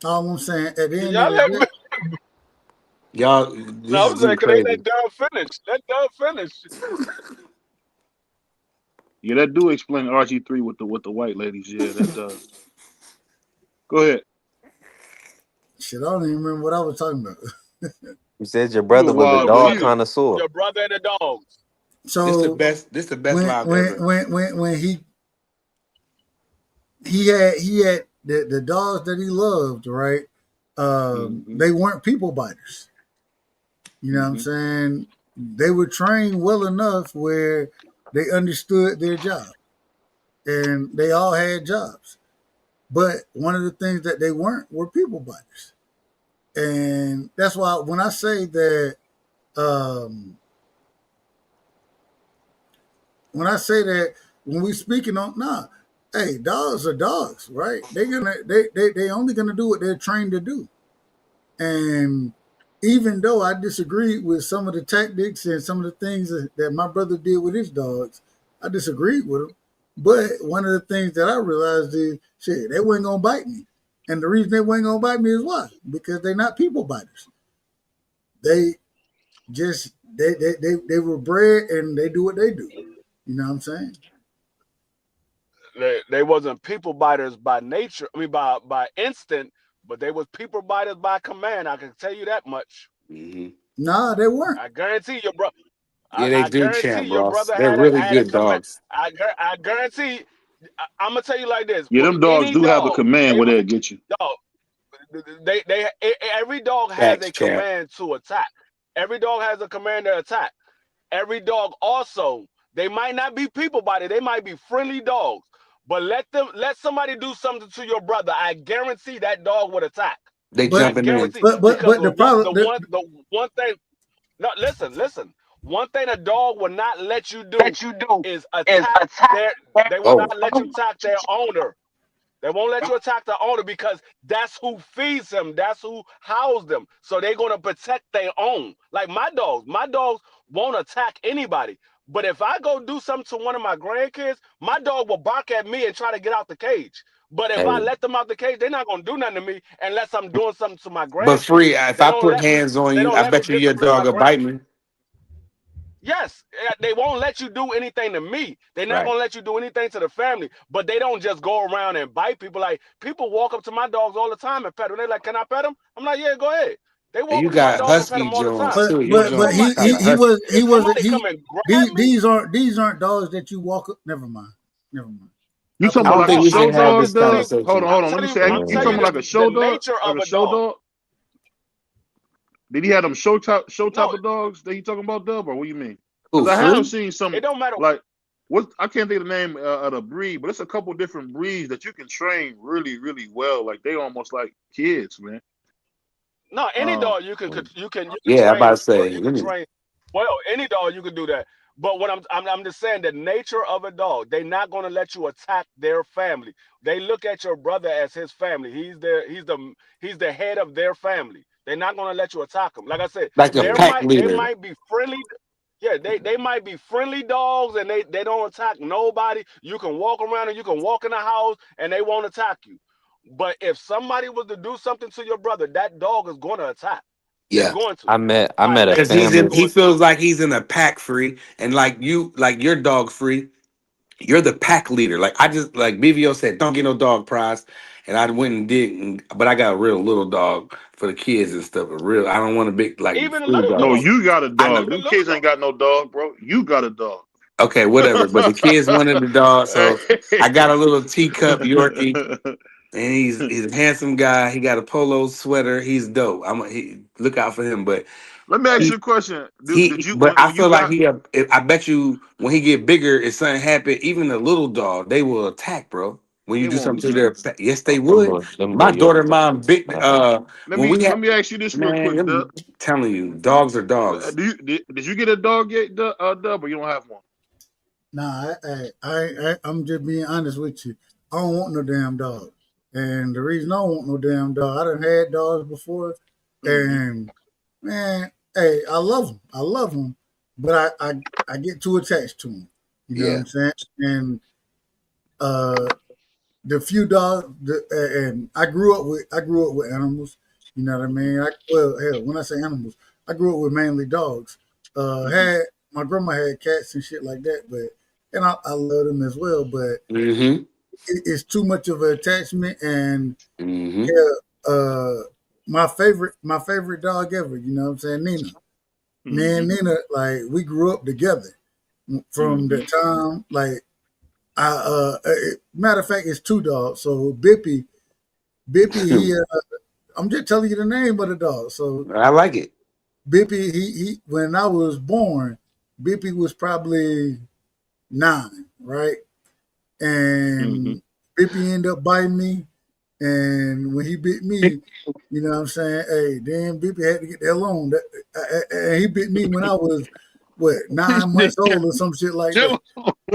all I'm saying at the Can end of y'all the let me? day, Y'all, No, this is I'm saying, getting can they crazy. let Doug finish? Let Doug finish. yeah, that do explain RG3 with the white ladies. Yeah, that does. Go ahead. shit, I don't even remember what I was talking about. You said your You a brother was a Your wild boy. dog brother, You connoisseur. your brother and the dogs. So This the best live ever. when he had the dogs that he loved, right? hmm They weren't people biters. You know what I'm hmm saying? They were trained well enough where they understood their job, and they all had jobs. But one of the things that they weren't were people biters, and that's why when I say that, um, when I say that, when we speaking on hey, dogs are dogs, right? They only gonna do what they're trained to do. And even though I disagreed with some of the tactics and some of the things that my brother did with his dogs, I disagreed with him. But one of the things that I realized is, shit, they weren't gonna bite me. And the reason they weren't gonna bite me is why? Because they're not people biters. They just they were bred and they do what they do. You know what I'm saying? They wasn't people biters by nature. I mean, by instinct, but they was people biters by command. I can tell you that much. hmm Nah, they weren't. I guarantee your bro. Yeah, they I do, guarantee champ, your Ross. brother They're really had a good command. dogs. I guarantee. I'm gonna tell you like this: Yeah, with them dogs any do have a dog, command they where they'll get you. dog. Every dog has Facts, a champ. command to attack. Every dog has a command to attack. Every dog also, they might not be people body, they might be friendly dogs. But let somebody do something to your brother. I guarantee that dog would attack. They I But jumping in. guarantee because the problem the one thing. No, listen. One thing a dog will not let you do is attack their. They will Oh, not let you attack their owner. They won't let you attack the owner because that's who feeds them. That's who houses them. So they're going to protect their own. Like my dogs won't attack anybody. But if I go do something to one of my grandkids, my dog will bark at me and try to get out the cage. But if I Hey, let them out the cage, they're not going to do nothing to me unless I'm doing something to my but grandkids. free. If I put hands on They you, don't I let me bet you your discipline my dog will grand. bite me. Yes, they won't let you do anything to me. They're not Right. gonna let you do anything to the family. But they don't just go around and bite people. Like people walk up to my dogs all the time and pet them. They're like, "Can I pet them?" I'm like, "Yeah, go ahead." They And you walk my got dog and pet husky them all the time. Jones But too. Your But but if but Jones somebody, kind he of he if, husky. was he if wasn't somebody come he. and grab me, These aren't dogs that you walk up. Never mind. Never mind. You I talking I put about don't like a think oh, we show should have dog, this Dub? Hold on, conversation. hold on. Let me say. I'm You telling talking you about like a the show dog? nature Like of a a show dog. dog? Did he have them show type No, of dogs that you talking about, Dub, or what you mean? Who, Because I have Free? seen it some don't matter. like what I can't think of the name of the breed, but it's a couple different breeds that you can train really, really well. Like they almost like kids, man. No, any Um, dog you can Yeah, I'm about train. to say. You can train well. Any dog you can do that. But what I'm just saying, the nature of a dog, they're not gonna let you attack their family. They look at your brother as his family. He's the head of their family. They're not gonna let you attack him. Like I said, like a pack they leader. might be friendly. Yeah, they might be friendly dogs and they don't attack nobody. You can walk around and you can walk in the house and they won't attack you. But if somebody was to do something to your brother, that dog is going to attack. It's Yeah. going to. I My met a Because nature he's is in family. he going to. feels like he's in a pack free. And like your dog free, you're the pack leader. Like I just like BVO said, don't get no dog prize. And I went and did but I got a real little dog for the kids and stuff. A real I don't want a big like Even a free little no, dog. dog. you got a I know. dog. Even a Them little kids dog. ain't got no dog, bro. You got a dog. Okay, whatever. But the kids wanted the dog, so I got a little teacup Yorkie. And he's a handsome guy. He got a polo sweater. He's dope. Look out for him. But Let me ask Hey, you a question. Did you but I when you feel like got I bet you when he get bigger, if something happen, even a little dog, they will attack, bro. When you they do won't something to do their nothing. yes, they Them would. little, them My little daughter, Yorkies. mom, big. Let When me we let had me ask you this real man, quick, Dub. I'm telling you, dogs are dogs. Did you get a dog yet, Dub, or you don't have one? Nah, I'm just being honest with you. I don't want no damn dog. And the reason I don't want no damn dog, I done had dogs before, Mm-hmm. and man, hey, I love them. I love them, but I get too attached to them. You know what Yeah. I'm saying? And uh, the few dogs, and I grew up with animals. You know what I mean? Well, hell, when I say animals, I grew up with mainly dogs. Mm-hmm. Had my grandma had cats and shit like that, but and I love them as well. But Mm-hmm. it's too much of an attachment, and Mm-hmm. yeah, my favorite dog ever. You know what I'm saying? Nina. Me Mm-hmm. and Nina, like we grew up together from the Mm-hmm. time like matter of fact, it's two dogs. So Bippy, I'm just telling you the name of the dog. So I like it. Bippy, he when I was born, Bippy was probably 9, right? Mm-hmm. And Bippy ended up biting me. And when he bit me, you know what I'm saying? Hey, damn, Bippy had to get the hell on. And he bit me when I was, what, 9 months old or some shit like that. Chill.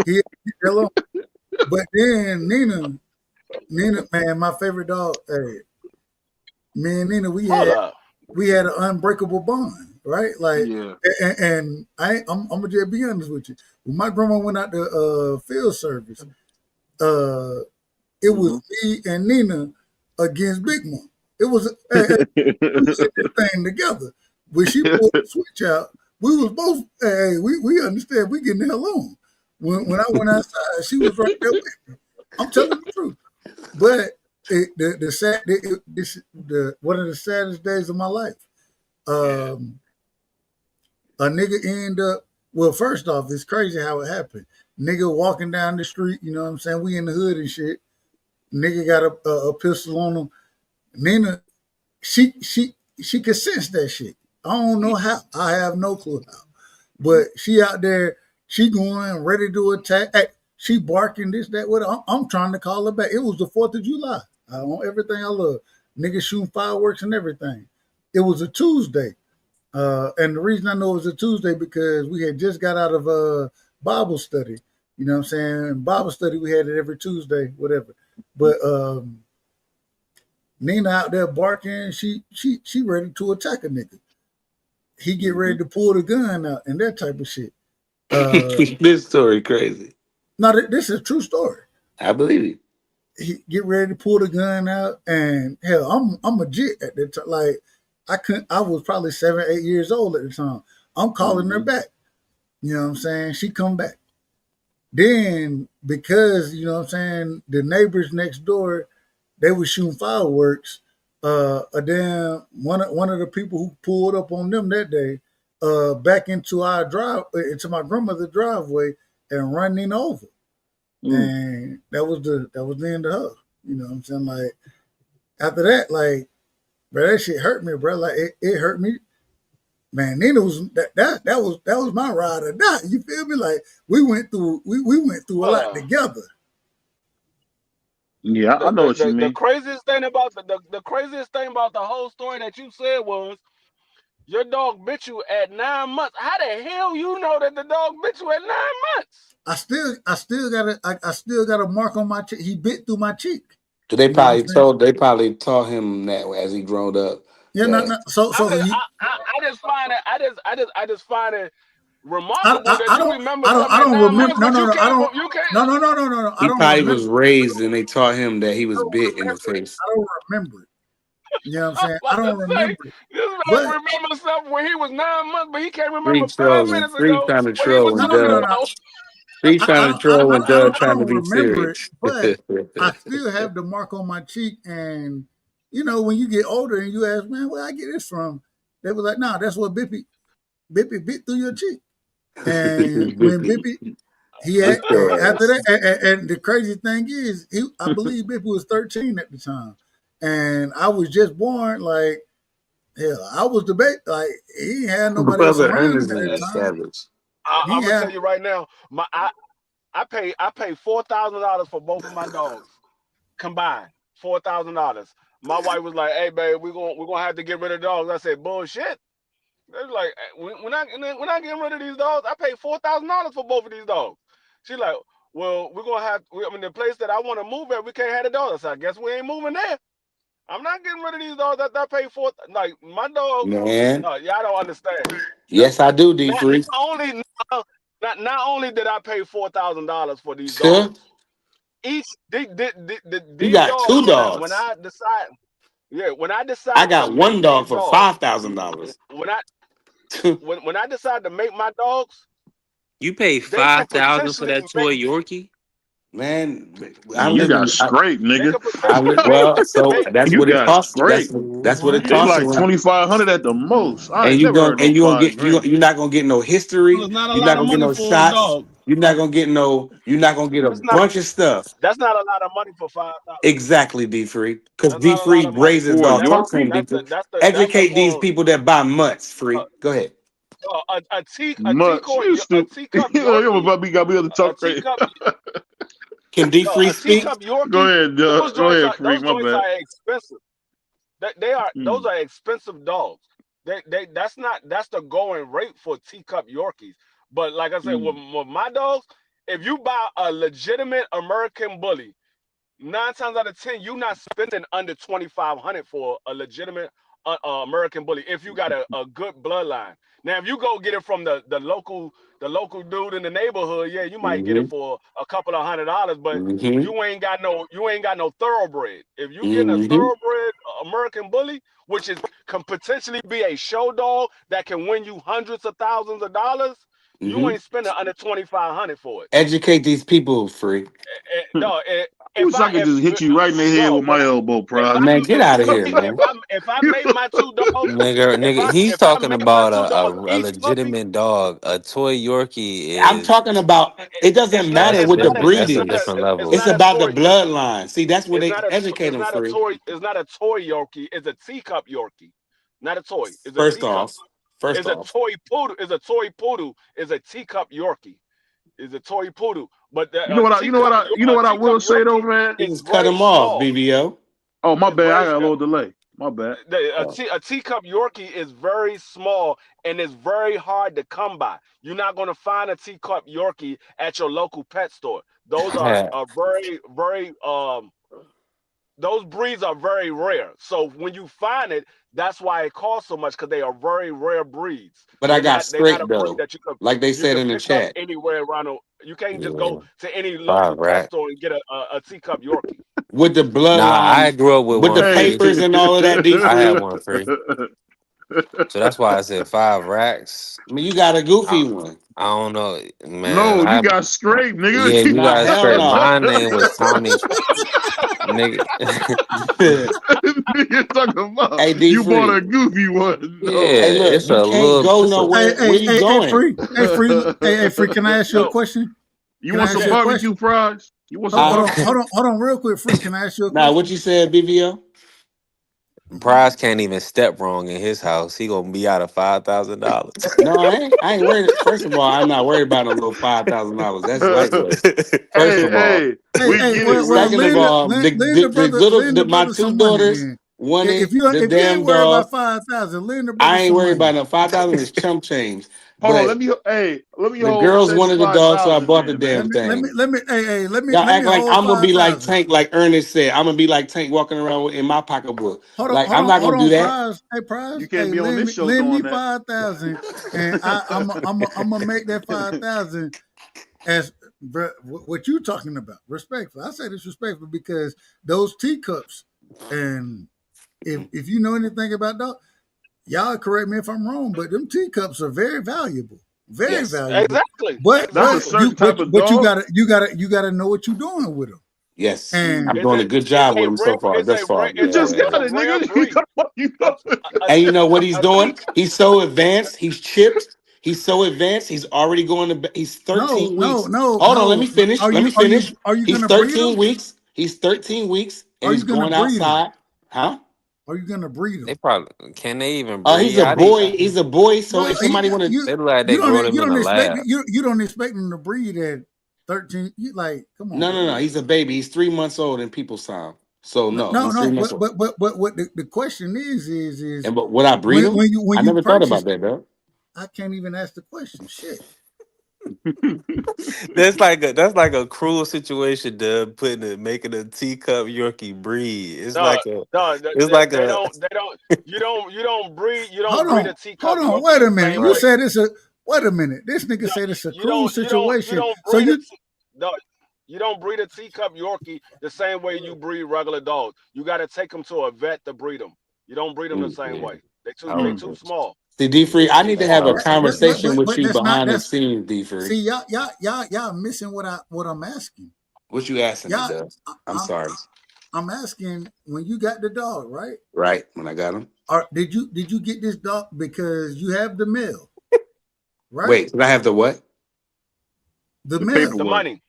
He had to get the hell on. But then Nina, man, my favorite dog. Hey, me and Nina, hold up. we had an unbreakable bond, right? Like, Yeah. and I'm gonna just be honest with you. When my grandma went out to field service, uh, it Mm-hmm. was me and Nina against Big Mom. It was we was in this thing together. When she pulled the switch out, we was both. Hey, we understand. We getting the hell on. When I went outside, she was right there with me. I'm telling the truth. But the sad this the one of the saddest days of my life. Yeah. Um, a nigga end up. Well, first off, it's crazy how it happened. Nigga walking down the street, you know what I'm saying? We in the hood and shit. Nigga got a pistol on him. Nina, she could sense that shit. I don't know how. I have no clue how. But she out there, she going ready to attack. Hey, she barking this, that, what. I'm trying to call her back. It was the 4th of July. I want everything I love. Niggas shooting fireworks and everything. It was a Tuesday. And the reason I know it was a Tuesday because we had just got out of Bible study. You know what I'm saying? Bible study, we had it every Tuesday, whatever. But Nina out there barking, she ready to attack a nigga. He get Mm-hmm. ready to pull the gun out and that type of shit. Uh, This story crazy. now this is a true story. I believe it. He get ready to pull the gun out, and hell, I'm a jit at the time. Like I was probably 7, 8 years old at the time. I'm calling her Mm-hmm. back. You know what I'm saying? She come back. Then because you know what I'm saying, the neighbors next door, they were shooting fireworks. then one of the people who pulled up on them that day, back into our into my grandmother's driveway and running over, Mm. and that was the end of her. You know what I'm saying? Like after that, like bro, that shit hurt me, bro. Like it hurt me. Man, Nina was that was my ride or die. You feel me? Like we went through a lot Uh, together. Yeah, I know what you the mean. craziest thing about the craziest thing about the whole story that you said was your dog bit you at 9 months. How the hell you know that the dog bit you at 9 months? I still got a mark on my cheek. He bit through my cheek. So You know what I'm saying? they probably taught him that as he grown up. Yeah, no, That no. So he, I just find it I just find it remarkable that you remember I something at don't nine remember. months, No, but no, no. I don't. you can't No. I he don't probably remember. was raised and they taught him that he I was don't bit in the remember it. face. I don't remember it. You know what I'm I'm saying? I about to don't say remember it. this man But remember something when he was 9 months, but he can't Free remember five trolling, minutes free ago trying to when he troll was and no, no, Doug. no. talking Free trying to troll and Doug trying to don't be remember it. serious. But I still have the mark on my cheek. And you know, when you get older and you ask, man, where I get this from? They were like, nah, that's what Bippy bit through your cheek. And when Bippy he For had sure. after that, and the crazy thing is, I believe Bippy was 13 at the time, and I was just born. Like hell, I was the baby. Like he ain't had nobody else Brother around him Ernest at that is time. savage. He I'm gonna tell had you right now, I paid $4,000 for both of my dogs combined. $4,000. My wife was like, "Hey, babe, we're gonna have to get rid of dogs." I said, "Bullshit." They're like, we're not getting rid of these dogs. I paid $4,000 for both of these dogs." She's like, "Well, we're gonna have. I mean, the place that I want to move at, we can't have the dogs." I said, "I guess we ain't moving there. I'm not getting rid of these dogs that I paid for. Like my dogs, Man. no, y'all don't understand. The Yes, I do, not, D3. only not only did I pay $4,000 for these Sure. dogs, each You these got dogs two when dogs. I decide when I I decide to got make one these dog for dogs $5,000. when I when I decide to make my dogs, You paid they could 5,000 for potentially that make toy Yorkie? Man, I You live got in scraped, they nigga. could potentially well, so make that's You what it got costs. scraped. That's what it They costs What? like around. 2,500 at the most. I And ain't never heard no you gonna 5 grand. you're not gonna get no history. it's not a You're lot not of gonna get money no for a shots. dog. You're not gonna get a That's not bunch of stuff. that's not a lot of money for 5,000. Exactly, D3. Because That's not a lot D3 of money. raises For a dog. Talk to him, Yorkie? D3. Educate these For people that buy mutts uh, free. Go ahead. Much. You a stupid. teacup You Yorkie, about me got me able to a talk crazy. teacup Can D3 a speak? teacup Go Yorkie. ahead, go ahead, freak. Those My joints bad. are expensive. Those Hmm. are expensive dogs. That's the going rate for teacup Yorkies. But like I said, Hmm. with my dogs, if you buy a legitimate American bully, 9 times out of 10, you're not spending under 2,500 for a legitimate American bully if you got a good bloodline. Now, if you go get it from the local dude in the neighborhood, yeah, you might get Mm-hmm. it for a couple of $100, but Mm-hmm. you ain't got no thoroughbred. If you getting a Mm-hmm. thoroughbred American bully, which is can potentially be a show dog that can win you hundreds of thousands of dollars, you Mm-hmm. ain't spending under 2,500 for it. Educate these people free. Dog, I wish I could just hit you right in the head bro, with my elbow, if bro. I Man, get out of here, man. if I made my two dogs, Nigga, he's if I talking made my about two dogs a each puppy, legitimate dog. A toy Yorkie I'm is talking about it doesn't matter what the breed that's a is. different it's It's level. not a about the toy bloodline. See, that's where it's they not a educate them free. it's not a toy Yorkie, it's a teacup Yorkie, not a toy, it's a First teacup, off, first it's a off, toy poodle, is a teacup Yorkie, is a toy poodle, but You know a what I teacup will say though, Yorkie man? you is just cut very them off, small, BBO. Oh, my it's bad. I very got a little delay. My bad. Oh. a teacup Yorkie is very small and it's very hard to come by. You're not going to find a teacup Yorkie at your local pet store. Those are very those breeds are very rare. So when you find it, that's why it costs so much because they are very rare breeds. But I got They're not a straight breed though, that like they you said could in the pick up chat. anywhere around. You can't just Yeah. go to any local Five pet rack. store and get a teacup Yorkie. With the Nah, I bloodline, grew up with with one the Hey. free. papers and all of that, D I had free. one free. So that's why I said 5 racks. I mean, you got a I, goofy one. I don't know, man. No, you got scraped, Yeah, you Nah, got hell straight. no. My name was Tommy. nigga. Nigga talking about Hey, D you bought Free. a goofy one. No. Yeah, Hey, look, it's you a can't little. go It's a, nowhere. Where you going? Free. Hey, Free, can I ask you a No, question? You Can I want ask some you a barbecue question? fries? You want some Hold barbecue? on, real quick, Free. Can I ask you a Nah, what question? you said, BVO? Prize can't even step wrong in his house. He gonna be out of $5,000. No, I ain't worried. First of all, I'm not worried about no little $5,000. That's lightweight. First of all. Hey, We get it. well, Second of all, lend the my brother two some money daughters then. wanted If you the ain't damn worried about dog. 5,000, lend the brother I ain't some worried money. about no 5,000 is chump change. Hold on, But let me the hold girls wanted the dog, so I 75,000 bought the then, damn man. thing. Y'all Let me act like hold I'm gonna be like 5,000. Tank, like Ernest said. I'm gonna be like Tank walking around in my pocketbook. Like I'm not Hold gonna do on, that. Prize. Hey, You Prize. can't Hey, be on this show lend me doing that. 5,000, and I'm gonna make that 5,000 as what you talking about. Respectful. I say this respectful because those teacups, and if you know anything about dog, y'all correct me if I'm wrong, but them teacups are very valuable. Very Yes, valuable. exactly, That's a exactly. certain type of But dog. you gotta know what you're doing with them. yes. And I'm It's doing a a good it's job a with him rare so far. it's Thus a far, rare You yeah, just it's yeah, got a yeah. it, rare nigga. breed. You A, know it. a, And you know what he's a doing? teak He's so advanced. He's chipped. He's so advanced. He's already going to. He's 13 weeks. Hold on, let me no. finish. Let me finish. Are you He's gonna breed 13 them? weeks. He's 13 weeks, and Are he's you gonna going breed them? outside. Huh? Are you gonna breed They them? probably can they even He's breed? a How do you, boy. He's a boy. So Well, if somebody want to, they look like they grow them you in don't a expect lab. you don't expect them to breed at 13. You like, come on, no, no, bro. no. He's a baby. He's 3 months old in people's time. So no, he's No. 3 months old. But what the question is And but would I breed him? when I you never thought purchase. about that, though. I can't even ask the question. Shit. That's like a cruel situation, Dub. Making a teacup Yorkie breed. no no It's like a they don't you don't Hold breed on. a teacup Wait Yorkie a the minute. same You way. right. said it's a. Wait a minute. This nigga No, said it's a you cruel don't situation. So breed you no you don't breed a teacup Yorkie the same way you breed regular dogs. You got to take them to a vet to breed them. You don't breed them the same Yeah. way. They Mm. too small. See, D Free, I need to have a Oh, conversation with but you that's not behind the that's scenes, D Free. see y'all missing what I'm asking. What you asking me, Y'all Doug? I, I'm I'm sorry. I'm asking when you got the dog, right? Right when I got him. Or did you get this dog because you have the mail, right? Wait, did I have the what? The The mail. The paperwork. money.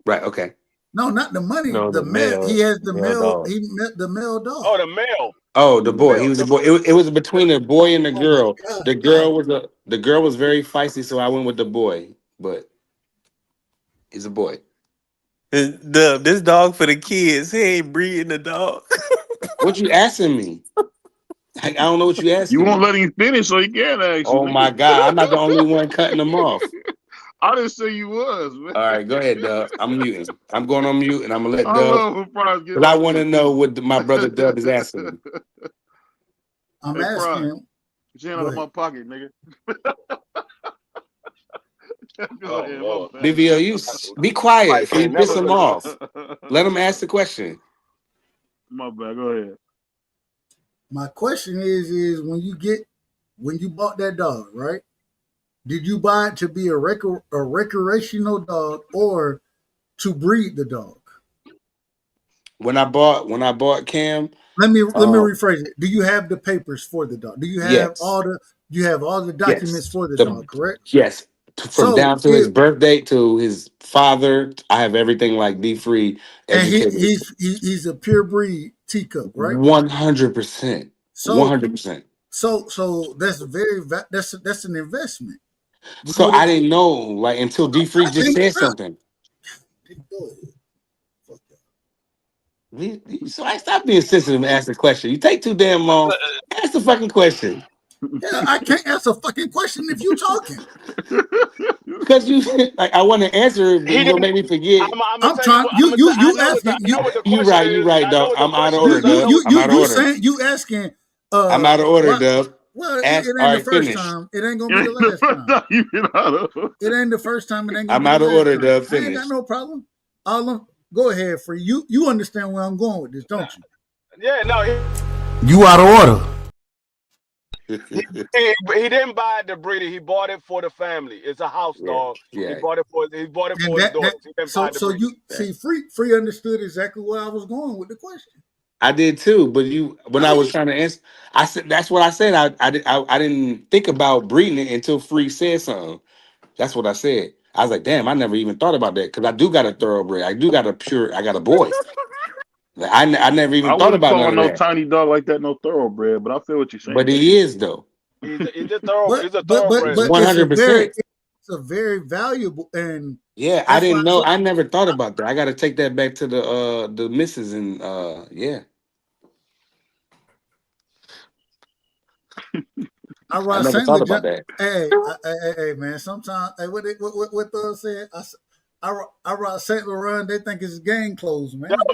Right. Okay. No, not the money. no, The the mail. He has the male mail. dog. He met the mail dog. Oh, the male. Oh, the The boy. He male. was a boy. It was between a boy and a Oh my girl. God, The y'all. girl was the girl was very feisty, so I went with the boy. But he's a boy. This dog for the kids. He ain't breeding the dog. What you asking me? I don't know what you You asking won't me. let him finish, so he can't ask you, Oh my nigga. God, I'm not the only one cutting them off. I didn't say you was, man. All right, go ahead, Dub. I'm muting. I'm going on mute, and I'm gonna let I Dub love when Prize get because I like want to this. know what my brother Dub is asking me. I'm Hey, Prize, asking. get your hand Go out of ahead. my pocket, nigga. Go Oh ahead, my Lord. bad. BVO, be quiet Spice before you ain't piss never him been off. Let him ask the question. My bad. Go ahead. My question is when you bought that dog, right? Did you buy it to be a recreational dog or to breed the dog? When I bought Cam, Let me um, rephrase it. Do you have the papers for the dog? yes, Do you have all the documents yes, for the dog? Correct. yes, from So down to his if birth date to his father, I have everything like D Free and educated. he's a pure breed teacup, right? 100%, So 100%. so that's an investment. So Would I it? didn't know like until D Free just said something. Go ahead. Fuck that. So I stopped being sensitive and ask the question. You take too damn long. Ask the fucking question. Yeah, I can't answer a fucking question if you talking. Because you like I want to answer it, but He you're gonna didn't. make me forget. I'm gonna I'm tell you trying. what. I'm gonna tell. You asking I know what the You question right, you is. right, I know dog. what the I'm out of question order, is. I know. dub. I'm out of you order. saying you asking I'm out of order, what? dub. Well, Ask, it all ain't the right, first finish. time. It ain't gonna be You the last time. been out of. It ain't the first time. It ain't gonna I'm be the out of last order, time. dub. I ain't got Finish. no problem. Go ahead, free. You understand where I'm going with this, don't you? Yeah. No. You out of order. He didn't buy the breeder. He bought it for the family. It's a house Yeah, dog. He yeah. bought it for And his daughters. He didn't buy the so breeder. you see, free understood exactly where I was going with the question. I did too, but when I was See, trying to answer, I said that's what I said. I didn't think about breeding it until Free said something. That's what I said. I was like, damn, I never even thought about that because I do got a thoroughbred. I do got I got a boy. Like, I never even I thought wouldn't about call none of no that. tiny dog like that no thoroughbred, but I feel what you're But saying. he is though. He's a thoroughbred. One it's a hundred very percent. valuable, and Yeah, I that's why didn't know. I never thought about that. I got to take that back to the missus and yeah. I I ride never Saint thought Legend. about that. Hey, man. Sometimes, hey, what Thug said? I ride Saint Laurent. They think it's gang clothes, man.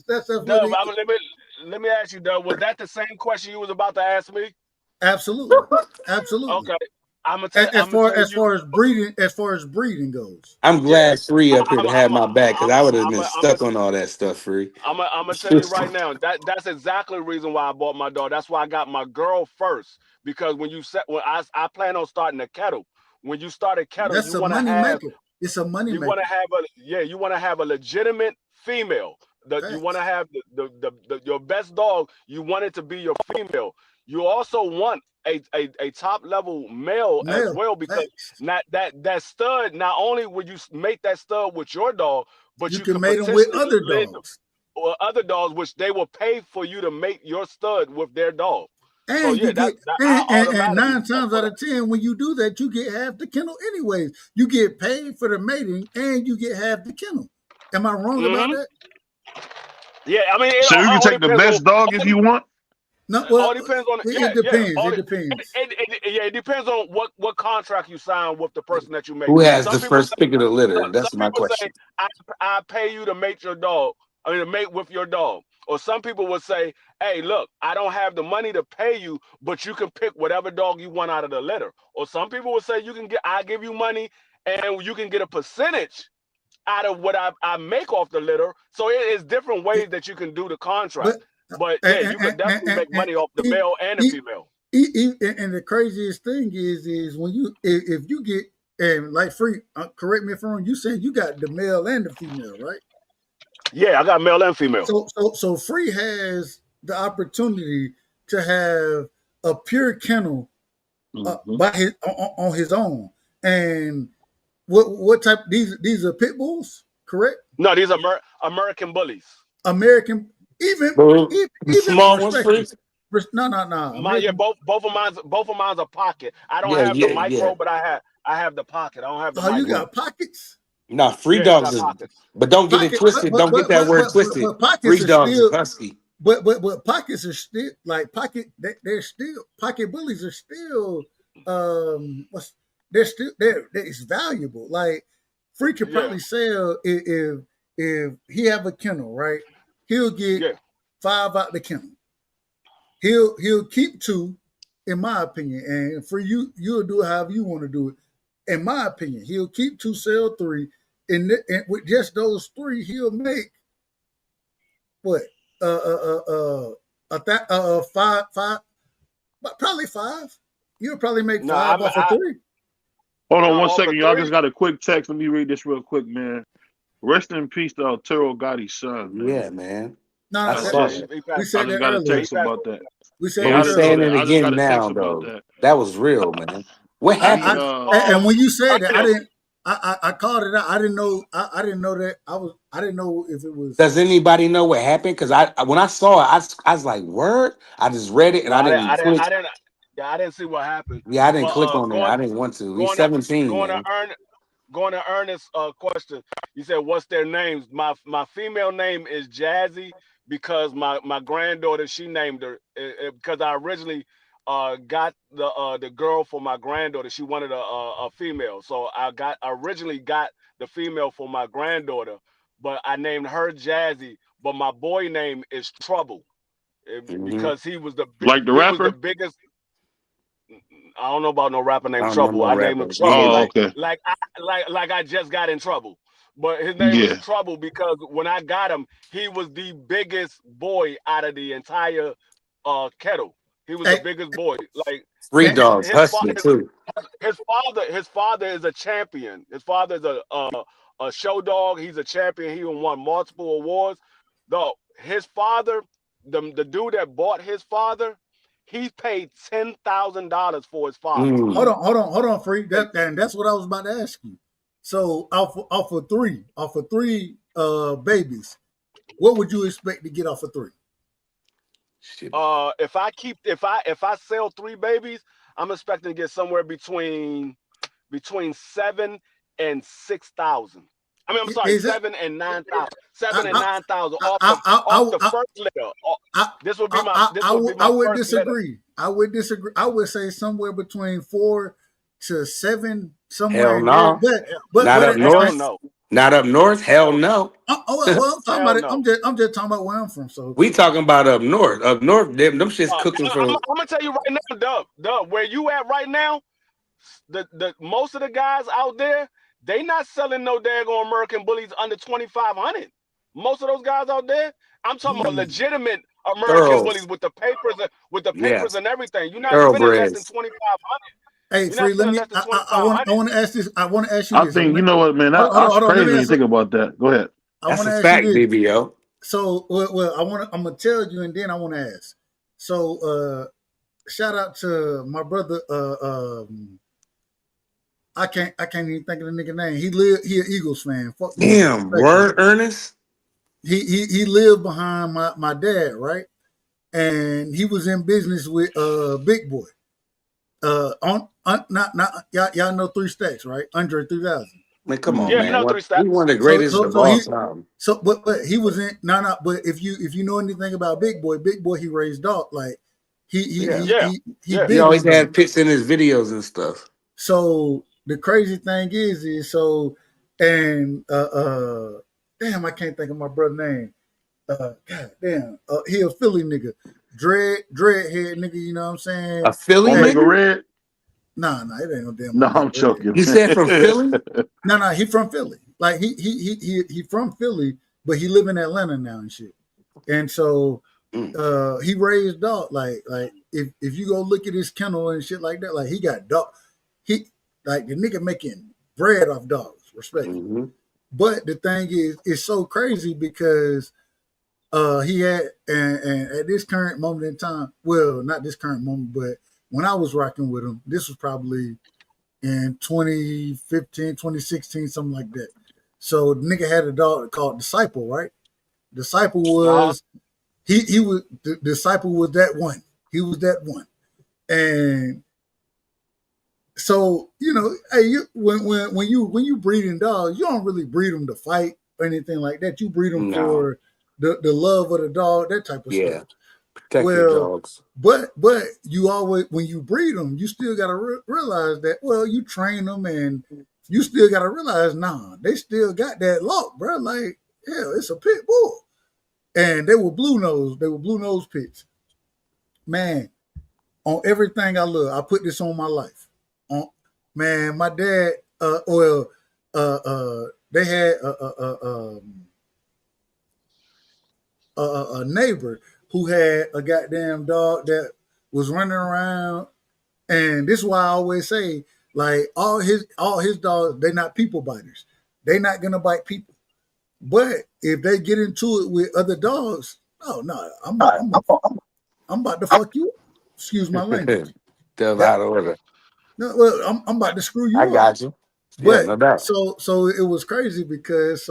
That's what Dub, it. let me ask you, Dub. Was that the same question you was about to ask me? Absolutely, absolutely. Okay, As I'm gonna tell you. as far as breeding goes. I'm Yeah, glad Free up here to have my back because I'm I would have been I'm stuck on all that stuff, Free. I'm gonna tell you right now that's exactly the reason why I bought my dog. That's why I got my girl first, because when I plan on starting a kettle. When you start a kettle, That's a money maker. It's a money maker. you want to have a legitimate female. You want Facts. to have your best dog. You want it to be your female. You also want a top level male as Male. well, because Facts. not that stud. Not only would you make that stud with your dog, but You you can could mate them with potentially other lend dogs. or other dogs, which they will pay for you to make your stud with their dog. So And yeah, you get I and automatically 9 times for out that. of 10, when you do that, you get half the kennel anyways. You get paid for the mating and you get half the kennel. Am I wrong about Hmm. that? Yeah, I mean, So you can all take the depends on best dog if you want. No, well, all depends on it depends. It depends. it depends on what contract you sign with the person that you make. Who has Some the people first pick of the litter? some That's my people say question. I pay you to mate your dog. I mean to mate with your dog. Or some people would say, hey, look, I don't have the money to pay you, but you can pick whatever dog you want out of the litter. Or some people would say I give you money and you can get a percentage out of what I make off the litter. So it is different It, ways that you can do the contract. but But yeah, you could definitely make money off the e- male and the e- female. and the craziest thing is when you if you get and like free, correct me if I'm wrong. You said you got the male and the female, right? Yeah, I got male and female. So free has the opportunity to have a pure kennel Mm-hmm. by his on his own. And what type these are pit bulls, correct? No, these are American bullies. American, even Bro, the even small ones, Free. respected. No. Yeah, American. both of mine's a pocket. I don't Yeah, have the yeah, yeah. micro, but I have the pocket. I don't have the Oh, you Yeah. micro. got pockets. No, Free Yeah, you dogs got is, pockets. but don't get it Pocket, twisted. Don't get that word twisted. pockets Free are dogs is still. husky. But pockets are still like pocket. They're still pocket bullies are still. What's they're it's valuable. Like Free could Yeah, probably sell if he have a kennel, right? He'll get yeah, 5 out the kennel. He'll keep 2, in my opinion, and for you'll do it however you want to do it. In my opinion, he'll keep 2, sell 3, and with just those 3, he'll make what five, probably 5. You'll probably make no, 5 off of 3. Hold no on one off the second, y'all. I three. just got a quick text. Let me read this real quick, man. Rest in peace to Arturo Gotti's son, man. Yeah, man. No, I Oh saw yeah, that. he we passed I said away. just that got a earlier. Yeah, he text passed about away. that. We said But Yeah, that we're I just know saying earlier. it that. I just again got a text now, about though. that. That was real, man. What He happened? And when you said that, I Artist. didn't. I called it out. I didn't know. I didn't know that. I didn't know if it was. Does anybody know what happened? Because when I saw it, I was like, "Word!" I just read it and No, I didn't click. I didn't see what happened. Yeah, I didn't But click on there. I didn't want to. He's going to 17, going to man. earn going to Ernest's question. You said, "What's their names?" My female name is Jazzy because my granddaughter, she named her because I originally got the girl for my granddaughter. She wanted a female, so I originally got the female for my granddaughter, but I named her Jazzy. But my boy name is Trouble Hmm. because like the he was the rapper. biggest. I don't know about no rapper I named don't know Trouble. no I named him rapper. Trouble Yeah, Oh, okay. like I just got in trouble. But his name is Yeah. Trouble because when I got him, he was the biggest boy out of the entire kettle. He was the Hey, biggest boy. Like Street and, dogs, his hustling father, too. his father is a champion. His father is a show dog. He's a champion. He won multiple awards. Though his father, the dude that bought his father, he paid $10,000 for his father. Mm. hold on, free. Paid And that's what I was about to ask you. So off of three babies, what would you expect to get off of three? Shit. if I sell 3 babies, I'm expecting to get somewhere between 7 and 6,000. I mean, I'm sorry, Is it? 7 and 9,000. I 7 and 9,000 I I I off the I, first litter. I, This would be I my would first litter. disagree. I would disagree. I would say somewhere between 4 to 7, somewhere Hell in there. no. Not Hell, up But at the hell same, north. no. Not up north. Hell Hell, no. well, I'm talking hell about it. no. I'm just talking about where I'm from. So We talking about up north. Up north, them shits cooking I'm from. gonna tell you right now, Dub, where you at right now, the most of the guys out there, they not selling no daggone American bullies under 2,500. Most of those guys out there, I'm talking about mm, legitimate American bullies Thoroughs. with the Yeah. papers and everything. You're not spending less than Thoroughbreds. 2,500. hey, You're not free. Let spending me. less than 2,500. I want to ask this. I want to ask you I this. think you know what, man. Hold That's on. Let crazy me when you answer. think about that. Go ahead. I That's want a to ask you fact, this. BBO. So, I'm gonna tell you, and then I want to ask. So, shout out to my brother. I can't even think of the nigga name. He an Eagles fan. Fuck the nigga. Damn, Respectfully. word, Ernest. He lived behind my dad, right? And he was in business with Big Boy. Not y'all know Three Stacks, right? Andre 3000. Man, come on, Yeah, Hmm. I man. know What? three He stats. one of the So greatest so of so all he time. so but he was in but if you know anything about Big Boy he raised dog like Yeah. Yeah, he yeah. He big always on dog. had pits in his videos and stuff. So the crazy thing is so and damn I can't think of my brother's name. God damn, he a Philly nigga, dreadhead nigga. You know what I'm saying? A Philly Hey, Omega nigga? Red? nah, it ain't no damn No, Omega I'm Red. joking, You said from man. Philly? No, he from Philly. Like he from Philly, but he live in Atlanta now and shit. And so Mm. he raised dog. Like if you go look at his kennel and shit like that, like he got dog. He like the nigga making bread off dogs, respectfully. Mm-hmm. But the thing is, it's so crazy because he had and at this current moment in time, well, not this current moment, but when I was rocking with him, this was probably in 2015, 2016, something like that. So the nigga had a dog called Disciple, right? Disciple Uh-huh. was he was the Disciple was that one. He was that one. And so, hey, when you breeding dogs, you don't really breed them to fight or anything like that. You breed them No. for the love of the dog, that type of stuff. Yeah. Protect your Well, dogs. but you always when you breed them, you still got to realize that. Well, you train them, and you still got to realize, nah, they still got that lock, bro. Like, hell, it's a pit bull, and they were blue nose. They were blue nose pits. Man, on everything I love, I put this on my life. On man, my dad. They had a neighbor who had a goddamn dog that was running around. And this is why I always say, like, all his dogs, they're not people biters. They're not gonna bite people. But if they get into it with other dogs, oh no, I'm about to fuck you up. Excuse my language. Tell That out of order. no, well, I'm about to screw I you up. got you. Yeah, But no doubt. so it was crazy because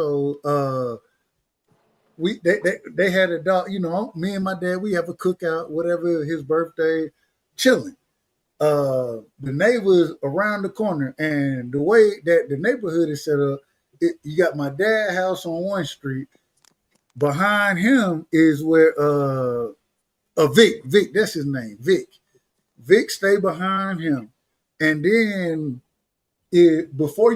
they had a dog, me and my dad, we have a cookout, whatever his birthday, chilling. The neighbors around the corner, and the way that the neighborhood is set up, you got my dad's house on one street. Behind him is where Vic, that's his name, Vic stay behind him, and then before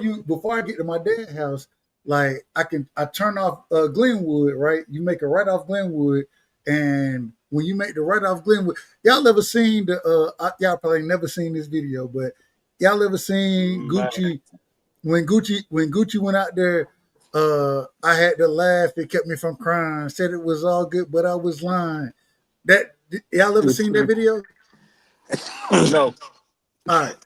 I get to my dad's house, like I turn off Glenwood, right? You make a right off Glenwood, and when you make the right off Glenwood, y'all ever seen y'all probably never seen this video, but y'all ever seen Man. Gucci when Gucci went out there? I had to laugh. It kept me from crying. Said it was all good, but I was lying. That y'all ever seen that video? No. All right.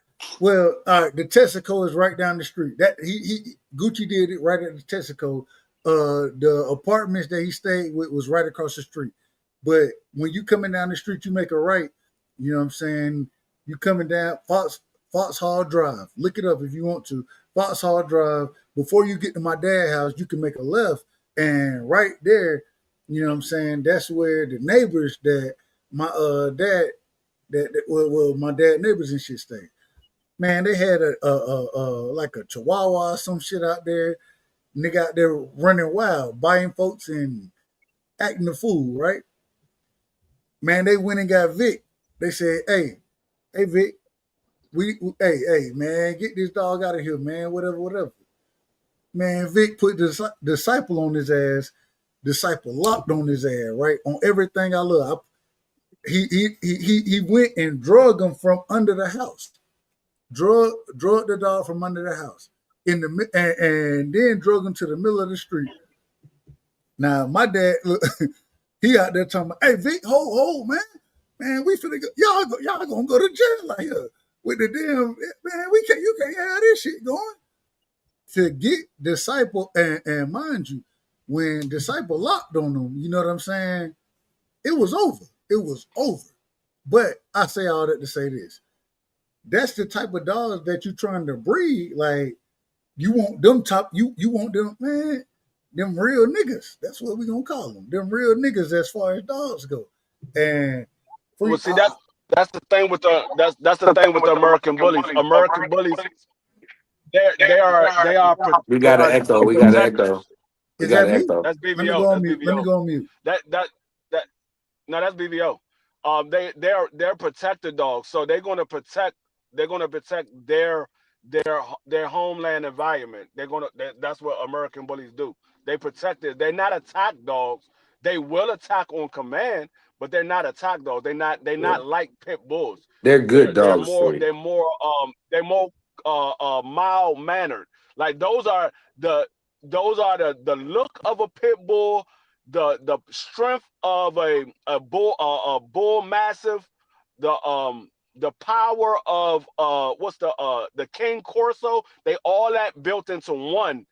Well, all right. The Texaco is right down the street. That he Gucci did it right at the Texaco. The apartments that he stayed with was right across the street. But when you coming down the street, you make a right. You know what I'm saying? You coming down Fox Hall Drive. Look it up if you want to. Fox Hall Drive. Before you get to my dad's house, you can make a left, and right there, you know what I'm saying. That's where the neighbors that my dad well my dad neighbors and shit stayed. Man, they had a like a chihuahua or some shit out there. And they got there running wild, biting folks and acting the fool, right? Man, they went and got Vic. They said, hey Vic, hey man, get this dog out of here, man. Whatever. Man, Vic put the disciple on his ass. Disciple locked on his ass, right? On everything I love. He went and drug him from under the house. Drug the dog from under the house and then drug him to the middle of the street. Now my dad, look, he out there talking about, hey Vic, hold, man, we finna go, y'all gonna go to jail like here with the damn man. You can't have this shit going. To get disciple and mind you, when disciple locked on them, you know what I'm saying? It was over. It was over. But I say all that to say this. That's the type of dogs that you're trying to breed. Like you want them you want them, man, them real niggas. That's what we gonna call them. Them real niggas as far as dogs go. And Well, see, that's the thing with that's the thing with the American bullies. American bullies, We they got an are echo. We got an protectors. echo. We is got that an me? echo. That's Let me BVO. go on That's mute. Let me BVO. go on mute. That no, that's BVO. They're protected dogs, so they're gonna protect their homeland environment. That's what American bullies do. They protect it. They're not attack dogs. They will attack on command, but they're not attack dogs. They're not like pit bulls. They're good They're dogs more for you. they're more mild mannered. Like those are the look of a pit bull, the strength of a bull massive, the power of the King Corso. They all that built into one,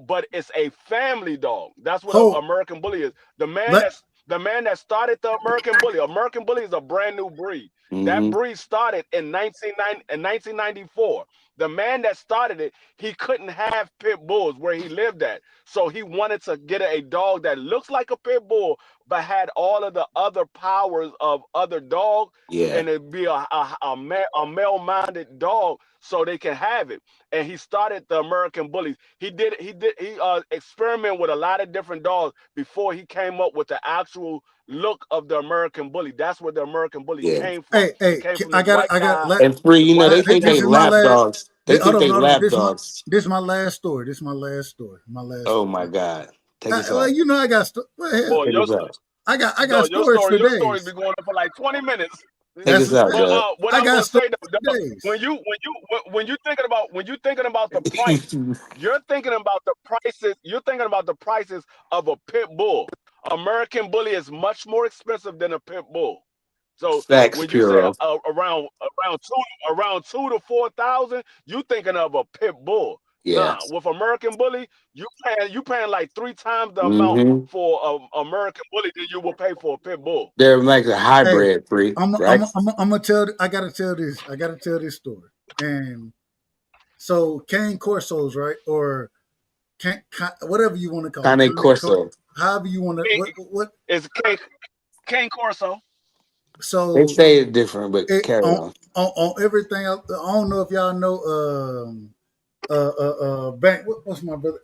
but it's a family dog. That's what an Hold American bully is. let The man that started the American bully. American bully is a brand new breed. That Hmm. breed started in 1994. The man that started it, he couldn't have pit bulls where he lived at. So he wanted to get a dog that looks like a pit bull, but had all of the other powers of other dogs, Yeah. and it'd be a male-minded dog so they can have it. And he started the American bullies. He experimented with a lot of different dogs before he came up with the actual look of the American bully. That's where the American bully Yeah. came from. It hey, came from I this got white I got guy. And free, The white they think this they is my lap last. dogs. They think they Hold on. lap dogs. This is my last story. This is my last story. My last Oh story. my God. Take us Well, out. you know I got well, hell, boy, Take your us out. I no, got stories for your story be days. going on for like 20 minutes. Take That's us out, But Doug. what I I was got gonna stories say though, for days. when you thinking about the price, you're thinking about the prices. You're thinking about the prices of a pit bull. American bully is much more expensive than a pit bull. So Facts, when you say Puro. around 2 to 4 thousand, you thinking of a pit bull. Yeah. Nah, with American bully, you paying like 3 times the amount Hmm. for a American bully than you will pay for a pit bull. They're like a Hey, hybrid free, right? I'm gonna tell. I gotta tell this. I gotta tell this story. And so Cane Corsos, right, or whatever you want to call it, Cane Corso. however you want to. What? It's Cane Corso. They So say it different, but it carry on. on everything. I don't know if y'all know. Bank. What's my brother?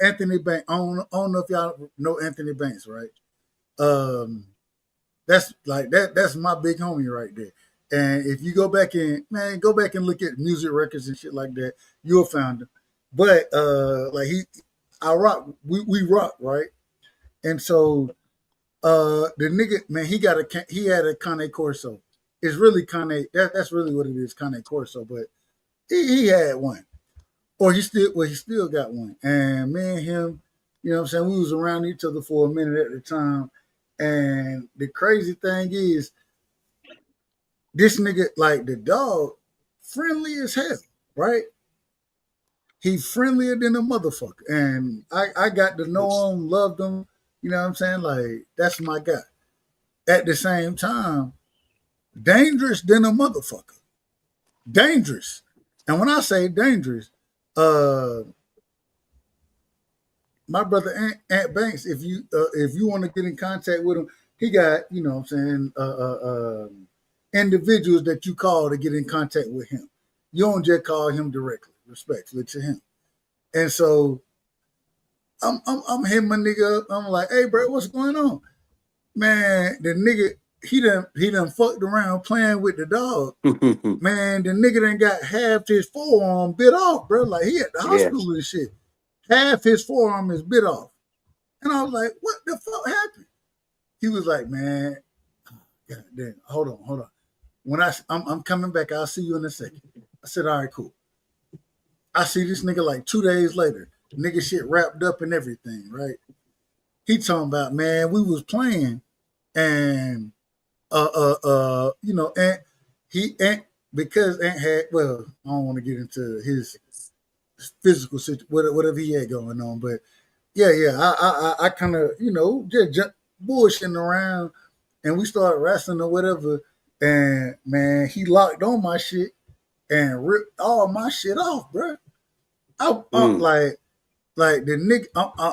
Anthony Bank. I don't know if y'all know Anthony Banks, right? Um, that's like that. That's my big homie right there. And if you go back and look at music records and shit like that, you'll find him. But like I rock. We rock, right? And so the nigga, man, he had a Cane Corso. It's really Cane. That's really what it is, Cane Corso. But he had one, or he still got one. And me and him, you know what I'm saying, we was around each other for a minute at the time. And the crazy thing is, this nigga, like the dog, friendly as hell, right? He friendlier than a motherfucker. And I got to know him, loved him. You know what I'm saying? Like, that's my guy. At the same time, dangerous than a motherfucker. Dangerous. And when I say dangerous, uh, my brother Ant Banks, if you want to get in contact with him, he got, you know what I'm saying, individuals that you call to get in contact with him. You don't just call him directly, respectfully to him. And so I'm hitting my nigga up. I'm like, hey bro, what's going on? Man, the nigga, he done fucked around playing with the dog. Man, the nigga done got half his forearm bit off, bro. Like he at the hospital Yes. and shit. Half his forearm is bit off. And I was like, what the fuck happened? He was like, man, God damn, hold on. When I'm coming back, I'll see you in a second. I said, all right, cool. I see this nigga like 2 days later. Nigga shit wrapped up and everything, right? He talking about, man, we was playing and you know, Ant because Ant had, well, I don't want to get into his physical situation, whatever he had going on, but yeah, I kind of, you know, just bullshitting around, and we started wrestling or whatever, and man, he locked on my shit and ripped all my shit off, bro. Like the nigga,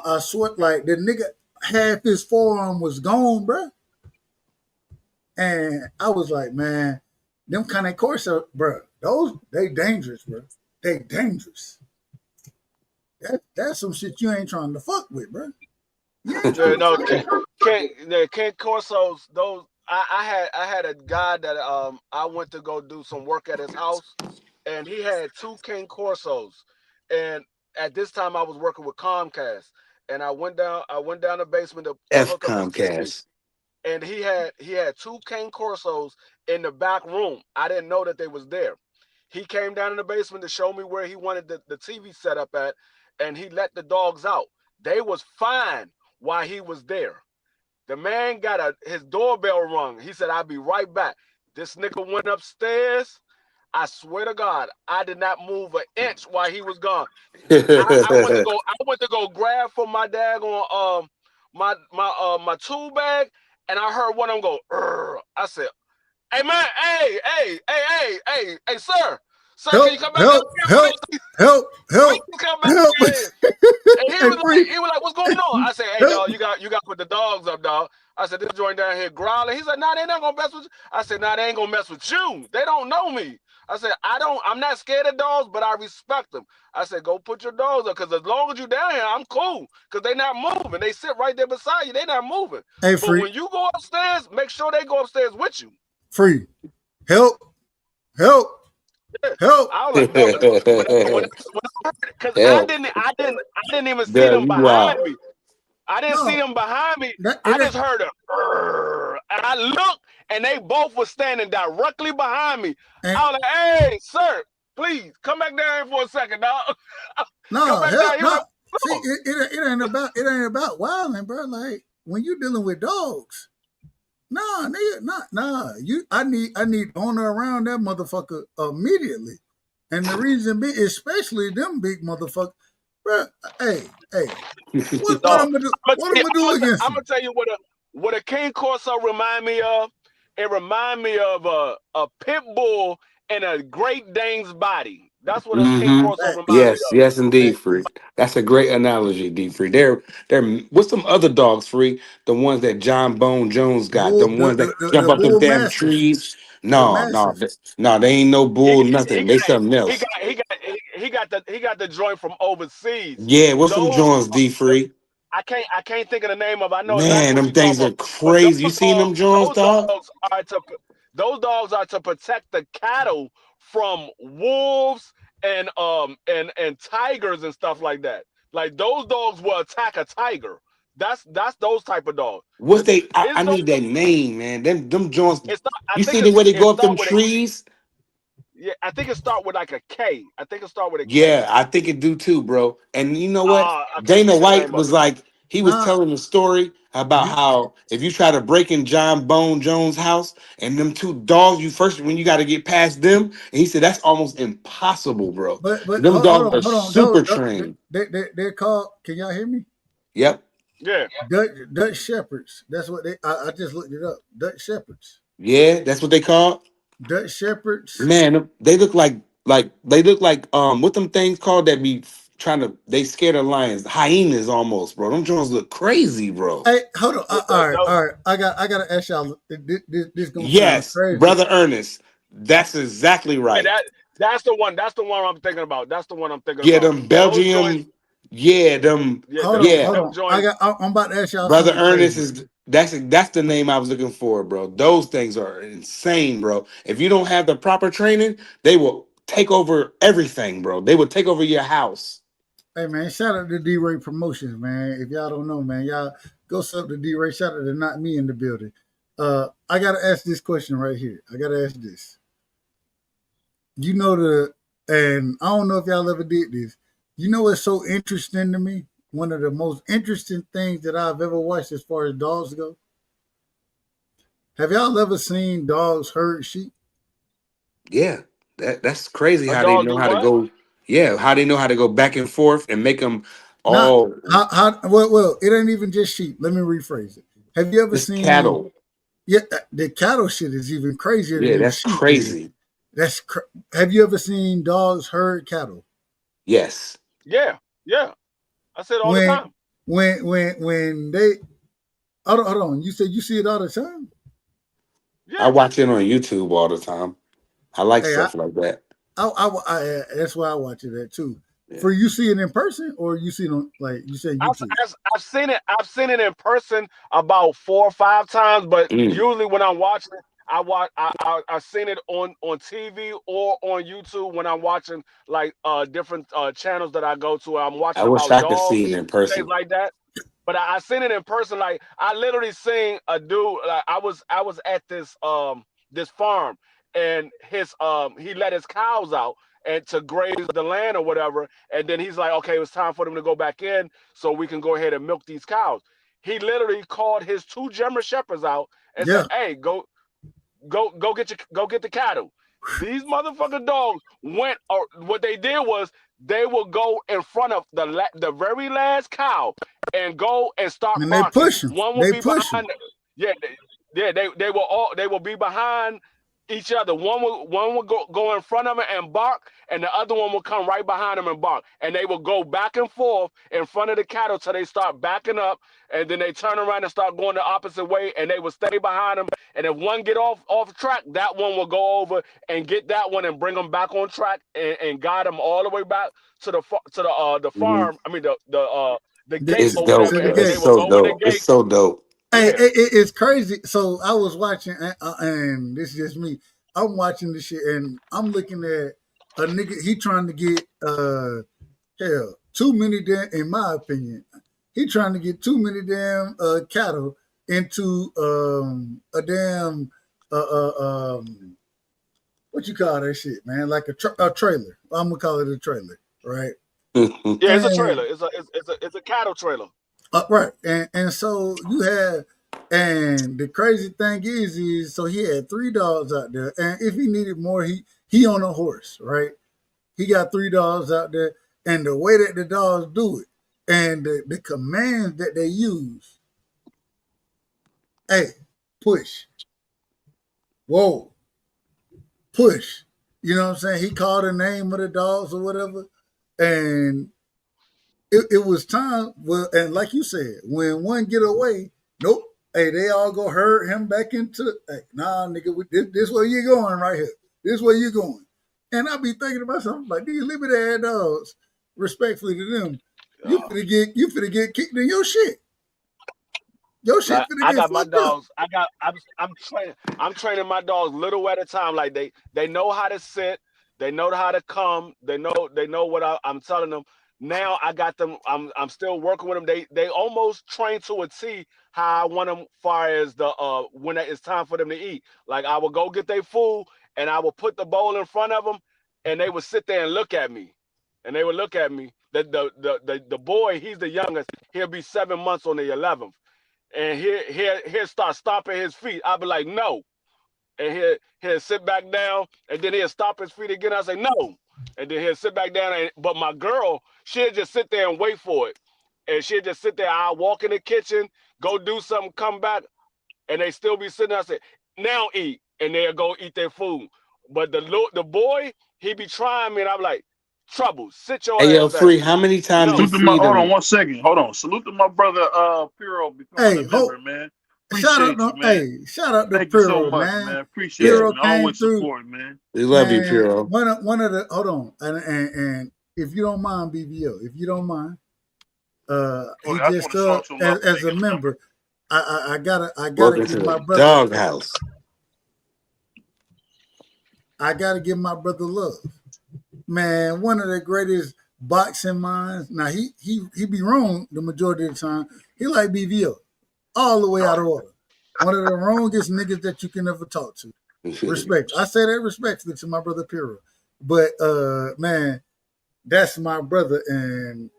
I swear, like the nigga, half his forearm was gone, bro. And I was like, man, them kind of courses, bro, those, they dangerous, bro. They dangerous. That's some shit you ain't trying to fuck with, bro. You ain't trying to No, fuck with. Ken Corsos. Those I had a guy that I went to go do some work at his house, and he had two Ken Corsos, and at this time I was working with Comcast, and I went down the basement to F hook up his TV, Comcast. and he had two Ken Corsos in the back room. I didn't know that they was there. He came down in the basement to show me where he wanted the TV set up at, and he let the dogs out. They was fine while he was there. The man got his doorbell rung. He said, "I'll be right back." This nigga went upstairs. I swear to God, I did not move an inch while he was gone. I went to go grab for my daggone my tool bag, and I heard one of them go. "Urgh." I said, "Hey man, hey, sir, can you come back down here? Please come back Help. down here." And Hey, free, he was like, "What's going on?" I said, "Hey, help. dog, you got to put the dogs up, dog." I said, "This joint down here growling." He said, "Nah, they not gonna mess with you." I said, "Nah, they ain't gonna mess with you. They don't know me." I said, I'm not scared of dogs, but I respect them." I said, "Go put your dogs up, because as long as you down here, I'm cool. Because they not moving. They sit right there beside you. They not moving. Hey, But free, when you go upstairs, make sure they go upstairs with you." free, help, help, help. I was like, man, because Hell, I didn't even see there them you behind are. me. I didn't see No, them behind me. that I it just ain't. heard a "Rrrr," and I looked, and they both were standing directly behind me. And I was like, "Hey, sir, please come back down here for a second, dog." Come no, back down. help, He was no. like, See, "No." it ain't about wilding, bro. Like when you dealing with dogs, nah, nigga, nah. I need owner around that motherfucker immediately. And the reason be, especially them big motherfuckers, bro. Hey, what Dog. I'm gonna do? I'm What I'm gonna do against gonna them? tell you what a King Corso remind me of. It remind me of a pit bull and a Great Dane's body. That's what a King Mm-hmm. Corso remind me Yes, of. yes, indeed, Hey, Free. That's a great analogy, D. Free. They're what's some other dogs, Free? The ones that John Bone Jones got, the ones that jump the up them bull damn mastiff, trees. the No, no, mastiff. no, they ain't no He bull, he nothing. They got something he else. got he got he got the joint from overseas. Yeah, what's some Those Jones, D. Free? I can't think of the name of. I know exactly Man, what them you're talking things about. are But crazy. You seen them Jones, dog? are to those dogs are to protect the cattle from wolves and tigers and stuff like that. Like those dogs will attack a tiger. That's those type of dogs. What's they? His I dog, need that name, man. Them Jones. it's not. I You think see the way they it go up them start with a trees? yeah. I think it start with like a K. I think it start with a K. Yeah, I think it do too, bro. And you know what? I can't Dana think of the White name of was it. like, He was Nah, telling a story about you, how if you try to break in John Bone Jones' house and them two dogs, when you got to get past them, and he said that's almost impossible, bro. but Them dogs are hold on. super trained. They're called. Can y'all hear me? Yep. Yeah. Dutch shepherds. That's what they. I just looked it up. Dutch shepherds. Yeah, that's what they call. Dutch shepherds. Man, they look like they look like what them things called that be trying to they scared of lions, hyenas almost, bro. Them Jones look crazy, bro. Hey, hold on. Yeah, that- All right. I got to ask y'all. This gonna sound Yes, crazy. brother Ernest, that's exactly yeah, right. that's the one. That's the one I'm thinking about. That's the one I'm thinking Yeah, about. them Those joints. Belgium, yeah, them, Yeah, them yeah. Hold them on. I joints. got. I'm about to ask y'all Brother something Ernest crazy. is that's the name I was looking for, bro. Those things are insane, bro. If you don't have the proper training, they will take over everything, bro. They will take over your house. Hey man, shout out to D-Ray Promotions, man. If y'all don't know, man, y'all go sub to D-Ray. Shout out to Not Me in the building. I gotta ask this question right here. I gotta ask this. You know and I don't know if y'all ever did this. You know what's so interesting to me? One of the most interesting things that I've ever watched as far as dogs go. Have y'all ever seen dogs herd sheep? Yeah, that's crazy A how they dog know do how to what? go. Yeah, how they know how to go back and forth and make them Not all well, it ain't even just sheep. Let me rephrase it. Have you ever this seen cattle. yeah, the cattle shit is even crazier Yeah, than the that's sheep is. crazy. Have you ever seen dogs herd cattle? Yes, Yeah, yeah. I said all the When time. when they hold on, you said you see it all the time. I Yeah. watch it on YouTube all the time. I like Hey, stuff like that. that's why I watch it at too. Yeah, For you see it in person or you see it on like you said YouTube? I've seen it. I've seen it in person about 4 or 5 times, but mm. usually when I'm watching it, I've seen it on TV or on YouTube when I'm watching like different channels that I go to. I'm I watching wish about I could see dogs it in and things person. like that. But I seen it in person. Like I literally seen a dude. Like I was at this farm, and his he let his cows out and to graze the land or whatever. And then he's like, okay, it's time for them to go back in so we can go ahead and milk these cows. He literally called his two German shepherds out and said, Yeah, hey, go get the cattle. These motherfucking dogs went, or what they did was they will go in front of the very last cow and go and start and they barking. push them. One will They be push them. behind. Yeah, they will be behind each other. One will go in front of it and bark, and the other one will come right behind them and bark. And they will go back and forth in front of the cattle till they start backing up, and then they turn around and start going the opposite way, and they will stay behind them. And if one get off track, that one will go over and get that one and bring them back on track and guide them all the way back to the Mhm. farm. I mean the gate It's or dope, To whatever, the bro. and It's they gate. will so go over the dope. It's gate. so dope. Hey, Yeah. it's crazy. So I was watching, and this is just me. I'm watching this shit, and I'm looking at a nigga. He trying to get hell too many damn. In my opinion, he trying to get too many damn cattle into a damn what you call that shit, man? Like a trailer. I'm gonna call it a trailer, right? Yeah, it's a trailer. And It's a cattle trailer. right, and so you had, and the crazy thing is so he had three dogs out there, and if he needed more, he on a horse, right? He got three dogs out there, and the way that the dogs do it, and the commands that they use, hey, push, whoa, push. You know what I'm saying? He called the name of the dogs or whatever, and it was time. Well, and like you said, when one get away, nope. Hey, they all go herd him back into. Hey, nah, nigga, this where you going right here. This where you going. And I be thinking about something like these liberty ass dogs. Respectfully to them, Uh, you finna get kicked in your shit. Your shit like finna I get got my fucked up. dogs. I'm training my dogs little at a time. Like they know how to sit. They know how to come. They know what I'm telling them. Now I got them. I'm still working with them. They almost train to a T how I want them. Far as the when it's time for them to eat. Like I will go get their food and I will put the bowl in front of them, and they would sit there and look at me, and they would look at me, The boy, he's the youngest. He'll be 7 months on the 11th, and he'll start stomping his feet. I'll be like, no, and he'll sit back down, and then he'll stomp his feet again. I say no, and then he'll sit back down. But my girl, she'll just sit there and wait for it, and she'll just sit there. I'll walk in the kitchen, go do something, come back, and they still be sitting there. I say, now eat, and they'll go eat their food. But the boy, he be trying me, and I'm like, trouble, sit your Hey, yo, ass Free, down. how many times you No. Salute to my feed hold on him? 1 second. Hold on. Salute to my brother Piro becoming Hey, a member, man. shout out Appreciate to you, man. shout out to Thank you so Puro, much, man. man. Appreciate Yeah, you, Puro man. came Always through, support, man. we love you, man. Puro. One of the hold on, and if you don't mind, BVO, if you don't mind, he I just just want to show him some love and as make a his number. member. I gotta Welcome give to my the brother. doghouse. I gotta give my brother love, man. One of the greatest boxing minds. Now he be wrong the majority of the time. He like BVO all the way out of order. One of the wrongest niggas that you can ever talk to. Respect. I say that respectfully to my brother Piro. But man, that's my brother. And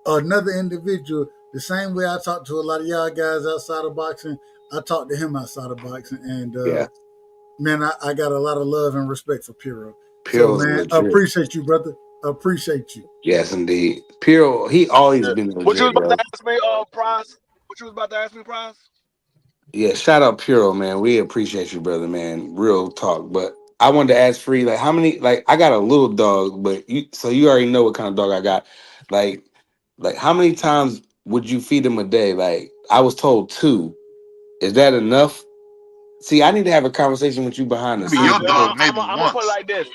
another individual, the same way I talk to a lot of y'all guys outside of boxing, I talk to him outside of boxing. And Yeah, man, I got a lot of love and respect for Piro. So Puro's man, legit. appreciate you, brother. Appreciate you. Yes, indeed. Puro, he always Yeah. been What you was legit, about to yo. ask me, Prize? What you was about to ask me, Prize? Yeah, shout out Puro, man. We appreciate you, brother, man. Real talk. But I wanted to ask Free, like, how many? Like, I got a little dog, but you already know what kind of dog I got. Like, how many times would you feed him a day? Like, I was told two. Is that enough? See, I need to have a conversation with you behind the Maybe scenes your because dog, I'm maybe gonna put it once. like this.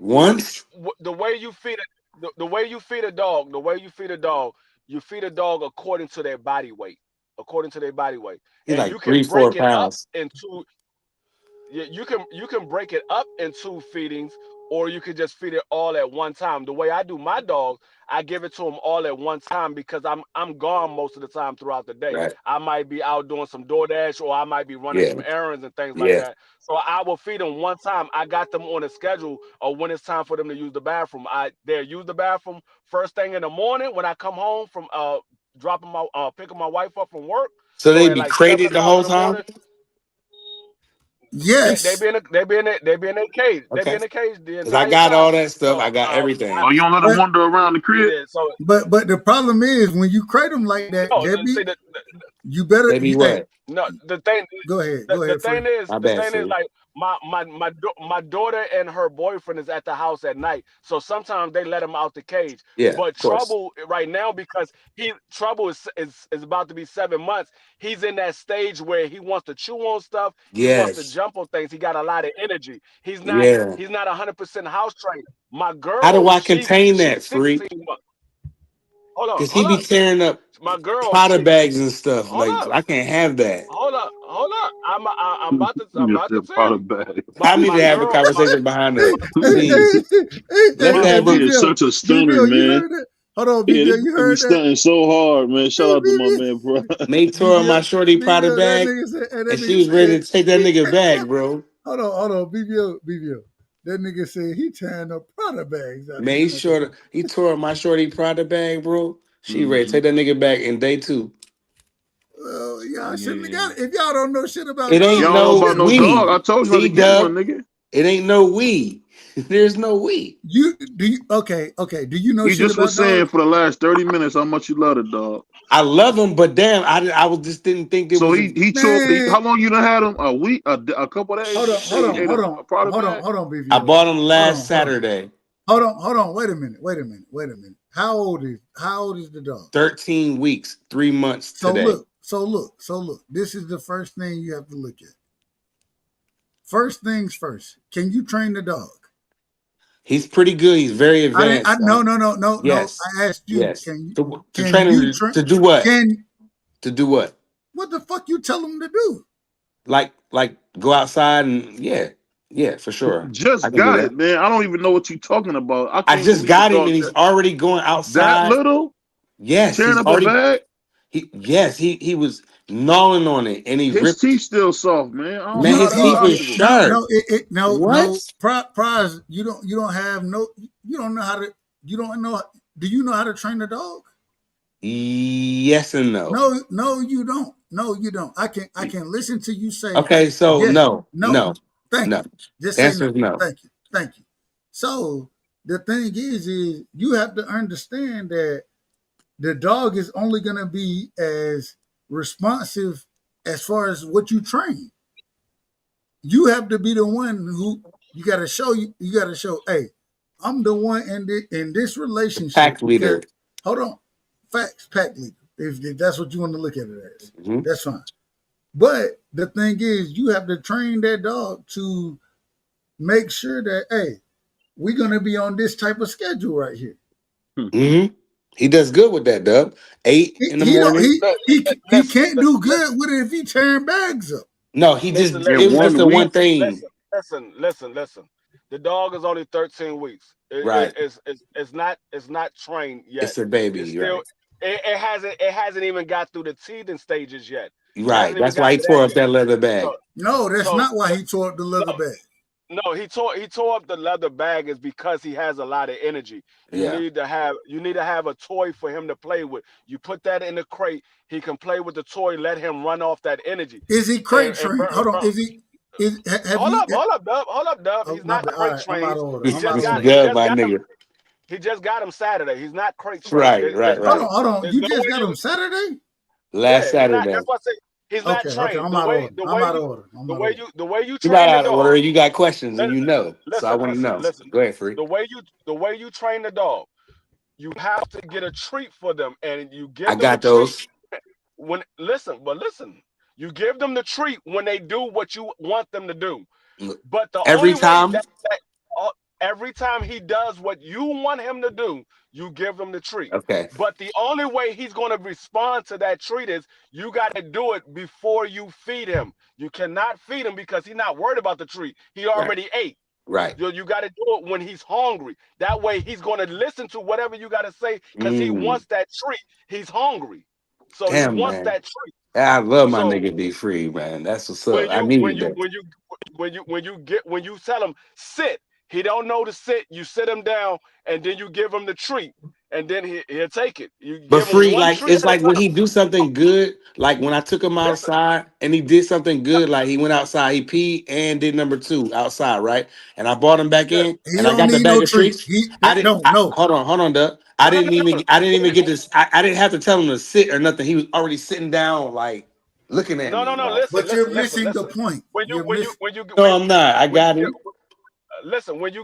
once, The way you feed it, the way you feed a dog, you feed a dog according to their body weight, he's and like you can three, four break it up pounds. into you can break it up into feedings, or you could just feed it all at one time. The way I do my dogs, I give it to them all at one time because I'm gone most of the time throughout the day. Right. I might be out doing some DoorDash, or I might be running Yeah. some errands and things like Yeah. that. So I will feed them one time. I got them on a schedule of when it's time for them to use the bathroom. They'll use the bathroom first thing in the morning when I come home from picking my wife up from work. So So they at be like seven crated the o'clock in whole the time? morning, they Yes, be in a, they be in their cage. They be Okay. in the cage the Because I entire got time. all that stuff. So I got Oh, everything. you don't let them but wander around the crib? yeah. So but the problem is when you crate them like that, no, Debbie, see you better. They be Hey, what? no, the thing go ahead, free. My the bad, thing is Free. like my daughter and her boyfriend is at the house at night, so sometimes they let him out the cage. Yeah, But of course. Trouble right now, because Trouble is about to be 7 months, he's in that stage where he wants to chew on stuff, he wants to Yes. jump on things, he got a lot of energy, Yeah. he's not 100% house trained. My How do girl, I contain she's that, Free? 16 months. Hold on, Because he be tearing up my girl, Prada bags and stuff. hold Like, up. I can't have that. Hold up. I'm You about to said tell powder you. bag. I need My to have a girl, conversation behind Hey, the scenes. Let's My my have baby a is BBL, such a stunner, BBL, you man. heard that? Hold on, Yeah, this BBL, you baby heard that? stunting so hard, man. Shout Hey, out to my BBL, man, bro. May tore BBL, my shorty Prada BBL, bag, and that she nigga was ready said, to take that nigga back, bro. hold on, BBL. That nigga said he tearing up Prada bags out this Made sure motherfucker. he tore up my shorty Prada bag, bro. She ready to Mm-hmm. take that nigga back in day two. Well, y'all shouldn't have Yeah. got it. If y'all don't know shit about It ain't Y'all dogs, don't know no about no dog. I we. told you not to See, get one, Dub, nigga. it ain't no we. There's no we. okay. Do you know You shit just was about saying dogs? for the last 30 minutes how much you love the dog. I love him, but damn, I was just didn't think it So was a. he Man, how long you done had him? A week, a couple of days. hold You on, say he ate a product bag. hold on, I BBL. bought him Hold last on, hold on. Saturday. Hold on. Wait a minute. How old is the dog? 13 weeks, 3 months today. So look. This is the first thing you have to look at. First things first. Can you train the dog? He's pretty good. He's very I didn't. advanced. No. Yes, I asked you. yes. Can To train you him train? to do what? Can To do what? what the fuck you tell him to do? Like go outside and yeah, for sure. I Just can do got that. it, man. I don't even know what you're talking about. I I can't just believe a got him and dog he's already going that outside. little Yes, tearing he's up a already bag. he was gnawing on it and he His ripped. teeth still soft, man. I don't know Man, You how his that's teeth is possible. sharp. no. What? Prize. You don't have no. You don't know how to. You don't know. Do you know how to train a dog? Yes and no. No, you don't. No, you don't. I can listen to you say Okay, so yes, no. Thank No. you. Just The say answer no. is no. Thank you. So the thing is you have to understand that the dog is only going to be as responsive as far as what you train. You have to be the one who you got to show. You got to show. Hey, I'm the one in this relationship Pack because leader. hold on, facts, pack leader. If that's what you want to look at it as, Mhm. that's fine. But the thing is, you have to train that dog to make sure that hey, we're gonna be on this type of schedule right here. Mm-hmm. He does good with that, Dub. 8 in the He don't morning. he can't do good with it if he tearing bags up. No, he just Listen, it listen, In was just one the listen, week, one listen, thing. listen. The dog is only 13 weeks. Right. It's not trained yet. It's a It's baby, still right. it hasn't even got through the teething stages yet. It Right. hasn't even That's why got he to that tore up yet. that leather So bag. No, that's so not why he tore up the leather no, bag. no, he tore up the leather bag is because he has a lot of energy. Yeah. You need to have a toy for him to play with. You put that in the crate, he can play with the toy, let him run off that energy. Is he crate trained? Hold on. Is he? Is have you? Hold up, Dub. Oh He's my not bad. All crate right, I'm out trained. of order. He I'm out just of order. Dub, my nigga. he just got him Saturday. He's not crate trained. Right, right, Hold right. on, hold on. There's You no just way got you him Saturday? Last yeah, he's not. Saturday. That's what I say. He's not Okay. trained. I'm out of order. I'm out of order. I'm out of order. The way you You're not train the out of order. dog. You got questions and Let, you know. So I want to know. listen. Go ahead, Free. The way you train the dog, you have to get a treat for them, and you I give them the got treat those when listen. You give them the treat when they do what you want them to do. But the every only way time. uh, every time he does what you want him to do, you give him the treat. Okay. But the only way he's going to respond to that treat is you got to do it before you feed him. You cannot feed him because he's not worried about the treat. He Right. already ate. Right. You got to do it when he's hungry. That way he's going to listen to whatever you got to say because he Mm. wants that treat. He's hungry. So he Damn, wants man. that treat. I love my So nigga be free, man. That's what's when up. I you when needed you that. when you when you tell him sit, he don't know to sit. You sit him down, and then you give him the treat, and then he'll take it. You But give him free, one like treat it's at a like when time. he do something good, like when I took him Listen, outside and he did something good, like he went outside, he peed and did number 2 outside, right? And I brought him back listen. in He and I don't got the need bag no of treat. treats. He I didn't no. hold on, Doug. No, no, no, no. I didn't even get this. I didn't have to tell him to sit or nothing. He was already sitting down, like looking at No, no, me. no. Like, But you're missing the Listen. point. You're miss. no, I'm not. I When you got get him. listen, when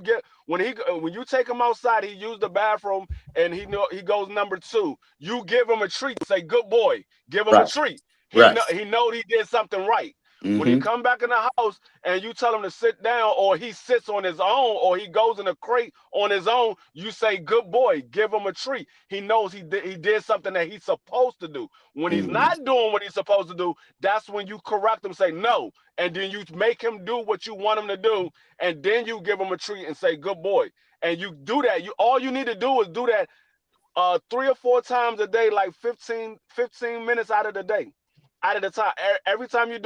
you take him outside, he used the bathroom and he goes number 2. You give him a treat. Say good boy. Give him a Right, treat. right. He know he did something right. When he Mm-hmm. come back in the house and you tell him to sit down, or he sits on his own, or he goes in a crate on his own, you say good boy. Give him a treat. He knows he did something that he's supposed to do. When he's Mm-hmm. not doing what he's supposed to do, that's when you correct him. Say no, and then you make him do what you want him to do, and then you give him a treat and say good boy. And you do that. All you need to do is do that 3 or 4 times a day, like 15 minutes out of the day, out of the time. Every time you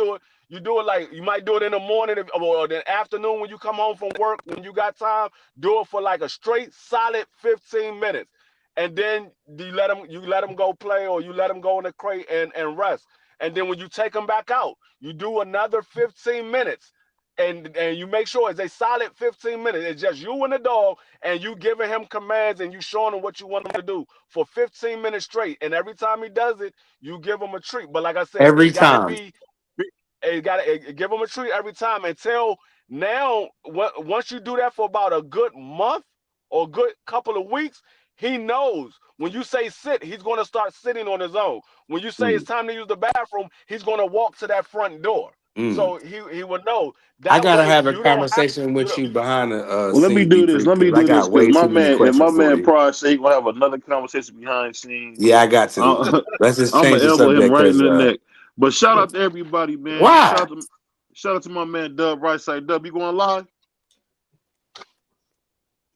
do it like you might do it in the morning or the afternoon when you come home from work. When you got time, do it for like a straight solid 15 minutes, and then you let him go play, or you let him go in the crate and rest. And then when you take him back out, you do another 15 minutes. And you make sure it's a solid 15 minutes. It's just you and the dog, and you giving him commands and you showing him what you want him to do for 15 minutes straight. And every time he does it, you give him a treat. But like I said, Every time. give him a treat every time until now. Once you do that for about a good month or a good couple of weeks, he knows when you say sit, he's going to start sitting on his own. When you say it's Mm, time to use the bathroom, he's going to walk to that front door. mm. So he will know. I That gotta way have a you don't have conversation you with don't, you behind the well, let me scene, do be this. free, Let me because I do this got because way too many my questions for man you. Pride say he gonna have another conversation behind the scenes. Yeah, I got to. Uh, Let's just I'm change gonna the elbow him subject right in because the neck. But shout out to everybody, man. why? Shout out to my man Dub Right Side. Dub, you going live?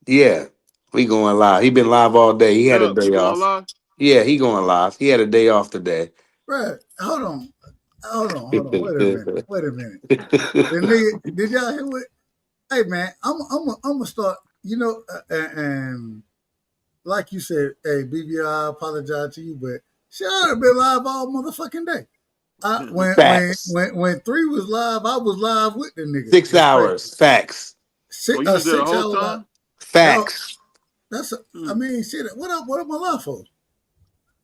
Yeah, we going live. He been live all day. He had a Dub, you day going off. live? Yeah, he going live. He had a day off today. Bruh, hold on. Wait a minute. The nigga, did y'all hear what? Hey man, I'm gonna start. You know, and like you said, hey, BBO, I apologize to you, but shit, I'd have been live all motherfucking day. Facts. When 3 was live, I was live with the nigga. 6 hours. Facts. Oh, you was there the 6 whole hour live. time? Facts. I mean, shit. What am I live for?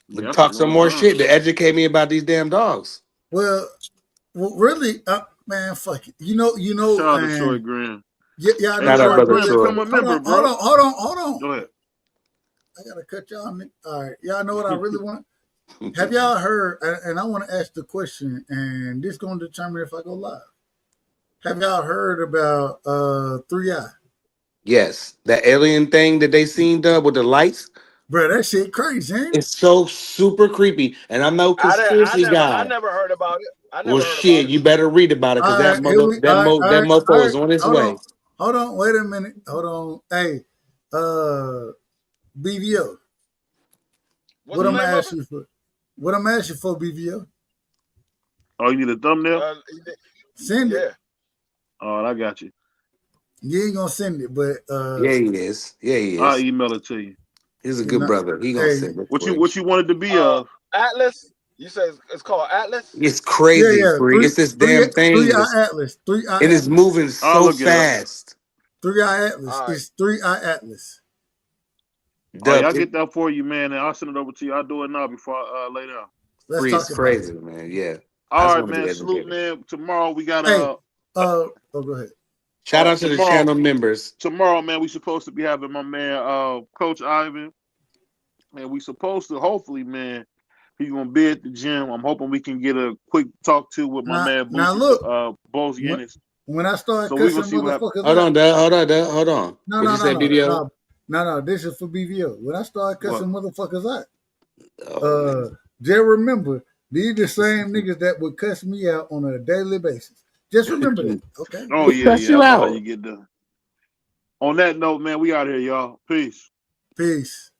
Yeah, that's a Talk some long more time. shit to educate me about these damn dogs. Well, really, man, fuck it. Shout out to Troy and Graham. yeah, I Hey, know. Shout out, Troy brother Graham, Troy. become a member, bro. Hold on. Go ahead. I gotta cut y'all. All right, y'all know what I really want. Have y'all heard? And I want to ask the question, and this gonna determine if I go live. Have y'all heard about 3i? Yes. That alien thing that they seen done with the lights. Bro, that shit crazy, ain't it? It's so super creepy. And I'm no conspiracy I guy. never heard about it. I Well never heard about shit, it. you better read about it because All right, here we. that mofo All is right. on its way. Hold on. Wait a minute. Hold on. Hey, BVO. What's What the I'm name of asking for? What I'm asking for, BVO? Oh, you need a thumbnail? Send it. Yeah. Oh, I got you. You ain't gonna send it, but Yeah, he is. Yeah, he I'll is. email it to you. He's a you good know, brother. He gonna hey, send it What for you you. what you wanted to be of? Atlas. You said it's called Atlas. It's crazy, Free. It's this damn thing. 3i Atlas. 3i It is Atlas. moving I'll so look it up. fast. 3i Atlas. All right. It's 3i Atlas. Oh, yeah, Dub, I'll get that for you, man, and I'll send it over to you. I'll do it now before I lay down. Let's Free is talk about it. crazy, man. Yeah. I All just right, want to be man. Salute, educated. man. Tomorrow we got Hey, oh, go ahead. Shout out to the channel members. Tomorrow, man, we supposed to be having my man Coach Ivan. And we supposed to hopefully, man, he's gonna be at the gym. I'm hoping we can get a quick talk to with my man Now Boosie look, Bose Yennis. when I start So we're gonna cussing see what happens. motherfuckers Hold out. on, Dub. Hold on. No, What'd you say, video? No. This is for BVO. When I start cussing motherfuckers out, Oh, just remember these the same niggas that would cuss me out on a daily basis. Just remember that, okay? Oh Who cussed you I know how out? you get done. On that note, man, we out here, y'all. Peace. Peace.